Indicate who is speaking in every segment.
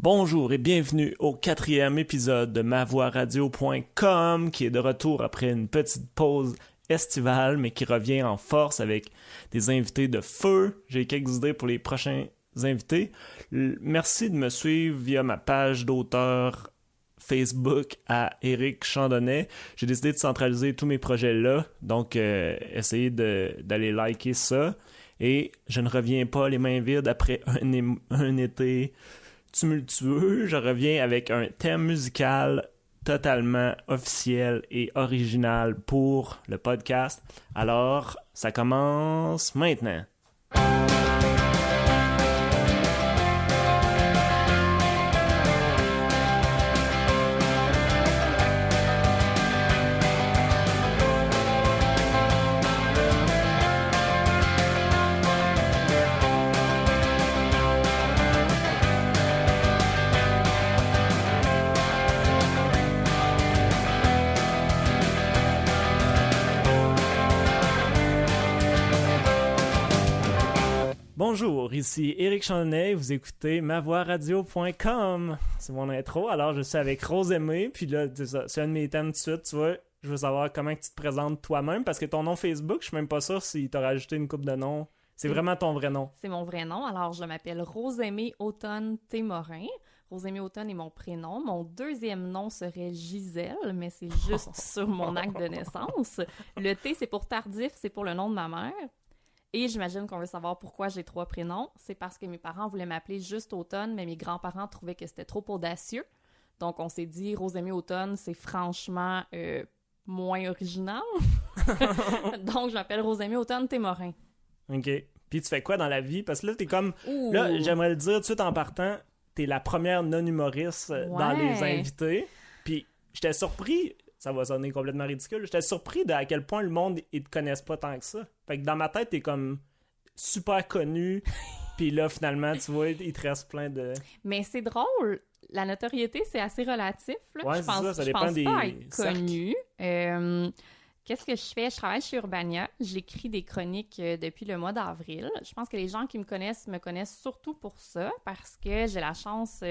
Speaker 1: Bonjour et bienvenue au 4e épisode de mavoixradio.com qui est de retour après une petite pause estivale mais qui revient en force avec des invités de feu. J'ai quelques idées pour les prochains invités. Merci de me suivre via ma page d'auteur Facebook à Éric Chandonnet. J'ai décidé de centraliser tous mes projets là, donc essayez d'aller liker ça. Et je ne reviens pas les mains vides après un été tumultueux. Je reviens avec un thème musical totalement officiel et original pour le podcast. Alors, ça commence maintenant. Bonjour, ici Éric Chandonnet, vous écoutez mavoixradio.com. C'est mon intro, alors je suis avec Rose-Aimée, puis là, c'est un de mes thèmes tout de suite, tu vois. Je veux savoir comment tu te présentes toi-même, parce que ton nom Facebook, je suis même pas sûr s'il t'a rajouté une couple de noms. C'est vraiment ton vrai nom.
Speaker 2: C'est mon vrai nom, alors je m'appelle Rose-Aimée Automne Témorin. Rose-Aimée Automne est mon prénom. Mon deuxième nom serait Gisèle, mais c'est juste sur mon acte de naissance. Le T, c'est pour tardif, c'est pour le nom de ma mère. Et j'imagine qu'on veut savoir pourquoi j'ai 3 prénoms. C'est parce que mes parents voulaient m'appeler juste Automne, mais mes grands-parents trouvaient que c'était trop audacieux. Donc, on s'est dit, Rose-Aimée Automne, c'est franchement moins original. Donc, je m'appelle Rose-Aimée Automne Témorin.
Speaker 1: OK. Puis tu fais quoi dans la vie? Parce que là, t'es comme...
Speaker 2: Ouh.
Speaker 1: Là, j'aimerais le dire tout de suite en partant, t'es la première non-humoriste dans les invités. Puis j'étais surpris... Ça va sonner complètement ridicule. J'étais surpris à quel point le monde, ils te connaissent pas tant que ça. Fait que dans ma tête, t'es comme super connu. Puis là, finalement, tu vois, il te reste plein de...
Speaker 2: Mais c'est drôle. La notoriété, c'est assez relatif. Là.
Speaker 1: Ouais,
Speaker 2: je pense,
Speaker 1: ça dépend des
Speaker 2: pas être connue. Qu'est-ce que je fais? Je travaille chez Urbania. J'écris des chroniques depuis le mois d'avril. Je pense que les gens qui me connaissent surtout pour ça, parce que j'ai la chance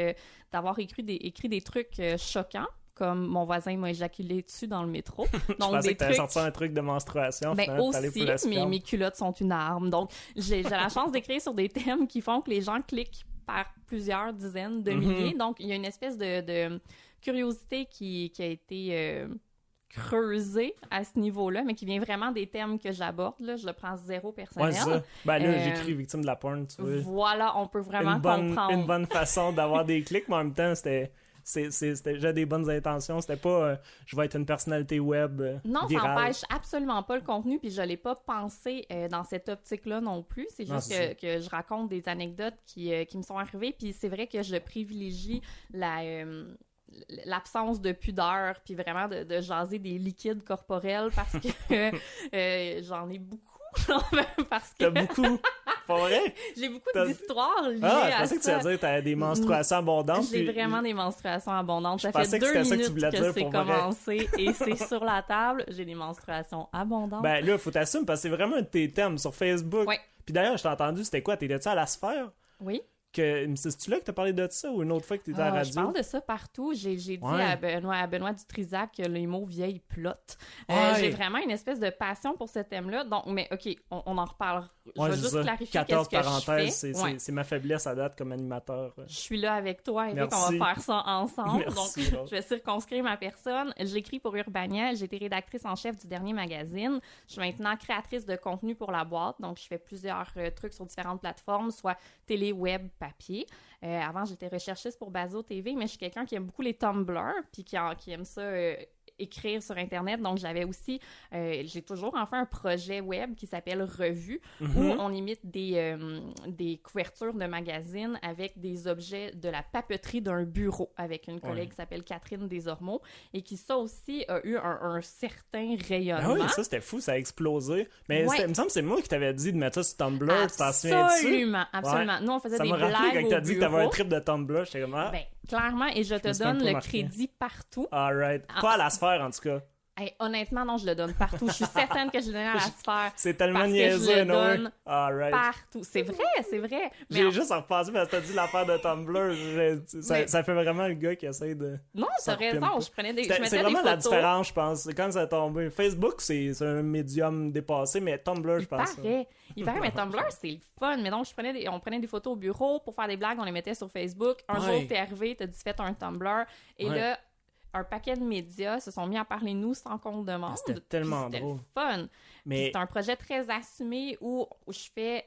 Speaker 2: d'avoir écrit des trucs choquants. Comme mon voisin m'a éjaculé dessus dans le métro. Donc,
Speaker 1: je pensais que t'avais sorti un truc de menstruation.
Speaker 2: Ben aussi, mes culottes sont une arme. Donc, j'ai la chance d'écrire sur des thèmes qui font que les gens cliquent par plusieurs dizaines de milliers. Donc, il y a une espèce de curiosité qui a été creusée à ce niveau-là, mais qui vient vraiment des thèmes que j'aborde. Là. Je le prends zéro personnel.
Speaker 1: Ouais, c'est ça. Ben là, j'écris victime de la porn, tu vois.
Speaker 2: Voilà, on peut vraiment comprendre.
Speaker 1: Une bonne façon d'avoir des clics, mais en même temps, c'était déjà des bonnes intentions. C'était pas je vais être une personnalité web
Speaker 2: non,
Speaker 1: virale.
Speaker 2: Ça n'empêche absolument pas le contenu, puis je l'ai pas pensé dans cette optique-là non plus. C'est juste que je raconte des anecdotes qui me sont arrivées, puis c'est vrai que je privilégie l'absence de pudeur, puis vraiment de jaser des liquides corporels parce que j'en ai beaucoup. Parce que...
Speaker 1: T'as beaucoup... Pas vrai?
Speaker 2: J'ai beaucoup d'histoires liées à ça.
Speaker 1: Je pensais que tu allais dire que t'avais des menstruations abondantes.
Speaker 2: J'ai vraiment des menstruations abondantes. Ça
Speaker 1: fait 2 minutes
Speaker 2: que c'est commencé et c'est sur la table. J'ai des menstruations abondantes.
Speaker 1: Ben là, faut t'assumer parce que c'est vraiment un de tes thèmes sur Facebook.
Speaker 2: Oui.
Speaker 1: Puis d'ailleurs, je t'ai entendu, c'était quoi? T'étais-tu à la sphère?
Speaker 2: Oui.
Speaker 1: C'est-tu là que t'as parlé de ça ou une autre fois que t'étais à la radio?
Speaker 2: Je parle de ça partout. J'ai dit à Benoît Dutrisac que les mots vieilles plottes. J'ai vraiment une espèce de passion pour ce thème-là. Donc, mais OK, on en reparle. Je vais juste clarifier
Speaker 1: 14
Speaker 2: qu'est-ce que
Speaker 1: parenthèses,
Speaker 2: je fais.
Speaker 1: C'est ma faiblesse à date comme animateur.
Speaker 2: Je suis là avec toi, Eric. On va faire ça ensemble.
Speaker 1: Merci,
Speaker 2: donc, je vais circonscrire ma personne. J'écris pour Urbania. J'ai été rédactrice en chef du dernier magazine. Je suis maintenant créatrice de contenu pour la boîte. Donc, je fais plusieurs trucs sur différentes plateformes, soit télé, web, papier. Avant, j'étais recherchiste pour Bazo TV, mais je suis quelqu'un qui aime beaucoup les Tumblr, puis qui aime ça écrire sur Internet. Donc, j'avais aussi, j'ai toujours enfin un projet web qui s'appelle Revue, où on imite des couvertures de magazines avec des objets de la papeterie d'un bureau avec une collègue qui s'appelle Catherine Desormeaux et qui, ça aussi, a eu un certain rayonnement.
Speaker 1: Ah oui, ça, c'était fou, ça a explosé. Mais il me semble que c'est moi qui t'avais dit de mettre ça sur Tumblr, tu t'en
Speaker 2: souviens-tu? Absolument. Nous, on faisait des blagues au bureau. Ça m'a rappelé quand t'as dit que t'avais un trip de Tumblr, j'étais comme... Ben, clairement, et je te donne le crédit partout.
Speaker 1: All right. Pas à la sphère, en tout cas.
Speaker 2: Hey, honnêtement, non, je le donne partout. Je suis certaine que je le donne à la sphère.
Speaker 1: C'est tellement
Speaker 2: parce que
Speaker 1: niaiseux,
Speaker 2: je le
Speaker 1: non?
Speaker 2: donne
Speaker 1: Alright.
Speaker 2: partout. C'est vrai, c'est vrai. Mais
Speaker 1: J'ai juste repensé parce que t'as dit l'affaire de Tumblr.
Speaker 2: Mais-
Speaker 1: Ça fait vraiment le gars qui essaie de...
Speaker 2: Non,
Speaker 1: ça
Speaker 2: t'as raison.
Speaker 1: repimpe.
Speaker 2: Je prenais des. Je
Speaker 1: C'est
Speaker 2: mettais des
Speaker 1: vraiment
Speaker 2: photos.
Speaker 1: la différence, je pense. C'est quand ça a tombé. Facebook, c'est un médium dépassé, mais Tumblr, je pense.
Speaker 2: Il paraît, mais Tumblr, c'est le fun. Mais donc, on prenait des photos au bureau pour faire des blagues, on les mettait sur Facebook. Un
Speaker 1: Ouais.
Speaker 2: jour, t'es arrivé, t'as dit faites un Tumblr. Et
Speaker 1: Ouais.
Speaker 2: là, un paquet de médias se sont mis à parler de nous sans qu'on le demande.
Speaker 1: C'était tellement
Speaker 2: Puis
Speaker 1: drôle.
Speaker 2: C'était fun.
Speaker 1: Mais
Speaker 2: C'est un projet très assumé où je fais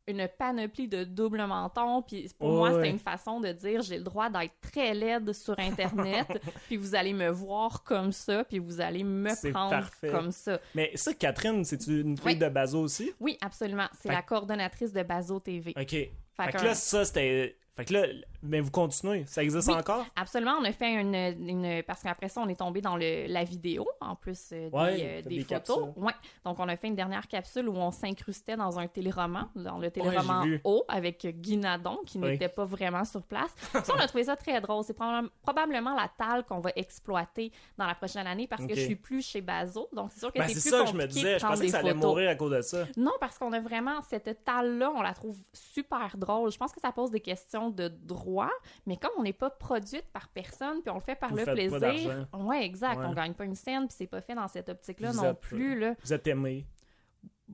Speaker 2: une panoplie de double menton, puis pour moi,
Speaker 1: Ouais.
Speaker 2: c'était une façon de dire j'ai le droit d'être très laide sur Internet, puis vous allez me voir comme ça, puis vous allez me
Speaker 1: C'est
Speaker 2: prendre
Speaker 1: parfait.
Speaker 2: comme ça.
Speaker 1: Mais ça, Catherine, c'est-tu une fille
Speaker 2: Oui.
Speaker 1: de Bazo aussi?
Speaker 2: Oui, absolument. C'est
Speaker 1: Fait-
Speaker 2: la coordonnatrice de Bazo TV.
Speaker 1: OK. Fait
Speaker 2: que
Speaker 1: que là, ça, c'était... Fait que là, mais vous continuez. Ça existe
Speaker 2: Oui.
Speaker 1: encore?
Speaker 2: Absolument, on a fait une... Parce qu'après ça, on est tombé dans la vidéo, en plus
Speaker 1: Ouais,
Speaker 2: des
Speaker 1: des
Speaker 2: photos.
Speaker 1: capsules.
Speaker 2: Ouais. Donc, on a fait une dernière capsule où on s'incrustait dans un téléroman, dans le téléroman
Speaker 1: j'ai vu.
Speaker 2: O, avec Guy Nadon, qui
Speaker 1: Oui.
Speaker 2: n'était pas vraiment sur place. Ça, on a trouvé ça très drôle. C'est probablement la talle qu'on va exploiter dans la prochaine année, parce
Speaker 1: Ok.
Speaker 2: que je suis plus chez Bazo. Donc, c'est sûr que
Speaker 1: Ben,
Speaker 2: c'est
Speaker 1: c'est
Speaker 2: plus
Speaker 1: ça que je
Speaker 2: compliqué
Speaker 1: me
Speaker 2: de
Speaker 1: disais. Je
Speaker 2: prendre
Speaker 1: pensais que
Speaker 2: des
Speaker 1: ça allait
Speaker 2: photos.
Speaker 1: mourir à cause de ça.
Speaker 2: Non, parce qu'on a vraiment cette talle-là, on la trouve super drôle. Je pense que ça pose des questions de droit, mais comme on n'est pas produite par personne, puis on le fait par
Speaker 1: Vous
Speaker 2: le
Speaker 1: faites pas
Speaker 2: plaisir.
Speaker 1: d'argent.
Speaker 2: Ouais, exact.
Speaker 1: Ouais.
Speaker 2: On gagne pas une scène, puis c'est pas fait dans cette optique-là
Speaker 1: Vous
Speaker 2: non
Speaker 1: êtes,
Speaker 2: plus. Là.
Speaker 1: Vous êtes aimé.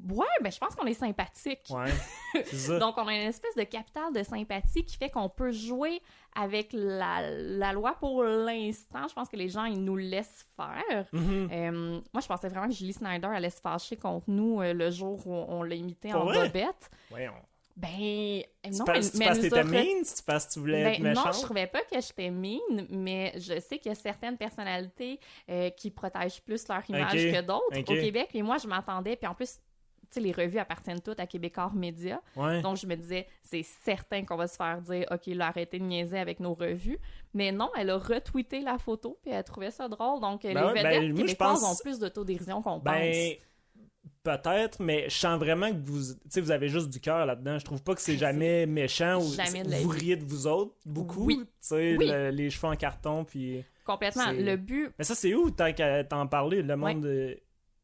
Speaker 2: Ouais, ben je pense qu'on est sympathique.
Speaker 1: Ouais. C'est ça.
Speaker 2: Donc, on a une espèce de capital de sympathie qui fait qu'on peut jouer avec la loi pour l'instant. Je pense que les gens, ils nous laissent faire.
Speaker 1: Mhm.
Speaker 2: Moi, je pensais vraiment que Julie Snyder allait se fâcher contre nous le jour où on l'a imité
Speaker 1: Pour
Speaker 2: en
Speaker 1: vrai?
Speaker 2: bobette.
Speaker 1: Voyons.
Speaker 2: Ben, non,
Speaker 1: Tu
Speaker 2: mais
Speaker 1: penses que
Speaker 2: elle nous
Speaker 1: t'étais
Speaker 2: a
Speaker 1: mean? Tu penses que tu voulais être
Speaker 2: ben, non,
Speaker 1: méchante?
Speaker 2: je trouvais pas que j'étais mean, mais je sais qu'il y a certaines personnalités qui protègent plus leur image
Speaker 1: Ok,
Speaker 2: que d'autres
Speaker 1: ok.
Speaker 2: au Québec. Et moi, je m'attendais, puis en plus, tu sais, les revues appartiennent toutes à Québécois Média.
Speaker 1: Ouais.
Speaker 2: Donc, je me disais, c'est certain qu'on va se faire dire, OK, là, arrêtez de niaiser avec nos revues. Mais non, elle a retweeté la photo, puis elle trouvait ça drôle. Donc, les
Speaker 1: ouais,
Speaker 2: vedettes
Speaker 1: ben, moi, je
Speaker 2: québécoises
Speaker 1: pense-
Speaker 2: ont plus d'autodérision qu'on
Speaker 1: Ben,
Speaker 2: pense.
Speaker 1: peut-être, mais je sens vraiment que vous, tu sais, vous avez juste du cœur là-dedans. Je trouve pas que c'est jamais méchant ou
Speaker 2: Jamais de la
Speaker 1: vous
Speaker 2: vie.
Speaker 1: riez de vous autres beaucoup.
Speaker 2: Oui.
Speaker 1: Tu sais,
Speaker 2: Oui.
Speaker 1: les cheveux en carton, puis...
Speaker 2: Complètement.
Speaker 1: c'est-
Speaker 2: Le but,
Speaker 1: Mais ça, c'est où, tant qu'à t'en parler, le monde...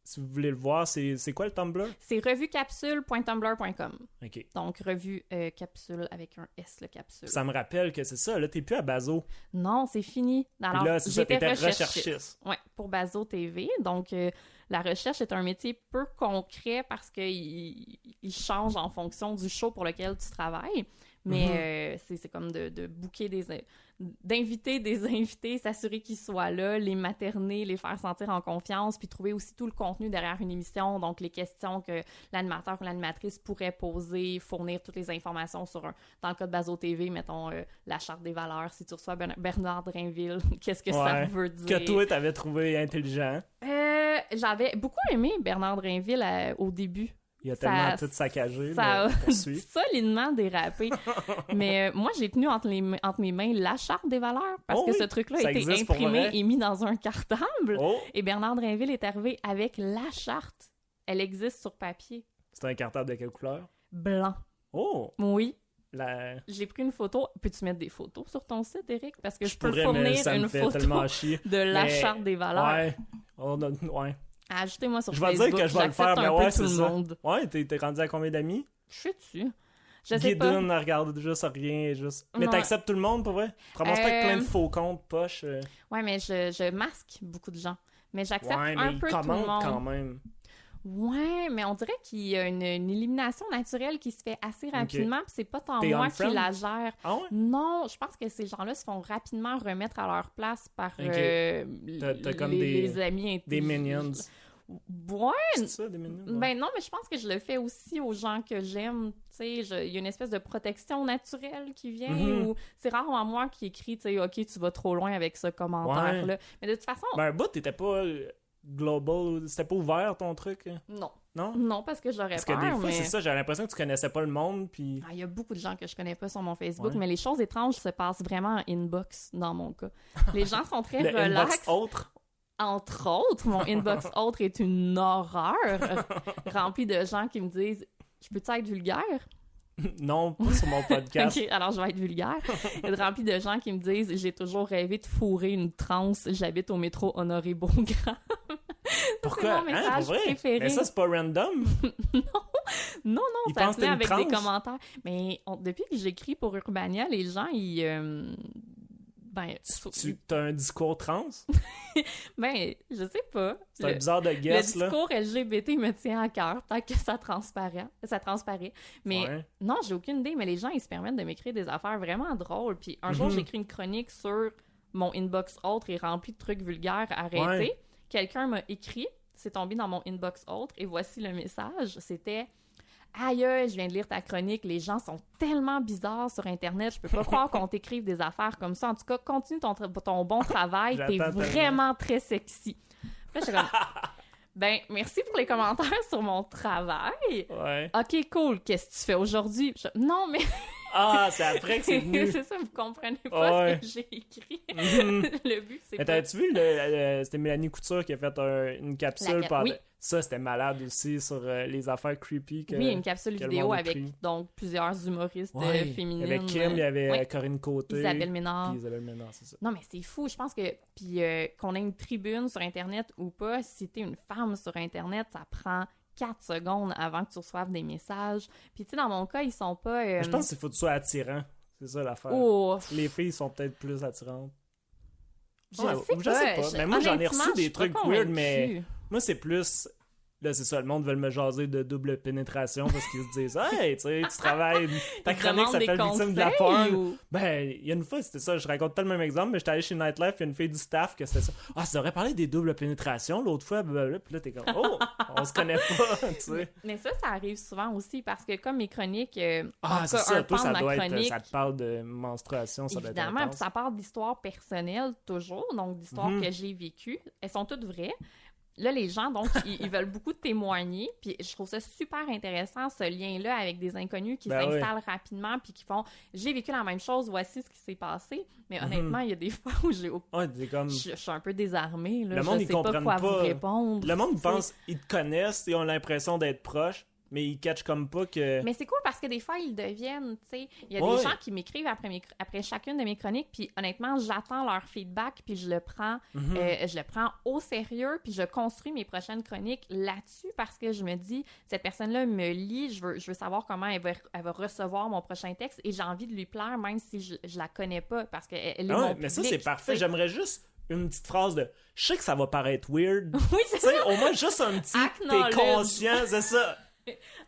Speaker 1: si vous voulez le voir, c'est quoi le Tumblr?
Speaker 2: c'est revuecapsule.tumblr.com.
Speaker 1: OK.
Speaker 2: Donc, revue capsule avec un S, le capsule.
Speaker 1: Ça me rappelle que c'est ça, là, t'es plus à Bazo.
Speaker 2: Non, c'est fini. Alors,
Speaker 1: là, c'est ça,
Speaker 2: j'étais
Speaker 1: t'étais
Speaker 2: recherchiste.
Speaker 1: recherchiste.
Speaker 2: Ouais, pour Bazo TV. Donc, la recherche est un métier peu concret parce qu'il change en fonction du show pour lequel tu travailles. Mais c'est comme de booker d'inviter des invités, s'assurer qu'ils soient là, les materner, les faire sentir en confiance, puis trouver aussi tout le contenu derrière une émission, donc les questions que l'animateur ou l'animatrice pourrait poser, fournir toutes les informations sur dans le cas de Bazo TV, mettons la charte des valeurs, si tu reçois Bernard Drinville, qu'est-ce que ça
Speaker 1: Ouais.
Speaker 2: veut dire?
Speaker 1: Que toi, t'avais trouvé intelligent.
Speaker 2: J'avais beaucoup aimé Bernard Drinville au début.
Speaker 1: Il a
Speaker 2: Ça-
Speaker 1: tellement tout saccagé.
Speaker 2: Ça a
Speaker 1: mais poursuit.
Speaker 2: solidement dérapé. Mais moi, j'ai tenu entre mes mains la charte des valeurs parce
Speaker 1: Oh
Speaker 2: que
Speaker 1: oui,
Speaker 2: ce truc-là
Speaker 1: ça
Speaker 2: a été
Speaker 1: existe pour
Speaker 2: imprimé
Speaker 1: vrai.
Speaker 2: et mis dans un cartable.
Speaker 1: Oh!
Speaker 2: Et Bernard Drinville est arrivé avec la charte. Elle existe sur papier.
Speaker 1: C'est un cartable de quelle couleur?
Speaker 2: Blanc.
Speaker 1: Oh!
Speaker 2: Oui.
Speaker 1: La...
Speaker 2: J'ai pris une photo. Peux-tu mettre des photos sur ton site, Eric? Parce que je peux
Speaker 1: pourrais, mais
Speaker 2: fournir
Speaker 1: ça me
Speaker 2: une
Speaker 1: fait
Speaker 2: photo
Speaker 1: tellement chier.
Speaker 2: de la
Speaker 1: Mais-
Speaker 2: charte des valeurs.
Speaker 1: Ouais. Ouais.
Speaker 2: Ajoutez-moi sur
Speaker 1: Je vais
Speaker 2: Facebook.
Speaker 1: dire que je vais le
Speaker 2: J'accepte
Speaker 1: faire, mais
Speaker 2: un peu
Speaker 1: ouais,
Speaker 2: tout
Speaker 1: c'est
Speaker 2: le
Speaker 1: ça.
Speaker 2: monde.
Speaker 1: Ouais, t'es rendu à combien d'amis?
Speaker 2: Je sais dessus. Je sais pas.
Speaker 1: Guidon, elle regarde juste rien, juste... Mais
Speaker 2: Ouais.
Speaker 1: t'acceptes tout le monde, pour vrai? Tu te ramasses pas avec plein de faux comptes, poches...
Speaker 2: Ouais, mais je masque beaucoup de gens. Mais j'accepte
Speaker 1: Ouais, mais
Speaker 2: un
Speaker 1: ils
Speaker 2: peu tout le
Speaker 1: commentent
Speaker 2: monde.
Speaker 1: quand même.
Speaker 2: Ouais, mais on dirait qu'il y a une élimination naturelle qui se fait assez rapidement, puis c'est pas tant
Speaker 1: T'es
Speaker 2: moi
Speaker 1: unfriend?
Speaker 2: qui la gère.
Speaker 1: Ah ouais?
Speaker 2: Non, je pense que ces gens-là se font rapidement remettre à leur place par
Speaker 1: Ok. T'as comme
Speaker 2: les amis
Speaker 1: Des
Speaker 2: intelligents.
Speaker 1: minions.
Speaker 2: Ouais,
Speaker 1: C'est ça, des minions? Ouais.
Speaker 2: ben non, mais je pense que je le fais aussi aux gens que j'aime. Tu sais, il y a une espèce de protection naturelle qui vient.
Speaker 1: Mhm.
Speaker 2: Ou c'est rarement moi qui écris, tu sais, OK, tu vas trop loin avec ce commentaire-là. Mais de toute façon,
Speaker 1: Ben, un bout, t'étais pas global... C'était pas ouvert, ton truc?
Speaker 2: non.
Speaker 1: Non?
Speaker 2: Non, parce que j'aurais
Speaker 1: Parce
Speaker 2: peur,
Speaker 1: que des fois,
Speaker 2: mais...
Speaker 1: c'est ça, j'ai l'impression que tu connaissais pas le monde, puis...
Speaker 2: Ah, il y a beaucoup de gens que je connais pas sur mon Facebook,
Speaker 1: Ouais.
Speaker 2: mais les choses étranges se passent vraiment en inbox dans mon cas. Les gens sont très
Speaker 1: Le
Speaker 2: relax.
Speaker 1: inbox autre.
Speaker 2: Entre autres, mon inbox autre est une horreur remplie de gens qui me disent « Je peux-tu être vulgaire? »
Speaker 1: Non, pas sur mon podcast.
Speaker 2: Ok, alors je vais être vulgaire. Il est rempli de gens qui me disent « J'ai toujours rêvé de fourrer une transe. J'habite au métro Honoré-Beaugrand. »
Speaker 1: Pourquoi?
Speaker 2: C'est mon message
Speaker 1: pour vrai?
Speaker 2: préféré.
Speaker 1: Mais ça, c'est pas random?
Speaker 2: Non,
Speaker 1: Ils
Speaker 2: ça
Speaker 1: pensent que
Speaker 2: plaît
Speaker 1: t'es une
Speaker 2: avec
Speaker 1: transe.
Speaker 2: des commentaires. Mais depuis que j'écris pour Urbania, les gens, ils... ben,
Speaker 1: Tu as un discours trans?
Speaker 2: ben, je sais pas.
Speaker 1: C'est un bizarre de
Speaker 2: Le
Speaker 1: guess, là.
Speaker 2: discours LGBT me tient à cœur, tant que ça transparaît. Mais
Speaker 1: Ouais.
Speaker 2: non, j'ai aucune idée, mais les gens, ils se permettent de m'écrire des affaires vraiment drôles. Puis un jour, j'ai écrit une chronique sur mon inbox autre et rempli de trucs vulgaires, arrêtez.
Speaker 1: Ouais.
Speaker 2: Quelqu'un m'a écrit, c'est tombé dans mon inbox autre, et voici le message. C'était « Aïe, je viens de lire ta chronique, les gens sont tellement bizarres sur Internet, je peux pas croire qu'on t'écrive des affaires comme ça. En tout cas, continue ton bon travail, t'es
Speaker 1: J'attends
Speaker 2: vraiment très sexy. » Là, j'étais comme « Ben, merci pour les commentaires sur mon travail.
Speaker 1: Ouais.
Speaker 2: Ok, cool, qu'est-ce que tu fais aujourd'hui? » Non, mais
Speaker 1: Ah, c'est après que c'est venu.
Speaker 2: c'est ça, vous comprenez pas
Speaker 1: Ouais.
Speaker 2: ce que j'ai écrit.
Speaker 1: Mhm.
Speaker 2: Le but, c'est
Speaker 1: Mais
Speaker 2: pas...
Speaker 1: t'as-tu vu, c'était Mélanie Couture qui a fait une capsule
Speaker 2: La- oui.
Speaker 1: Ça, c'était malade aussi sur les affaires creepy que...
Speaker 2: Oui, une capsule
Speaker 1: que le
Speaker 2: vidéo
Speaker 1: monde a
Speaker 2: avec
Speaker 1: pris.
Speaker 2: donc plusieurs humoristes
Speaker 1: Ouais.
Speaker 2: féminines.
Speaker 1: Il y avait Kim, il y avait
Speaker 2: ouais.
Speaker 1: Corinne Côté.
Speaker 2: Isabelle Ménard.
Speaker 1: Puis Isabelle Ménard, c'est ça.
Speaker 2: Non, mais c'est fou. Je pense que puis qu'on ait une tribune sur Internet ou pas, si t'es une femme sur Internet, ça prend 4 secondes avant que tu reçoives des messages. Puis tu sais, dans mon cas, ils sont pas...
Speaker 1: Mais je pense qu'il faut que tu sois attirant. C'est ça l'affaire.
Speaker 2: Oh,
Speaker 1: Les filles sont peut-être plus attirantes.
Speaker 2: je
Speaker 1: Ouais,
Speaker 2: sais
Speaker 1: je sais pas. Mais moi, j'en ai
Speaker 2: honnêtement,
Speaker 1: reçu
Speaker 2: je
Speaker 1: des
Speaker 2: suis pas
Speaker 1: trucs weird,
Speaker 2: convaincue.
Speaker 1: mais moi, c'est plus... Là, c'est ça, le monde veut me jaser de double pénétration parce qu'ils se disent « Hey, tu sais, tu travailles... Ta
Speaker 2: Ils te
Speaker 1: chronique
Speaker 2: demandent des
Speaker 1: s'appelle Victime de la
Speaker 2: conseils
Speaker 1: porn.
Speaker 2: ou- »
Speaker 1: Ben, il y a une fois, c'était ça, je raconte pas le même exemple, mais j'étais allé chez Nightlife, il y a une fille du staff que c'était ça. Ah, ça devrait parler des doubles pénétrations l'autre fois, blablabla. Puis là, t'es comme, oh, on se connaît pas, tu sais.
Speaker 2: Mais ça arrive souvent aussi parce que comme mes chroniques, en
Speaker 1: Ah,
Speaker 2: tout
Speaker 1: c'est
Speaker 2: cas,
Speaker 1: ça,
Speaker 2: un
Speaker 1: toi,
Speaker 2: pan
Speaker 1: ça
Speaker 2: de ma
Speaker 1: doit être,
Speaker 2: chronique,
Speaker 1: ça te parle de menstruation, ça doit être
Speaker 2: évidemment, puis
Speaker 1: intense.
Speaker 2: ça parle d'histoires personnelles toujours, donc d'histoires
Speaker 1: Mhm.
Speaker 2: que j'ai vécues. Elles sont toutes vraies. Là, les gens, donc, ils veulent beaucoup témoigner, puis je trouve ça super intéressant, ce lien-là avec des inconnus qui
Speaker 1: Ben
Speaker 2: s'installent rapidement, puis qui font « J'ai vécu la même chose, voici ce qui s'est passé. » Mais honnêtement, il y a des fois où
Speaker 1: Ouais, c'est comme...
Speaker 2: je suis un peu désarmée, là.
Speaker 1: Le monde,
Speaker 2: je
Speaker 1: ils
Speaker 2: sais pas
Speaker 1: comprennent
Speaker 2: quoi
Speaker 1: pas.
Speaker 2: vous répondre.
Speaker 1: Le monde, ils
Speaker 2: tu sais.
Speaker 1: pense, ils te connaissent, ils ont l'impression d'être proches, mais ils catchent comme pas que...
Speaker 2: Mais c'est cool parce que des fois, ils deviennent, tu sais, il y a
Speaker 1: Ouais.
Speaker 2: des gens qui m'écrivent après chacune de mes chroniques, puis honnêtement, j'attends leur feedback, puis je le prends au sérieux, puis je construis mes prochaines chroniques là-dessus parce que je me dis, cette personne-là me lit, je veux savoir comment elle va recevoir mon prochain texte, et j'ai envie de lui plaire même si je la connais pas, parce qu'elle est
Speaker 1: Ah ouais,
Speaker 2: mon
Speaker 1: mais ça,
Speaker 2: public,
Speaker 1: c'est parfait.
Speaker 2: tu sais.
Speaker 1: J'aimerais juste une petite phrase de « Je sais que ça va paraître weird. »
Speaker 2: Oui, c'est
Speaker 1: Tu sais,
Speaker 2: ça.
Speaker 1: au moins juste un petit
Speaker 2: Acknowledge.
Speaker 1: t'es conscient, c'est ça.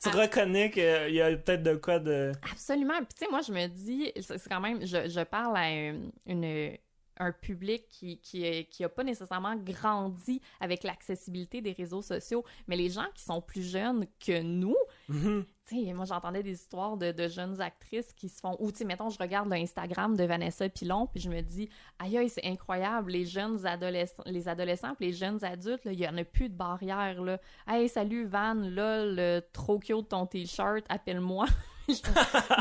Speaker 1: Tu reconnais qu'il y a peut-être de quoi de...
Speaker 2: Absolument. Puis tu sais, moi, je me dis, c'est quand même, je parle à un public qui a pas nécessairement grandi avec l'accessibilité des réseaux sociaux, mais les gens qui sont plus jeunes que nous,
Speaker 1: Mhm.
Speaker 2: tu sais, moi, j'entendais des histoires de jeunes actrices qui se font... Ou, tu sais, mettons, je regarde l'Instagram de Vanessa Pilon, puis je me dis, aïe, aïe, c'est incroyable, les adolescents puis les jeunes adultes, là, il y en a plus de barrières, là. Hey, salut, Van, lol, trop cute ton T-shirt, appelle-moi.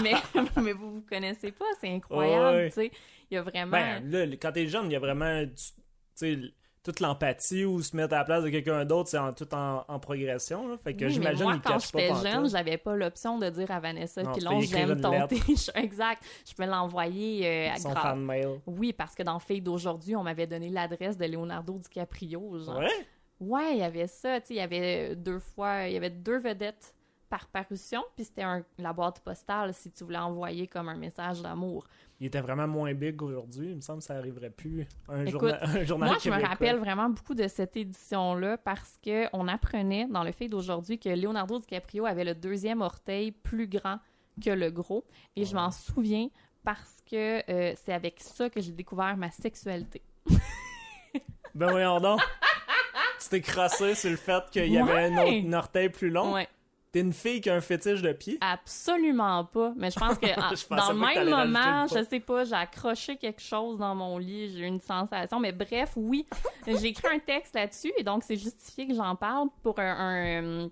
Speaker 2: mais vous connaissez pas, c'est incroyable,
Speaker 1: Ouais.
Speaker 2: tu sais. Il y a vraiment...
Speaker 1: Ben, là, quand t'es jeune, il y a vraiment, tu sais, toute l'empathie ou se mettre à la place de quelqu'un d'autre, c'est tout en progression, là. Fait que
Speaker 2: Oui, mais
Speaker 1: j'imagine
Speaker 2: moi,
Speaker 1: qu'ils
Speaker 2: quand
Speaker 1: catchent pas
Speaker 2: j'étais
Speaker 1: pantoute.
Speaker 2: jeune, j'avais pas l'option de dire à Vanessa
Speaker 1: Non, tu
Speaker 2: Pilon,
Speaker 1: peux écrire
Speaker 2: j'aime
Speaker 1: une
Speaker 2: ton
Speaker 1: lettre.
Speaker 2: T-shirt. Exact. Je peux l'envoyer à
Speaker 1: Son
Speaker 2: grave.
Speaker 1: fan mail.
Speaker 2: Oui, parce que dans Filles d'aujourd'hui, on m'avait donné l'adresse de Leonardo DiCaprio, genre.
Speaker 1: Ouais?
Speaker 2: Ouais, il y avait ça, tu sais, il y avait deux vedettes par parution, puis c'était la boîte postale si tu voulais envoyer comme un message d'amour.
Speaker 1: Il était vraiment moins big qu'aujourd'hui. Il me semble que ça arriverait plus.
Speaker 2: Écoute,
Speaker 1: Un journal
Speaker 2: Moi, je me
Speaker 1: québécois.
Speaker 2: rappelle vraiment beaucoup de cette édition-là parce qu'on apprenait dans le fait d'aujourd'hui que Leonardo DiCaprio avait le deuxième orteil plus grand que le gros. Et je m'en souviens parce que c'est avec ça que j'ai découvert ma sexualité.
Speaker 1: Ben voyons donc. Tu t'es crassé sur le fait qu'il y avait
Speaker 2: Ouais.
Speaker 1: un orteil plus long.
Speaker 2: Ouais.
Speaker 1: T'es une fille qui a un fétiche de pied.
Speaker 2: Absolument pas. Mais je pense que
Speaker 1: Je pensais
Speaker 2: dans le
Speaker 1: pas que
Speaker 2: même
Speaker 1: t'allais
Speaker 2: moment,
Speaker 1: rajouter le
Speaker 2: je sais pas, j'ai accroché quelque chose dans mon lit, j'ai eu une sensation. Mais bref, oui, j'ai écrit un texte là-dessus et donc c'est justifié que j'en parle pour un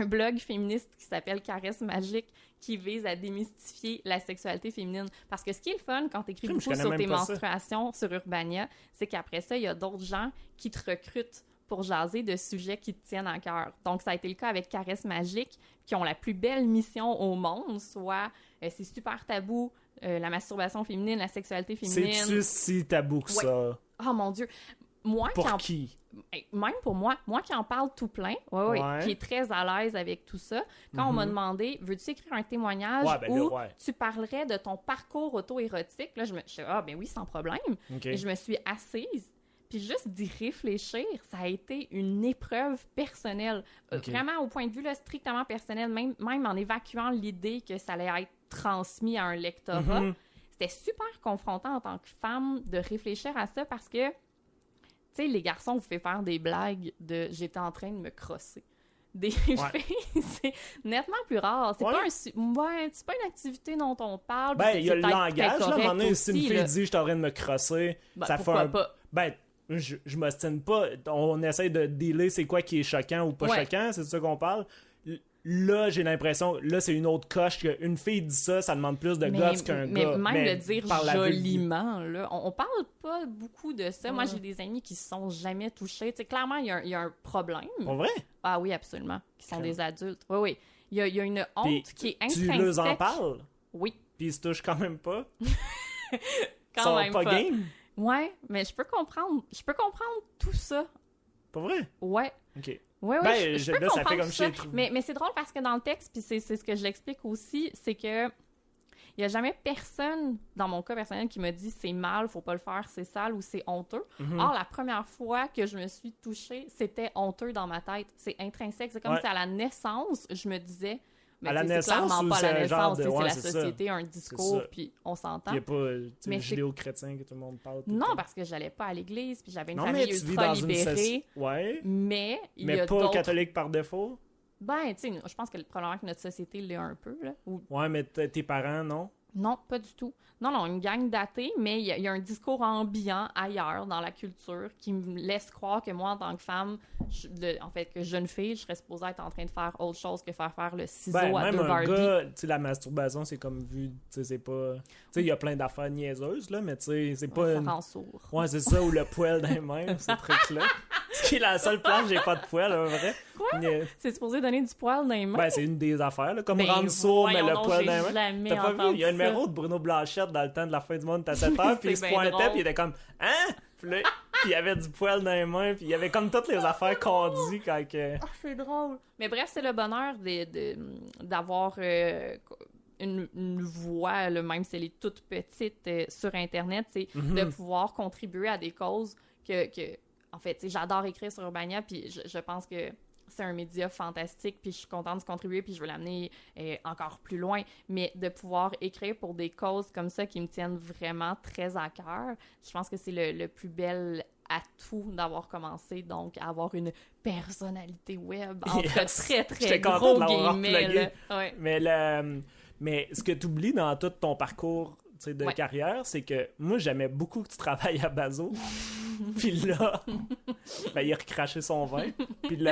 Speaker 2: blog féministe qui s'appelle Caresse Magique qui vise à démystifier la sexualité féminine. Parce que ce qui est le fun quand t'écris
Speaker 1: Crime, je
Speaker 2: beaucoup
Speaker 1: connais
Speaker 2: sur
Speaker 1: même
Speaker 2: tes
Speaker 1: pas ça.
Speaker 2: menstruations sur Urbania, c'est qu'après ça, il y a d'autres gens qui te recrutent pour jaser de sujets qui te tiennent à cœur. Donc, ça a été le cas avec Caresse Magique, qui ont la plus belle mission au monde, soit c'est super tabou, la masturbation féminine, la sexualité féminine.
Speaker 1: C'est-tu si tabou que
Speaker 2: Ouais.
Speaker 1: ça?
Speaker 2: Oh mon Dieu! moi
Speaker 1: Pour qui?
Speaker 2: Même pour moi qui en parle tout plein,
Speaker 1: Ouais.
Speaker 2: qui est très à l'aise avec tout ça, quand on m'a demandé, veux-tu écrire un témoignage où tu parlerais de ton parcours auto-érotique, là, je me suis dit, ah ben oui, sans problème.
Speaker 1: Okay.
Speaker 2: Et je me suis assise, puis juste d'y réfléchir, ça a été une épreuve personnelle. Vraiment au point de vue là, strictement personnel, même en évacuant l'idée que ça allait être transmis à un lectorat, c'était super confrontant en tant que femme de réfléchir à ça parce que tu sais, les garçons vous font faire des blagues de « j'étais en train de me crosser ». Des filles, c'est nettement plus rare. C'est pas une activité dont on parle.
Speaker 1: Ben, il y a le langage, là, à un moment donné, si une fille dit « je suis en train de me crosser ça fait un...
Speaker 2: pas?
Speaker 1: Ben, je m'ostine pas. On essaie de dealer c'est quoi qui est choquant ou pas choquant, c'est de ça qu'on parle. Là, j'ai l'impression, là, c'est une autre coche qu'une fille dit ça, ça demande plus de guts qu'un gars.
Speaker 2: Même le dire joliment, là, on parle pas beaucoup de ça. Moi, j'ai des amis qui se sont jamais touchés. Tu sais, clairement, il y a un problème.
Speaker 1: Pour vrai?
Speaker 2: Ah oui, absolument. Qui sont des adultes. Oui. Il y a une honte qui est intrinsèque.
Speaker 1: Tu leur en parles?
Speaker 2: Oui.
Speaker 1: Puis ils se touchent quand même pas?
Speaker 2: Quand même pas.
Speaker 1: Game?
Speaker 2: Ouais, mais je peux comprendre tout ça.
Speaker 1: Pas vrai?
Speaker 2: Ouais.
Speaker 1: OK.
Speaker 2: Oui,
Speaker 1: ben,
Speaker 2: je peux
Speaker 1: là, ça fait comme
Speaker 2: ça. Mais c'est drôle parce que dans le texte, puis c'est ce que je l'explique aussi, c'est que il n'y a jamais personne, dans mon cas personnel, qui me dit c'est mal, faut pas le faire, c'est sale ou c'est honteux. Or, la première fois que je me suis touchée, c'était honteux dans ma tête. C'est intrinsèque. C'est comme si à la naissance, je me disais... Mais
Speaker 1: à la naissance,
Speaker 2: clairement pas à la naissance, c'est la
Speaker 1: c'est
Speaker 2: société,
Speaker 1: ça.
Speaker 2: un discours, puis on s'entend.
Speaker 1: Il n'y a pas le judéo-chrétien que tout le monde parle.
Speaker 2: Non, parce que j'allais pas à l'église, puis j'avais une famille ultra libérée. Mais il y a
Speaker 1: pas catholique par défaut?
Speaker 2: Ben, tu sais, je pense que probablement que notre société l'est un peu, là.
Speaker 1: Ouais, mais tes parents, non?
Speaker 2: Non, pas du tout. Non, une gang d'athées, mais il y a un discours ambiant ailleurs dans la culture qui me laisse croire que moi, en tant que femme, en fait, que jeune fille, je serais supposée être en train de faire autre chose que faire le ciseau à deux Barbie.
Speaker 1: Même un gars, tu sais, la masturbation, c'est comme vu, tu sais, c'est pas... Tu sais, il y a plein d'affaires niaiseuses, là, mais tu sais, c'est pas une... Ouais, c'est ça, ou le poil dans les mains, ce truc-là. Ce qui est la seule place, j'ai pas de poil, en vrai.
Speaker 2: Quoi? C'est supposé donner du poil dans les mains?
Speaker 1: Ben, c'est une des affaires, là, comme rendre sourd, mais le poil dans les mains. T'as pas vu? Il y a un numéro de Bruno Blanchette dans le temps de la fin du monde à 7h, puis il se pointait, puis il était comme « Hein? » Puis là, il y avait du poil dans les mains, puis il y avait comme toutes les affaires qu'on dit quand que...
Speaker 2: Ah, c'est drôle! Mais bref, c'est le bonheur d'avoir une voix, là, même si elle est toute petite, sur Internet, c'est de pouvoir contribuer à des causes que en fait, j'adore écrire sur Urbania, puis je pense que c'est un média fantastique, puis je suis contente de contribuer, puis je veux l'amener encore plus loin. Mais de pouvoir écrire pour des causes comme ça qui me tiennent vraiment très à cœur, je pense que c'est le plus bel atout d'avoir commencé, donc à avoir une personnalité web entre très, très gros guillemets. Ouais.
Speaker 1: Mais ce que tu oublies dans tout ton parcours de carrière, c'est que moi, j'aimais beaucoup que tu travailles à Bazo. Puis là, ben, il a recraché son vin. Puis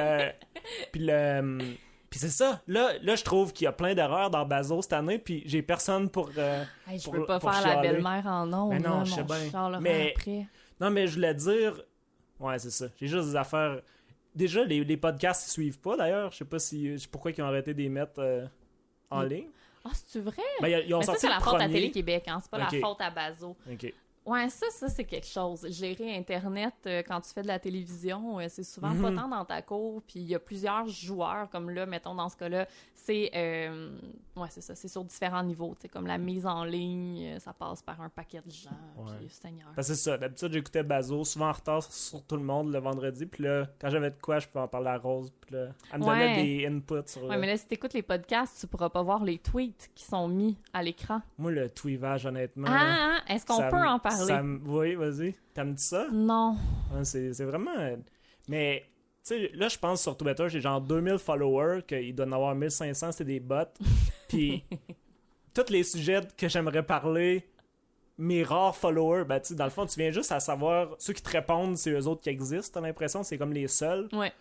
Speaker 1: c'est ça. Là, je trouve qu'il y a plein d'erreurs dans Bazo cette année. Puis j'ai personne pour.
Speaker 2: Je peux pas faire la belle-mère en ondes.
Speaker 1: Mais non, je sais bien. Mais non, mais je voulais dire. Ouais, c'est ça. J'ai juste des affaires. Déjà, les podcasts, ils suivent pas d'ailleurs. Je sais pas pourquoi ils ont arrêté de les mettre en ligne.
Speaker 2: Ah, c'est-tu vrai?
Speaker 1: Ben, ils ont
Speaker 2: mais ça, c'est la faute à Télé-Québec, hein? C'est pas la faute à Bazo.
Speaker 1: OK.
Speaker 2: Ouais, ça, c'est quelque chose. Gérer Internet quand tu fais de la télévision, c'est souvent pas tant dans ta cour. Puis il y a plusieurs joueurs, comme là, mettons dans ce cas-là, c'est... ouais, c'est ça, c'est sur différents niveaux. T'sais, comme la mise en ligne, ça passe par un paquet de gens. Puis, Seigneur.
Speaker 1: Ben, c'est ça. D'habitude, j'écoutais Bazo, souvent en retard sur tout le monde le vendredi. Puis là, quand j'avais de quoi, je pouvais en parler à Rose. Puis là, elle me donnait des inputs sur...
Speaker 2: Ouais, mais là, si t'écoutes les podcasts, tu pourras pas voir les tweets qui sont mis à l'écran.
Speaker 1: Moi, le tweetage, honnêtement...
Speaker 2: Est-ce qu'on peut en parler?
Speaker 1: Oui, vas-y. T'aimes-tu ça?
Speaker 2: Non.
Speaker 1: C'est vraiment... Mais, tu sais, là, je pense sur Twitter, j'ai genre 2000 followers, qu'ils doivent en avoir 1500, c'est des bots. Puis, tous les sujets que j'aimerais parler, mes rares followers, ben, tu sais, dans le fond, tu viens juste à savoir, ceux qui te répondent, c'est eux autres qui existent, t'as l'impression, c'est comme les seuls.
Speaker 2: Ouais.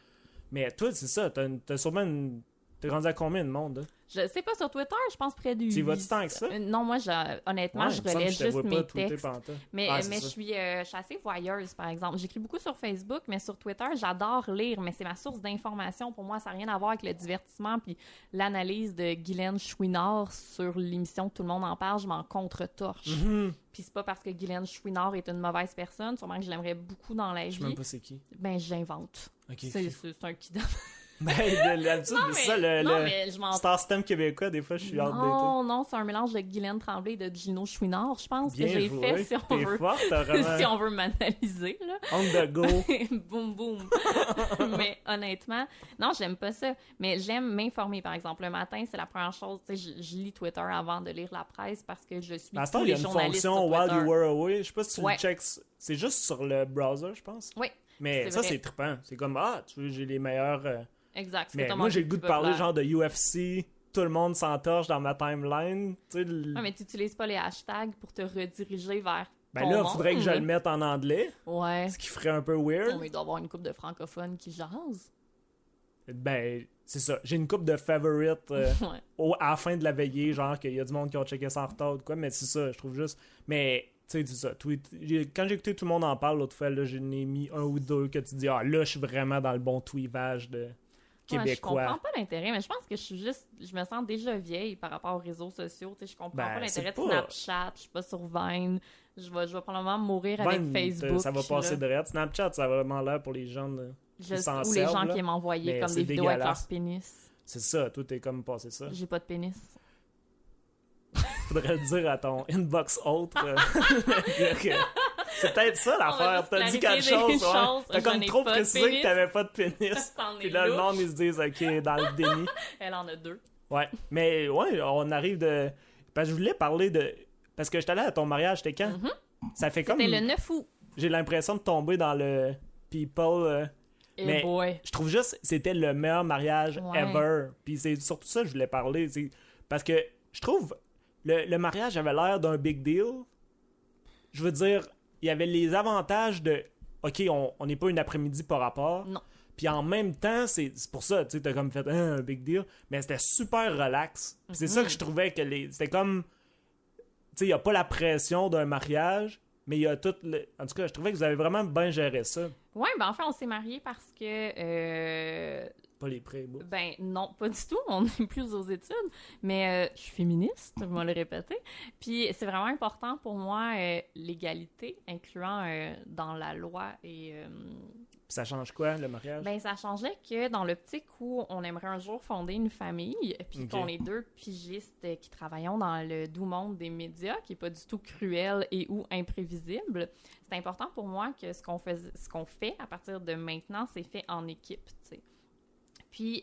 Speaker 1: Mais toi, c'est ça, t'as sûrement une... T'es rendu à combien de monde, là?
Speaker 2: Je sais pas, sur Twitter, je pense près du...
Speaker 1: Tu y vas-tu tant que ça?
Speaker 2: Non, moi, honnêtement, je relais juste mes textes. Mais je suis assez voyeuse, par exemple. J'écris beaucoup sur Facebook, mais sur Twitter, j'adore lire, mais c'est ma source d'information. Pour moi, ça n'a rien à voir avec le divertissement puis l'analyse de Guylaine Chouinard sur l'émission Tout le monde en parle, je m'en contre-torche. Puis c'est pas parce que Guylaine Chouinard est une mauvaise personne, sûrement que je l'aimerais beaucoup dans la vie.
Speaker 1: Je sais même pas c'est qui.
Speaker 2: Ben, j'invente.
Speaker 1: Okay,
Speaker 2: c'est un kidam.
Speaker 1: Ben, l'habitude, c'est ça, le Star System québécois, des fois, je suis outdated.
Speaker 2: Non, c'est un mélange de Guylaine Tremblay et de Gino Chouinard, je pense,
Speaker 1: bien
Speaker 2: que j'ai
Speaker 1: joué.
Speaker 2: fait, si on veut,
Speaker 1: forte, vraiment...
Speaker 2: si on veut m'analyser, là.
Speaker 1: On the go.
Speaker 2: Boum, boum. Mais honnêtement, non, j'aime pas ça. Mais j'aime m'informer, par exemple. Le matin, c'est la première chose, tu sais, je lis Twitter avant de lire la presse parce que je suis tous les journalistes sur Twitter. Il y a une fonction
Speaker 1: While You Were Away, je sais pas si tu le checks, c'est juste sur le browser, je pense.
Speaker 2: Oui.
Speaker 1: Mais ça, c'est trippant. C'est comme, tu vois, j'ai les meilleurs...
Speaker 2: Exact.
Speaker 1: Mais moi, j'ai le goût de parler genre de UFC, tout le monde s'entorche dans ma timeline. Tu sais,
Speaker 2: mais tu n'utilises pas les hashtags pour te rediriger vers
Speaker 1: ben là, il faudrait que je le mette en anglais.
Speaker 2: Ouais.
Speaker 1: Ce qui ferait un peu weird.
Speaker 2: Non, mais il doit y avoir une couple de francophones qui jasent.
Speaker 1: Ben, c'est ça. J'ai une couple de favorites à la fin de la veillée, genre qu'il y a du monde qui ont checké ça en retard ou quoi, mais c'est ça, je trouve juste... Mais... Tu sais, c'est ça. Quand j'ai écouté Tout le monde en parle l'autre fois, là, j'en ai mis un ou deux que tu dis, là, je suis vraiment dans le bon tweetage de québécois.
Speaker 2: Je comprends pas l'intérêt, mais je pense que je me sens déjà vieille par rapport aux réseaux sociaux. Tu sais, je comprends pas l'intérêt de Snapchat, je suis pas sur Vine. Je vais probablement mourir avec Facebook.
Speaker 1: Ça va passer de reste. Snapchat, ça a vraiment l'air pour les gens qui s'en servent.
Speaker 2: Ou les gens qui aiment envoyer comme des vidéos avec leur pénis.
Speaker 1: C'est ça, tout est comme passé ça.
Speaker 2: J'ai pas de pénis.
Speaker 1: Faudrait le dire à ton inbox autre. C'est peut-être ça l'affaire. T'as dit quelque chose. T'as comme trop précisé que t'avais pas de pénis. Puis là, le monde, ils se disent, OK, dans le déni.
Speaker 2: Elle en a 2.
Speaker 1: Ouais. Mais ouais, on arrive de... Parce que je voulais parler de... Parce que j'étais allé à ton mariage, c'était quand? Ça fait comme...
Speaker 2: C'était le 9 août.
Speaker 1: J'ai l'impression de tomber dans le people... mais je trouve juste c'était le meilleur mariage ever. Puis c'est surtout ça que je voulais parler. Parce que je trouve... Le mariage avait l'air d'un big deal. Je veux dire, il y avait les avantages de OK, on n'est pas une après-midi par rapport.
Speaker 2: Non.
Speaker 1: Puis en même temps, c'est pour ça, tu sais, t'as comme fait un big deal. Mais c'était super relax. Puis c'est ça que je trouvais que c'était comme. Tu sais, il n'y a pas la pression d'un mariage, mais il y a tout le. En tout cas, je trouvais que vous avez vraiment bien géré ça.
Speaker 2: Ouais, ben enfin, on s'est mariés parce que.
Speaker 1: Pas les prêts, bon.
Speaker 2: Ben non, pas du tout. On est plus aux études. Mais je suis féministe, je vais le répéter. Puis c'est vraiment important pour moi, l'égalité, incluant dans la loi et...
Speaker 1: Ça change quoi, le mariage?
Speaker 2: Ben ça changeait que dans l'optique où on aimerait un jour fonder une famille, puis qu'on est deux pigistes qui travaillons dans le doux monde des médias, qui est pas du tout cruel et ou imprévisible, c'est important pour moi que ce qu'on fait à partir de maintenant, c'est fait en équipe, tu sais. Puis,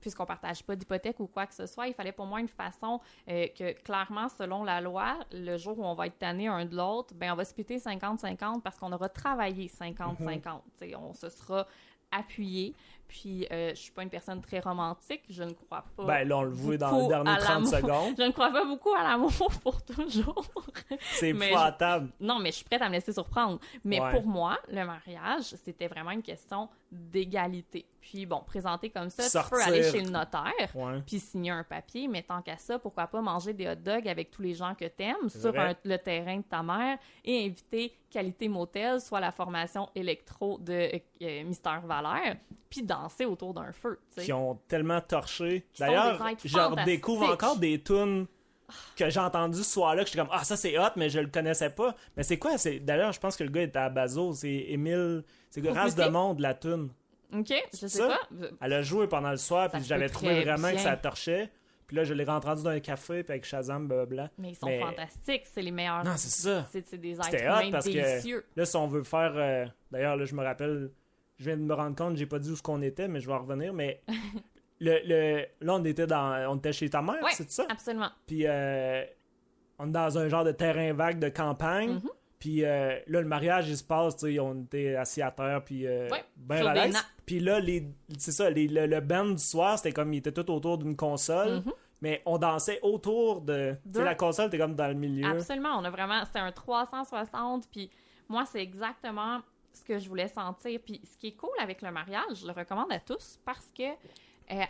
Speaker 2: puisqu'on partage pas d'hypothèque ou quoi que ce soit, il fallait pour moi une façon que, clairement, selon la loi, le jour où on va être tanné un de l'autre, ben on va splitter 50-50 parce qu'on aura travaillé 50-50. On se sera appuyé. Puis, je suis pas une personne très romantique. Je ne crois pas.
Speaker 1: Ben là, on le voit dans les dernières 30 secondes.
Speaker 2: Je ne crois pas beaucoup à l'amour pour toujours.
Speaker 1: C'est épouvantable.
Speaker 2: Non, mais je suis prête à me laisser surprendre. Mais pour moi, le mariage, c'était vraiment une question d'égalité. Puis bon, présenté comme ça, tu peux aller chez le notaire puis signer un papier, mais tant qu'à ça, pourquoi pas manger des hot dogs avec tous les gens que t'aimes sur le terrain de ta mère et inviter Qualité Motel, soit la formation électro de Mister Valère, puis danser autour d'un feu. T'sais.
Speaker 1: Qui ont tellement torché. D'ailleurs, je redécouvre encore des tunes que j'ai entendues ce soir-là, que j'étais comme « Ah, ça c'est hot, mais je le connaissais pas. » Mais c'est quoi? D'ailleurs, je pense que le gars était à Bazo, c'est Émile... C'est Race de Monde, la tune.
Speaker 2: OK, je sais pas.
Speaker 1: Elle a joué pendant le soir, puis j'avais trouvé vraiment que ça torchait. Puis là, je l'ai rentendu dans un café, puis avec Shazam, blablabla.
Speaker 2: Mais ils sont fantastiques, c'est les meilleurs.
Speaker 1: Non, c'est ça.
Speaker 2: C'est des êtres humains délicieux.
Speaker 1: Que, là, si on veut faire... D'ailleurs, là, je me rappelle... Je viens de me rendre compte, j'ai pas dit où qu'on était, mais je vais en revenir, mais... là, on était chez ta mère, c'est ça?
Speaker 2: Absolument.
Speaker 1: Puis on est dans un genre de terrain vague de campagne. Puis là, le mariage, il se passe, tu sais, on était assis à terre, puis bien relax. Puis là, c'est ça, le band du soir, c'était comme, ils étaient tout autour d'une console, mais on dansait autour de... Tu sais, la console était comme dans le milieu.
Speaker 2: Absolument, on a vraiment... C'était un 360, puis moi, c'est exactement ce que je voulais sentir. Puis ce qui est cool avec le mariage, je le recommande à tous, parce que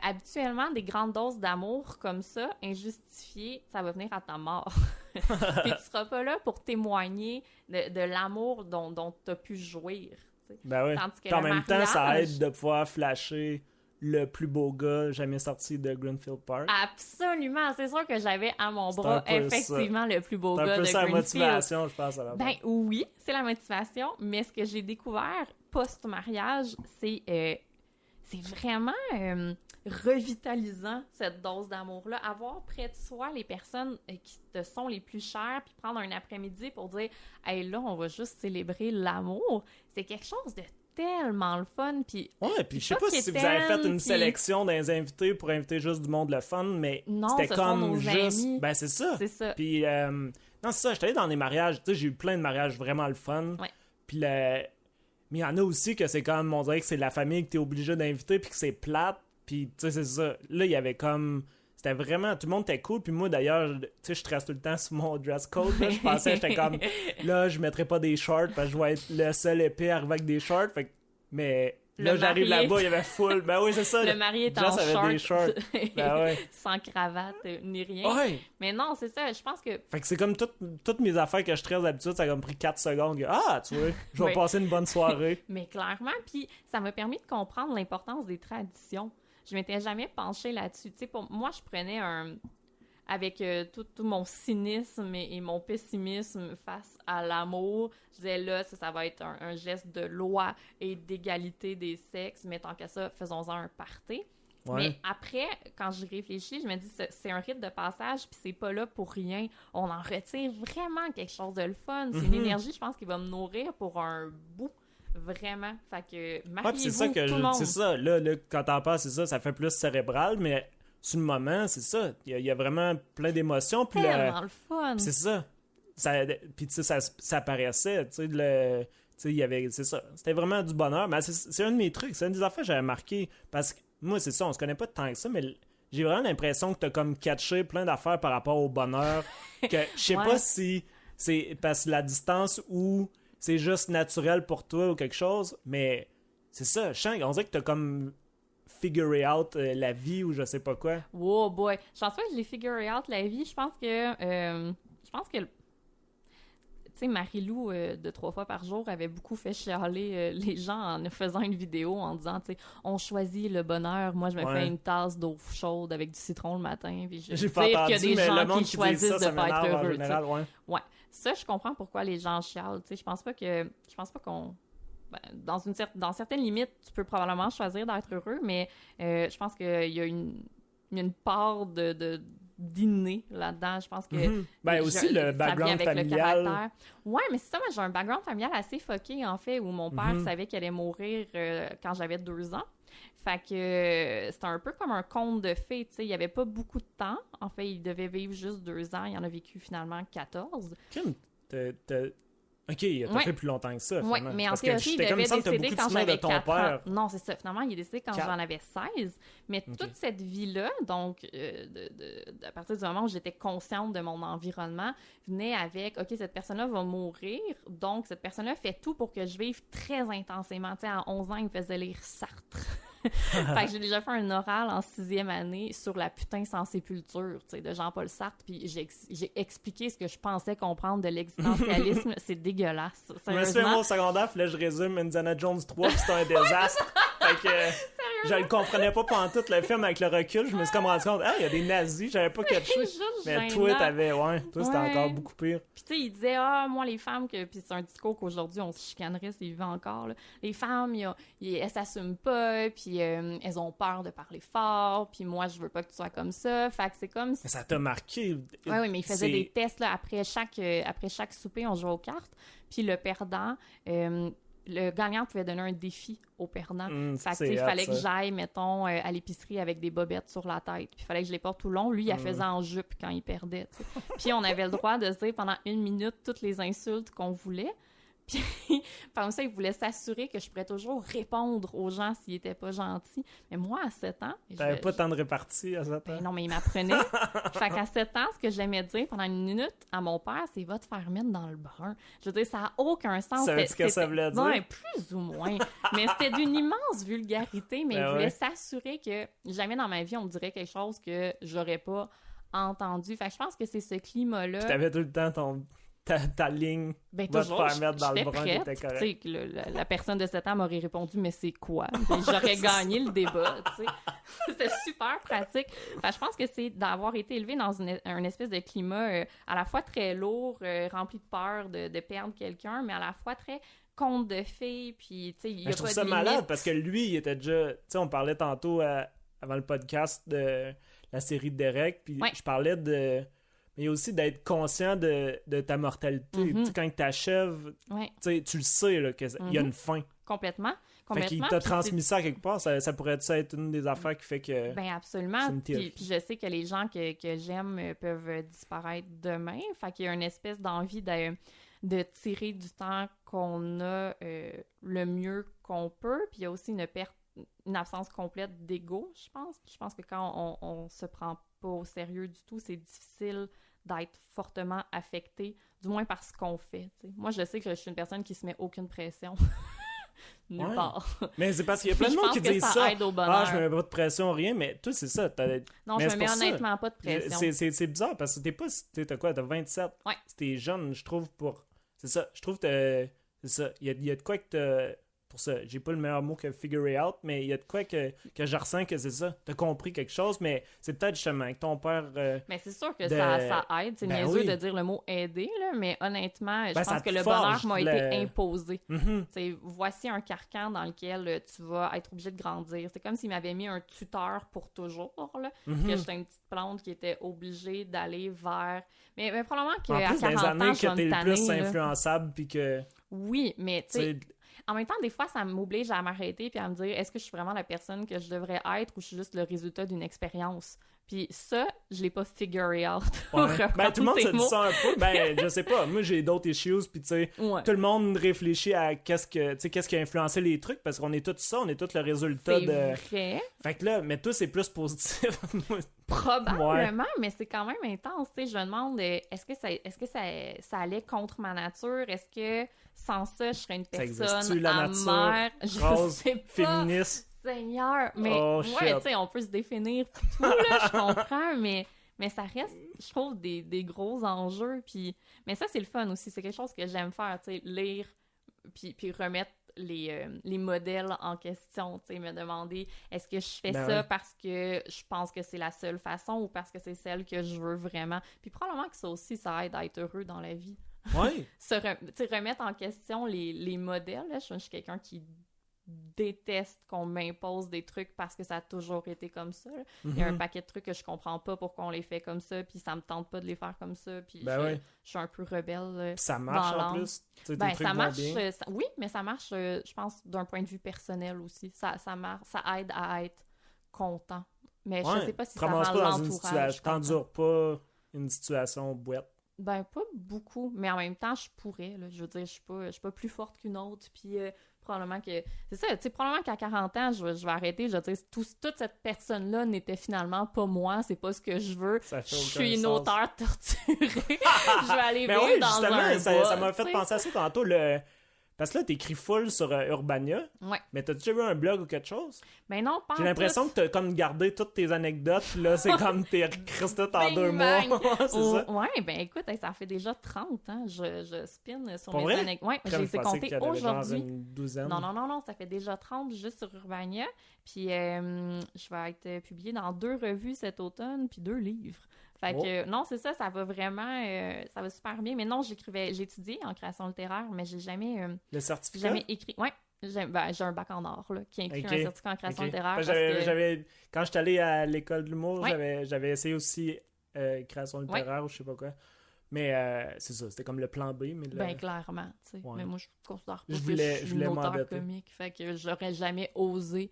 Speaker 2: Habituellement, des grandes doses d'amour comme ça, injustifiées, ça va venir à ta mort. Puis tu seras pas là pour témoigner de l'amour dont tu as pu jouir. T'sais.
Speaker 1: Ben oui.
Speaker 2: Tandis que
Speaker 1: Puis en
Speaker 2: le
Speaker 1: même temps, ça
Speaker 2: mariage-
Speaker 1: aide de pouvoir flasher le plus beau gars jamais sorti de Greenfield Park.
Speaker 2: Absolument! C'est sûr que j'avais à mon
Speaker 1: C'est
Speaker 2: bras
Speaker 1: un peu
Speaker 2: effectivement le plus beau
Speaker 1: C'est
Speaker 2: gars
Speaker 1: un peu
Speaker 2: de
Speaker 1: ça la
Speaker 2: Greenfield.
Speaker 1: motivation, je pense, à la
Speaker 2: Ben
Speaker 1: base.
Speaker 2: oui, c'est la motivation, mais ce que j'ai découvert post-mariage, c'est vraiment revitalisant, cette dose d'amour-là. Avoir près de soi les personnes qui te sont les plus chères, puis prendre un après-midi pour dire « Hey, là, on va juste célébrer l'amour », c'est quelque chose de tellement le fun, puis...
Speaker 1: Ouais, puis je sais
Speaker 2: pas
Speaker 1: pas si vous avez fait
Speaker 2: quétaine,
Speaker 1: une
Speaker 2: puis-
Speaker 1: sélection des invités pour inviter juste du monde le fun, mais
Speaker 2: Non,
Speaker 1: c'était
Speaker 2: ce sont
Speaker 1: comme
Speaker 2: nos
Speaker 1: juste...
Speaker 2: amis.
Speaker 1: Ben c'est ça.
Speaker 2: C'est ça.
Speaker 1: Puis, non, c'est ça, j'étais allé dans des mariages, tu sais, j'ai eu plein de mariages vraiment le fun.
Speaker 2: Ouais.
Speaker 1: Puis, mais il y en a aussi que c'est comme, on dirait que c'est la famille que t'es obligé d'inviter, puis que c'est plate, puis tu sais, c'est ça. Là, il y avait comme... C'était vraiment... Tout le monde était cool, puis moi, d'ailleurs, tu sais, je stresse tout le temps sur mon dress code, là. Je pensais, j'étais comme, là, je mettrais pas des shorts, parce que je vais être le seul épais arrivé avec des shorts, fait que... Mais... Là,
Speaker 2: Le
Speaker 1: j'arrive
Speaker 2: marié-
Speaker 1: là-bas, il y avait full. Ben oui, c'est ça.
Speaker 2: Le mari est en
Speaker 1: Jess avait
Speaker 2: short,
Speaker 1: des shorts. Ben ouais.
Speaker 2: sans cravate ni rien.
Speaker 1: Ouais.
Speaker 2: Mais non, c'est ça, je pense que...
Speaker 1: Fait que c'est comme toutes mes affaires que je stresse d'habitude, ça a comme pris 4 secondes. Ah, tu vois, je vais
Speaker 2: Oui.
Speaker 1: passer une bonne soirée.
Speaker 2: Mais clairement, puis ça m'a permis de comprendre l'importance des traditions. Je m'étais jamais penchée là-dessus. Tu sais, pour moi, je prenais avec tout mon cynisme et mon pessimisme face à l'amour, je disais là, ça va être un geste de loi et d'égalité des sexes, mais tant qu'à ça, faisons-en un party.
Speaker 1: Ouais.
Speaker 2: Mais après, quand j'y réfléchis, je me dis c'est un rite de passage, puis c'est pas là pour rien. On en retire vraiment quelque chose de le fun. C'est une énergie, je pense, qui va me nourrir pour un bout. Vraiment. Fait que mariez-vous,
Speaker 1: Ouais, puis c'est ça que
Speaker 2: tout le monde.
Speaker 1: c'est ça. Là, quand t'en parles, c'est ça fait plus cérébral, mais sur le moment, c'est ça. Il y a vraiment plein d'émotions. Puis
Speaker 2: Tellement le fun.
Speaker 1: c'est ça. Puis tu sais, ça paraissait, tu sais, il y avait, c'est ça. C'était vraiment du bonheur. Mais c'est un de mes trucs. C'est une des affaires que j'avais marqué. Parce que moi, c'est ça, on se connaît pas tant que ça, mais j'ai vraiment l'impression que t'as comme catché plein d'affaires par rapport au bonheur. Que je sais
Speaker 2: Ouais.
Speaker 1: pas si c'est parce que la distance ou c'est juste naturel pour toi ou quelque chose, mais c'est ça. Je sens, on dirait que t'as comme figuré out la vie ou je sais pas quoi.
Speaker 2: Wow, boy. Je pense pas que je l'ai figuré out la vie. Je pense que tu sais, Marie-Lou, de 3 fois par jour, avait beaucoup fait chialer les gens en faisant une vidéo en disant, tu sais, on choisit le bonheur. Moi, je me
Speaker 1: Ouais.
Speaker 2: fais une tasse d'eau chaude avec du citron le matin. Puis je
Speaker 1: J'ai
Speaker 2: veux
Speaker 1: pas
Speaker 2: dire
Speaker 1: entendu,
Speaker 2: qu'il y a des
Speaker 1: mais le
Speaker 2: gens
Speaker 1: monde
Speaker 2: qui
Speaker 1: qui dit
Speaker 2: choisissent
Speaker 1: ça, ça
Speaker 2: de pas être
Speaker 1: m'énerve en
Speaker 2: heureux. tu sais.
Speaker 1: général, ouais.
Speaker 2: Ouais. Ça, je comprends pourquoi les gens chialent. Tu sais, je pense pas qu'on... Ben, dans certaines limites, tu peux probablement choisir d'être heureux, mais je pense qu'il y a une part d'inné là-dedans. Je pense que...
Speaker 1: Ben aussi le
Speaker 2: ça vient
Speaker 1: background
Speaker 2: avec le
Speaker 1: familial.
Speaker 2: caractère. Ouais, mais c'est ça, moi j'ai un background familial assez fucké, en fait, où mon père savait qu'il allait mourir quand j'avais 2 ans. Fait que c'était un peu comme un conte de fées, tu sais. Il n'y avait pas beaucoup de temps. En fait, il devait vivre juste 2 ans. Il en a vécu finalement 14.
Speaker 1: Kim, ok, il a
Speaker 2: Ouais.
Speaker 1: fait plus longtemps que ça,
Speaker 2: Oui,
Speaker 1: finalement.
Speaker 2: mais en
Speaker 1: Parce que
Speaker 2: théorie, il
Speaker 1: j'étais comme
Speaker 2: devait
Speaker 1: ça que t'as
Speaker 2: décéder
Speaker 1: beaucoup de
Speaker 2: quand
Speaker 1: souvenirs de
Speaker 2: j'avais
Speaker 1: ton
Speaker 2: 4
Speaker 1: père.
Speaker 2: ans. Non, c'est ça. Finalement, il est décédé quand
Speaker 1: 4.
Speaker 2: j'en avais 16. Mais
Speaker 1: Ok.
Speaker 2: toute cette vie-là, donc, à partir du moment où j'étais consciente de mon environnement, venait avec, OK, cette personne-là va mourir, donc cette personne-là fait tout pour que je vive très intensément. Tu sais, à 11 ans, il me faisait lire Sartre. Fait que j'ai déjà fait un oral en 6e année sur la putain sans sépulture, tu sais, de Jean-Paul Sartre, puis j'ai expliqué ce que je pensais comprendre de l'existentialisme. C'est dégueulasse.
Speaker 1: Je me suis fait
Speaker 2: Sérieusement.
Speaker 1: mon secondaire, puis là, je résume Indiana Jones 3, puis c'était un désastre. Fait que je le comprenais pas pendant tout le film avec le recul. Je me suis comme rendu compte, ah, il y a des nazis, j'avais pas catché.
Speaker 2: Juste
Speaker 1: Mais
Speaker 2: gênant.
Speaker 1: toi, toi, c'était
Speaker 2: Ouais.
Speaker 1: encore beaucoup pire.
Speaker 2: Puis tu sais, il disait, moi, les femmes, puis c'est un discours qu'aujourd'hui, on se chicanerait s'il vivait encore, là. Les femmes, elles s'assument pas, puis elles ont peur de parler fort, puis moi, je veux pas que tu sois comme ça. Fait que c'est comme...
Speaker 1: Mais ça t'a marqué.
Speaker 2: Oui, mais il faisait
Speaker 1: C'est-
Speaker 2: des tests, là, après chaque souper, on jouait aux cartes, puis le perdant... le gagnant pouvait donner un défi au perdant. Fait que, tu sais, il
Speaker 1: hot,
Speaker 2: fallait que
Speaker 1: ça.
Speaker 2: j'aille, mettons, à l'épicerie avec des bobettes sur la tête. Puis il fallait que je les porte tout le long. Lui, il la faisait en jupe quand il perdait. Tu sais. Puis on avait le droit de se dire pendant 1 minute toutes les insultes qu'on voulait. Puis, comme ça, il voulait s'assurer que je pourrais toujours répondre aux gens s'ils étaient pas gentils. Mais moi, à 7 ans...
Speaker 1: T'avais pas tant de répartie à 7 ans?
Speaker 2: Ben non, mais il m'apprenait. Fait qu'à 7 ans, ce que j'aimais dire pendant une minute à mon père, c'est « va te faire mettre dans le brun ». Je veux dire, ça n'a aucun sens.
Speaker 1: Savais-tu ce que ça voulait dire?
Speaker 2: Ouais, plus ou moins. Mais c'était d'une immense vulgarité, mais
Speaker 1: Ben
Speaker 2: il voulait
Speaker 1: ouais.
Speaker 2: s'assurer que jamais dans ma vie, on me dirait quelque chose que j'aurais pas entendu. Fait que je pense que c'est ce climat-là...
Speaker 1: Puis t'avais tout le temps ta ligne,
Speaker 2: Ben,
Speaker 1: va
Speaker 2: toujours,
Speaker 1: te faire mettre dans le
Speaker 2: j'étais
Speaker 1: brun,
Speaker 2: prête.
Speaker 1: t'étais correct.
Speaker 2: Tu sais, que la personne de 7 ans m'aurait répondu « mais c'est quoi? » Puis j'aurais gagné le débat, tu sais. C'était super pratique. Fait que je pense que c'est d'avoir été élevé dans un espèce de climat à la fois très lourd, rempli de peur de perdre quelqu'un, mais à la fois très conte de fées, puis tu sais, il y a
Speaker 1: Je
Speaker 2: pas
Speaker 1: trouve
Speaker 2: de
Speaker 1: ça
Speaker 2: limite.
Speaker 1: malade parce que lui, il était déjà... Tu sais, on parlait tantôt avant le podcast de la série de Derek, puis
Speaker 2: Ouais.
Speaker 1: je parlais de... Mais aussi d'être conscient de ta mortalité. Tu sais, quand tu t'achèves,
Speaker 2: Ouais,
Speaker 1: tu le sais là, qu'il y a une fin.
Speaker 2: complètement.
Speaker 1: Fait qu'il t'a
Speaker 2: Puis
Speaker 1: transmis ça quelque part. Ça pourrait être une des affaires qui fait que...
Speaker 2: ben absolument.
Speaker 1: C'est une théorie.
Speaker 2: Puis je sais que les gens que j'aime peuvent disparaître demain. Fait qu'il y a une espèce d'envie de tirer du temps qu'on a le mieux qu'on peut. Puis il y a aussi une absence complète d'ego, je pense. Je pense que quand on se prend pas au sérieux du tout, c'est difficile d'être fortement affecté, du moins par ce qu'on fait. T'sais. Moi, je sais que je suis une personne qui se met aucune pression. Nulle
Speaker 1: Ouais.
Speaker 2: part.
Speaker 1: Mais c'est parce qu'il y a plein de
Speaker 2: Je
Speaker 1: monde
Speaker 2: pense
Speaker 1: qui
Speaker 2: que
Speaker 1: disent
Speaker 2: ça
Speaker 1: ça.
Speaker 2: aide au bonheur.
Speaker 1: Ah, je me mets pas de pression, rien. Mais toi, c'est ça.
Speaker 2: Non,
Speaker 1: mais
Speaker 2: je me mets honnêtement pas de pression.
Speaker 1: C'est bizarre parce que t'es pas... T'as quoi? T'as 27.
Speaker 2: Ouais.
Speaker 1: T'es jeune, je trouve, pour... C'est ça. Je trouve que c'est ça. Il y a de quoi que t'as... Pour ça, j'ai pas le meilleur mot que figure it out, mais il y a de quoi que je ressens que c'est ça. T'as compris quelque chose, mais c'est peut-être justement avec ton père...
Speaker 2: Mais c'est sûr que
Speaker 1: de-
Speaker 2: ça aide. C'est
Speaker 1: Ben
Speaker 2: niaiseux
Speaker 1: oui.
Speaker 2: de dire le mot aider, là, mais honnêtement, je
Speaker 1: Ben, ça
Speaker 2: pense
Speaker 1: te
Speaker 2: que le
Speaker 1: forge
Speaker 2: bonheur m'a été imposé.
Speaker 1: Mhm.
Speaker 2: T'sais, voici un carcan dans lequel tu vas être obligé de grandir. C'est comme s'il m'avait mis un tuteur pour toujours, là,
Speaker 1: Mhm.
Speaker 2: que j'étais une petite plante qui était obligée d'aller vers... Mais probablement
Speaker 1: En
Speaker 2: qu'à
Speaker 1: plus, dans les
Speaker 2: 40 ans,
Speaker 1: années
Speaker 2: je
Speaker 1: que
Speaker 2: vais
Speaker 1: t'es
Speaker 2: me
Speaker 1: le plus
Speaker 2: tanner, là.
Speaker 1: influençable, puis que...
Speaker 2: Oui, mais tu sais,
Speaker 1: tu sais,
Speaker 2: en même temps, des fois, ça m'oblige à m'arrêter puis à me dire, est-ce que je suis vraiment la personne que je devrais être ou je suis juste le résultat d'une expérience? Puis ça, je l'ai pas figuré out.
Speaker 1: Ouais.
Speaker 2: Reprendre
Speaker 1: Ben, tout le monde
Speaker 2: tes
Speaker 1: se dit
Speaker 2: mots.
Speaker 1: ça un peu. Ben, je sais pas. Moi, j'ai d'autres issues, puis tu sais,
Speaker 2: Ouais.
Speaker 1: tout le monde réfléchit à qu'est-ce qui a influencé les trucs, parce qu'on est tous ça, on est tous le résultat
Speaker 2: C'est
Speaker 1: de...
Speaker 2: vrai,
Speaker 1: Fait que là, mais toi, c'est plus positif. Moi,
Speaker 2: probablement, mais c'est quand même intense. Tu sais, je me demande, est-ce que ça allait contre ma nature? Est-ce que sans ça, je serais une
Speaker 1: Ça existe-tu,
Speaker 2: personne
Speaker 1: la nature,
Speaker 2: amère? Je
Speaker 1: rose,
Speaker 2: sais pas.
Speaker 1: féministe.
Speaker 2: Seigneur, mais
Speaker 1: Oh,
Speaker 2: ouais,
Speaker 1: shit.
Speaker 2: tu sais, on peut se définir pis tout, là, je comprends, mais ça reste, je trouve, des gros enjeux, puis... Mais ça, c'est le fun aussi, c'est quelque chose que j'aime faire, tu sais, lire, puis remettre les modèles en question, tu sais, me demander, est-ce que je fais
Speaker 1: Ben
Speaker 2: ça
Speaker 1: ouais.
Speaker 2: parce que je pense que c'est la seule façon ou parce que c'est celle que je veux vraiment? Puis probablement que ça aussi, ça aide à être heureux dans la vie.
Speaker 1: Ouais.
Speaker 2: Tu sais, remettre en question les modèles, là, je suis quelqu'un qui déteste qu'on m'impose des trucs parce que ça a toujours été comme ça. Là. Il y a un
Speaker 1: Mhm.
Speaker 2: paquet de trucs que je comprends pas pourquoi on les fait comme ça, puis ça me tente pas de les faire comme ça, puis
Speaker 1: Ben ouais.
Speaker 2: je suis un peu rebelle.
Speaker 1: Puis ça marche
Speaker 2: dans
Speaker 1: en
Speaker 2: l'âme.
Speaker 1: plus. Tu sais, tes
Speaker 2: Ben,
Speaker 1: trucs
Speaker 2: ça
Speaker 1: vont
Speaker 2: marche,
Speaker 1: bien.
Speaker 2: oui, mais ça marche, je pense, d'un point de vue personnel aussi. Ça aide à être content. Mais je
Speaker 1: Ouais.
Speaker 2: sais pas si
Speaker 1: Tu
Speaker 2: ça
Speaker 1: ramasses
Speaker 2: rend
Speaker 1: pas dans une
Speaker 2: l'entourage
Speaker 1: situation...
Speaker 2: content.
Speaker 1: T'endures pas une situation boîte.
Speaker 2: Ben, pas beaucoup, mais en même temps, je pourrais, là. Je veux dire, je suis pas plus forte qu'une autre, puis probablement que... C'est ça, tu sais, probablement qu'à 40 ans, je vais arrêter, je veux dire, toute cette personne-là n'était finalement pas moi, c'est pas ce que je veux.
Speaker 1: Ça fait
Speaker 2: Je
Speaker 1: aucun
Speaker 2: suis une
Speaker 1: sens.
Speaker 2: auteure torturée. Je vais aller
Speaker 1: Mais
Speaker 2: vivre
Speaker 1: oui,
Speaker 2: dans
Speaker 1: justement,
Speaker 2: un
Speaker 1: ça
Speaker 2: bois,
Speaker 1: m'a
Speaker 2: tu
Speaker 1: fait
Speaker 2: sais.
Speaker 1: penser à ça tantôt. Parce que là, t'écris full sur Urbania.
Speaker 2: Ouais.
Speaker 1: Mais t'as déjà vu un blog ou quelque chose?
Speaker 2: Ben non, pas
Speaker 1: J'ai
Speaker 2: en
Speaker 1: l'impression
Speaker 2: tout.
Speaker 1: que t'as comme gardé toutes tes anecdotes. Puis là, c'est comme t'es écrit tout en
Speaker 2: Bing,
Speaker 1: 2
Speaker 2: bang.
Speaker 1: mois. C'est ça.
Speaker 2: Ouais, ben écoute, ça fait déjà 30 ans. Je spin sur
Speaker 1: Pour
Speaker 2: mes
Speaker 1: vrai?
Speaker 2: anecdotes. Ouais,
Speaker 1: Crème,
Speaker 2: j'ai
Speaker 1: je pensais
Speaker 2: compté
Speaker 1: qu'il y en avait genre
Speaker 2: aujourd'hui.
Speaker 1: une douzaine.
Speaker 2: Non, ça fait déjà 30 juste sur Urbania. Puis je vais être publiée dans 2 revues cet automne, puis 2 livres. Fait que non, c'est ça, ça va vraiment, ça va super bien. Mais non, j'ai étudié en création littéraire, mais j'ai jamais
Speaker 1: Le certificat?
Speaker 2: écrit. Ouais, j'ai un bac en art, là, qui inclut
Speaker 1: Ok,
Speaker 2: un certificat en création
Speaker 1: ok.
Speaker 2: littéraire.
Speaker 1: Parce
Speaker 2: Parce
Speaker 1: que
Speaker 2: que...
Speaker 1: quand j'étais allé à l'école de l'humour,
Speaker 2: Ouais.
Speaker 1: j'avais essayé aussi création littéraire ou je sais pas quoi. Mais c'est ça, c'était comme le plan B. Mais
Speaker 2: Ben, clairement, tu sais.
Speaker 1: Ouais.
Speaker 2: Mais moi, je considère pas
Speaker 1: Je
Speaker 2: que
Speaker 1: voulais-
Speaker 2: je
Speaker 1: je
Speaker 2: suis
Speaker 1: voulais
Speaker 2: une auteure
Speaker 1: m'embêter.
Speaker 2: comique. Fait que j'aurais jamais osé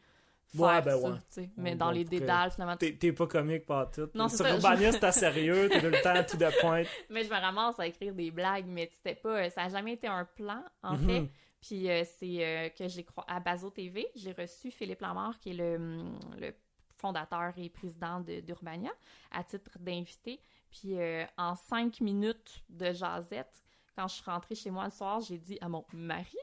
Speaker 2: faire
Speaker 1: ben
Speaker 2: ça,
Speaker 1: ouais.
Speaker 2: tu sais. Mais
Speaker 1: Ouais,
Speaker 2: dans
Speaker 1: bon,
Speaker 2: les
Speaker 1: après,
Speaker 2: dédales, finalement,
Speaker 1: T'es pas comique par tout.
Speaker 2: Non, c'est
Speaker 1: Sur
Speaker 2: ça,
Speaker 1: Urbania, c'est sérieux, t'es tout le temps tout de pointe.
Speaker 2: mais je me ramasse à écrire des blagues, mais c'était pas... Ça a jamais été un plan, en
Speaker 1: Mhm.
Speaker 2: fait. Puis c'est que à Bazo TV, j'ai reçu Philippe Lamarre, qui est le fondateur et président d'Urbania, à titre d'invité. Puis en 5 minutes de jasette, quand je suis rentrée chez moi le soir, j'ai dit à mon mari,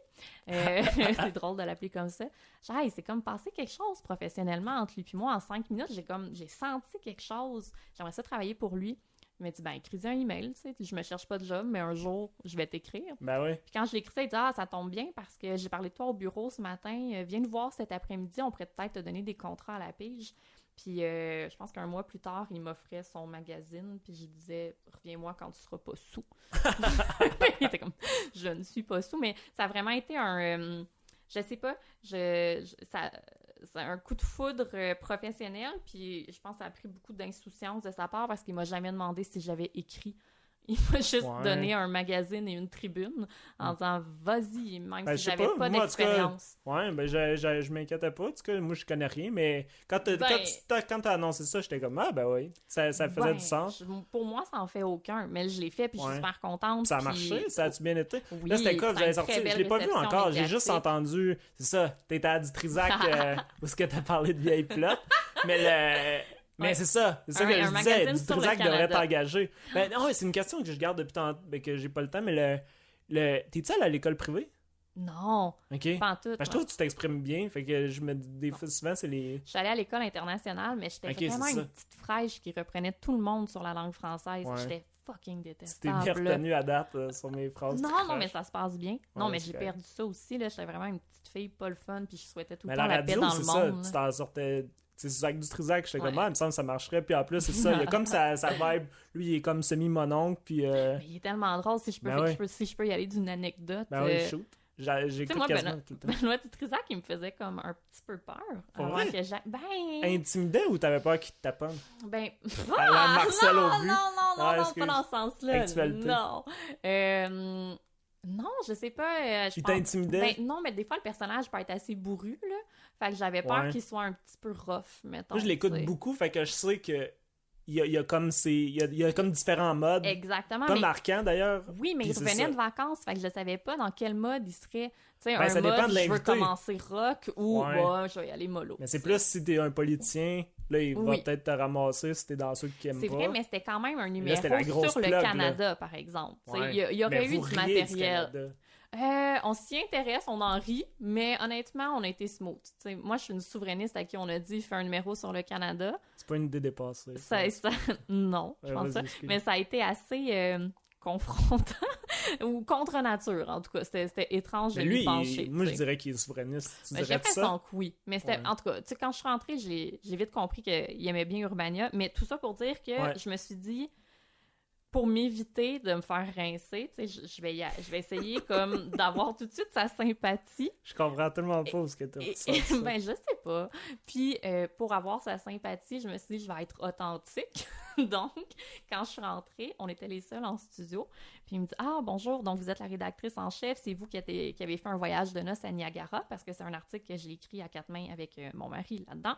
Speaker 2: c'est drôle de l'appeler comme ça, j'ai dit, hey, c'est comme passé quelque chose professionnellement entre lui et moi en 5 minutes, j'ai senti quelque chose, j'aimerais ça travailler pour lui. Il m'a dit, ben, écris un email, tu sais, je me cherche pas de job, mais un jour, je vais t'écrire.
Speaker 1: Ben oui.
Speaker 2: Puis quand je l'ai écrit ça, il dit, ah, ça tombe bien parce que j'ai parlé de toi au bureau ce matin, viens nous voir cet après-midi, on pourrait peut-être te donner des contrats à la pige. Puis je pense qu'un mois plus tard, il m'offrait son magazine, puis je disais, reviens-moi quand tu seras pas sous. Il était comme, je ne suis pas sous, mais ça a vraiment été je sais pas, ça c'est un coup de foudre professionnel, puis je pense que ça a pris beaucoup d'insouciance de sa part parce qu'il m'a jamais demandé si j'avais écrit. Il m'a juste donné un magazine et une tribune en disant vas-y, même
Speaker 1: Ben,
Speaker 2: si
Speaker 1: je sais
Speaker 2: j'avais
Speaker 1: pas,
Speaker 2: pas
Speaker 1: moi, en tout cas,
Speaker 2: d'expérience.
Speaker 1: Ouais, ben je m'inquiétais pas. En tout cas, moi, je connais rien, mais quand t'as annoncé ça, j'étais comme, ah, ben oui, ça faisait du sens.
Speaker 2: Pour moi, ça en fait aucun, mais je l'ai fait, puis je suis super contente.
Speaker 1: Ça a
Speaker 2: puis...
Speaker 1: marché, ça a-tu bien été?
Speaker 2: Oui,
Speaker 1: Là, c'était quoi, vous
Speaker 2: ça a
Speaker 1: avez
Speaker 2: une
Speaker 1: sorti?
Speaker 2: très
Speaker 1: Je
Speaker 2: belle
Speaker 1: l'ai pas vu
Speaker 2: réception
Speaker 1: encore, j'ai
Speaker 2: médiatique.
Speaker 1: juste entendu, c'est ça, t'étais à Dutrisac, où est-ce que t'as parlé de vieilles plottes, mais c'est ça que je disais, Dutrisac devrait t'engager. Ben non, c'est une question que je garde depuis tant que j'ai pas le temps, mais t'es-tu allé à l'école privée?
Speaker 2: Non,
Speaker 1: Ok.
Speaker 2: pas en tout.
Speaker 1: Ben, je trouve que tu t'exprimes bien, fait que je me dis des fois souvent c'est les...
Speaker 2: Je suis allée à l'école internationale, mais j'étais vraiment
Speaker 1: c'est ça.
Speaker 2: une petite fraîche qui reprenait tout le monde sur la langue française.
Speaker 1: Ouais.
Speaker 2: J'étais fucking
Speaker 1: Tu t'es
Speaker 2: détestable.
Speaker 1: bien retenu à date sur mes phrases.
Speaker 2: Non, mais ça se passe bien. Non,
Speaker 1: Ouais,
Speaker 2: mais
Speaker 1: c'est
Speaker 2: j'ai
Speaker 1: correct.
Speaker 2: perdu ça aussi. Là. J'étais vraiment une petite fille pas le fun, puis je souhaitais tout le
Speaker 1: Mais
Speaker 2: temps
Speaker 1: la
Speaker 2: la paix
Speaker 1: radio,
Speaker 2: dans
Speaker 1: c'est
Speaker 2: le
Speaker 1: ça,
Speaker 2: monde.
Speaker 1: tu t'en sortais... C'est Zach Dutrisac, j'étais
Speaker 2: Ouais.
Speaker 1: comme, il me semble que ça marcherait. Puis en plus, c'est ça, il y a comme sa vibe. Lui, il est comme semi-mononcle, puis...
Speaker 2: Mais il est tellement drôle. Si je peux,
Speaker 1: Ben ouais.
Speaker 2: si je peux y aller d'une anecdote.
Speaker 1: Ben oui, shoot. J'écoute
Speaker 2: moi,
Speaker 1: quasiment tout le temps.
Speaker 2: Benoît Dutrisac, il me faisait comme un petit peu peur.
Speaker 1: Pour
Speaker 2: Avant
Speaker 1: vrai?
Speaker 2: que
Speaker 1: Intimidait ou t'avais peur qu'il te taponne?
Speaker 2: Ben...
Speaker 1: À la Marcel
Speaker 2: non,
Speaker 1: au but.
Speaker 2: non,
Speaker 1: excuse.
Speaker 2: pas dans ce sens-là.
Speaker 1: Actualité.
Speaker 2: Non. Non, je sais pas.
Speaker 1: Il t'intimidait?
Speaker 2: Ben, non, mais des fois, le personnage peut être assez bourru, là. Fait que j'avais peur qu'il soit un petit peu rough, mettons.
Speaker 1: Moi, je l'écoute
Speaker 2: t'sais.
Speaker 1: beaucoup, fait que je sais que il y a comme différents modes.
Speaker 2: Exactement.
Speaker 1: Pas
Speaker 2: mais...
Speaker 1: marquants, d'ailleurs.
Speaker 2: Oui, mais
Speaker 1: Puis
Speaker 2: il
Speaker 1: c'est
Speaker 2: revenait
Speaker 1: ça.
Speaker 2: de vacances, fait que je savais pas dans quel mode il serait. Tu sais,
Speaker 1: Ben, ça
Speaker 2: un
Speaker 1: dépend
Speaker 2: mode,
Speaker 1: de
Speaker 2: je veux
Speaker 1: l'invité.
Speaker 2: commencer rock ou
Speaker 1: Ouais.
Speaker 2: bah, je vais y aller mollo.
Speaker 1: Mais c'est
Speaker 2: t'sais.
Speaker 1: plus si t'es un politicien, là, il va
Speaker 2: Oui.
Speaker 1: peut-être te ramasser si t'es dans ceux qui aiment pas.
Speaker 2: C'est vrai, mais c'était quand même un
Speaker 1: là,
Speaker 2: numéro
Speaker 1: c'était la grosse
Speaker 2: sur le
Speaker 1: plug,
Speaker 2: Canada, par exemple. T'sais,
Speaker 1: Ouais.
Speaker 2: il y aurait
Speaker 1: Mais
Speaker 2: eu
Speaker 1: vous
Speaker 2: du
Speaker 1: riez
Speaker 2: matériel.
Speaker 1: Canada.
Speaker 2: On s'y intéresse, on en rit, mais honnêtement, on a été smooth. T'sais, moi, je suis une souverainiste à qui on a dit fais un numéro sur le Canada.
Speaker 1: C'est pas une idée dépassée.
Speaker 2: Non, je
Speaker 1: Ouais,
Speaker 2: pense
Speaker 1: vas-y,
Speaker 2: ça.
Speaker 1: excuse.
Speaker 2: Mais ça a été assez confrontant ou contre nature, en tout cas. C'était étrange de
Speaker 1: Mais lui,
Speaker 2: m'y pencher.
Speaker 1: moi, je
Speaker 2: t'sais.
Speaker 1: dirais qu'il est souverainiste. Tu
Speaker 2: Ben, j'ai
Speaker 1: dirais ça?
Speaker 2: l'impression que oui. Mais c'était,
Speaker 1: Ouais.
Speaker 2: en tout cas, tu sais, quand je suis rentrée, j'ai vite compris qu'il aimait bien Urbania. Mais tout ça pour dire que
Speaker 1: Ouais.
Speaker 2: je me suis dit, pour m'éviter de me faire rincer, tu sais, je vais essayer comme d'avoir tout de suite sa sympathie.
Speaker 1: Je comprends tellement pas ce que t'as dit ça.
Speaker 2: Ben, je sais pas. Puis, pour avoir sa sympathie, je me suis dit, je vais être authentique. Donc, quand je suis rentrée, on était les seuls en studio. Puis, il me dit, ah, bonjour, donc vous êtes la rédactrice en chef. C'est vous qui avez fait un voyage de noces à Niagara, parce que c'est un article que j'ai écrit à 4 mains avec mon mari là-dedans.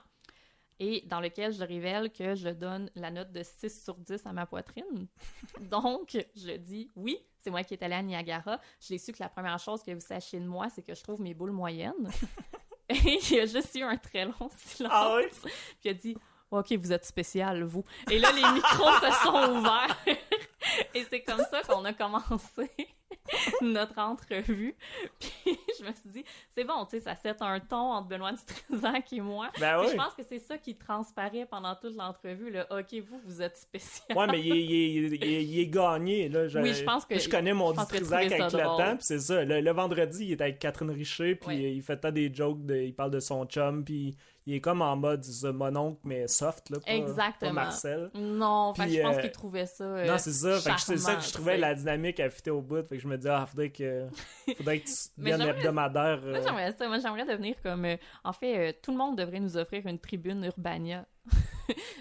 Speaker 2: Et dans lequel je révèle que je donne la note de 6 sur 10 à ma poitrine. Donc, je dis oui, c'est moi qui est allée à Niagara. Je l'ai su que la première chose que vous sachiez de moi, c'est que je trouve mes boules moyennes. Et il y a juste eu un très long silence.
Speaker 1: Ah oui?
Speaker 2: Puis il a dit « OK, vous êtes spécial, vous. » Et là, les micros se sont ouverts. Et c'est comme ça qu'on a commencé notre entrevue. Puis je me suis dit, c'est bon, tu sais, ça set un ton entre Benoît Dutrisac et moi.
Speaker 1: Ben
Speaker 2: Puis
Speaker 1: oui.
Speaker 2: je pense que c'est ça qui transparaît pendant toute l'entrevue, là. OK, vous êtes spécial.
Speaker 1: Ouais, mais il est gagné, là.
Speaker 2: Oui, je pense que...
Speaker 1: Je connais mon
Speaker 2: je pense que
Speaker 1: Dutrisac
Speaker 2: trouver ça
Speaker 1: avec le
Speaker 2: drôle.
Speaker 1: temps, puis c'est ça. Le vendredi, il est avec Catherine Richer, puis
Speaker 2: Ouais.
Speaker 1: il fait tant des jokes, il parle de son chum, puis il est comme en mode mononcle, mais soft, là, pas
Speaker 2: Exactement.
Speaker 1: Marcel.
Speaker 2: Non, fait que
Speaker 1: Puis,
Speaker 2: je pense qu'il trouvait ça
Speaker 1: Non, c'est ça. Fait que c'est ça que je
Speaker 2: charmant,
Speaker 1: trouvais
Speaker 2: tu sais.
Speaker 1: la dynamique à fitter au bout. Fait que je me dis, faudrait que tu
Speaker 2: Mais
Speaker 1: deviennes
Speaker 2: j'aimerais-
Speaker 1: hebdomadaire.
Speaker 2: Moi, j'aimerais ça. Moi, j'aimerais devenir comme... en fait, tout le monde devrait nous offrir une tribune Urbania.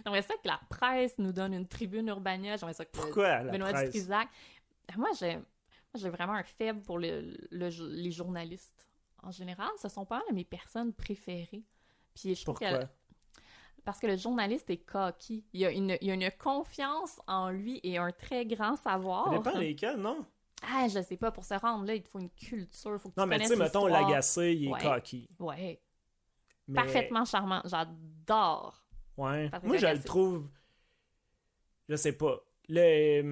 Speaker 2: J'aimerais ça que la presse nous donne une tribune Urbania. J'aimerais ça que
Speaker 1: Pourquoi la
Speaker 2: Benoît
Speaker 1: presse?
Speaker 2: Dutrisac... Moi, j'ai vraiment un faible pour les journalistes. En général, ce sont pas mal mes personnes préférées. Puis je trouve
Speaker 1: Pourquoi?
Speaker 2: parce que le journaliste est cocky. Il a une confiance en lui et un très grand savoir.
Speaker 1: Ça dépend lesquels, non?
Speaker 2: Ah, je sais pas, pour se rendre là, il te faut une culture, faut que
Speaker 1: Non,
Speaker 2: tu
Speaker 1: mais tu
Speaker 2: connaisses
Speaker 1: sais, mettons,
Speaker 2: l'histoire.
Speaker 1: l'agacé, il est
Speaker 2: Ouais.
Speaker 1: cocky.
Speaker 2: Ouais,
Speaker 1: Mais...
Speaker 2: parfaitement charmant. J'adore.
Speaker 1: Ouais.
Speaker 2: Patrick
Speaker 1: Moi, je le
Speaker 2: Lagacé.
Speaker 1: trouve... Je sais pas. Tu sais,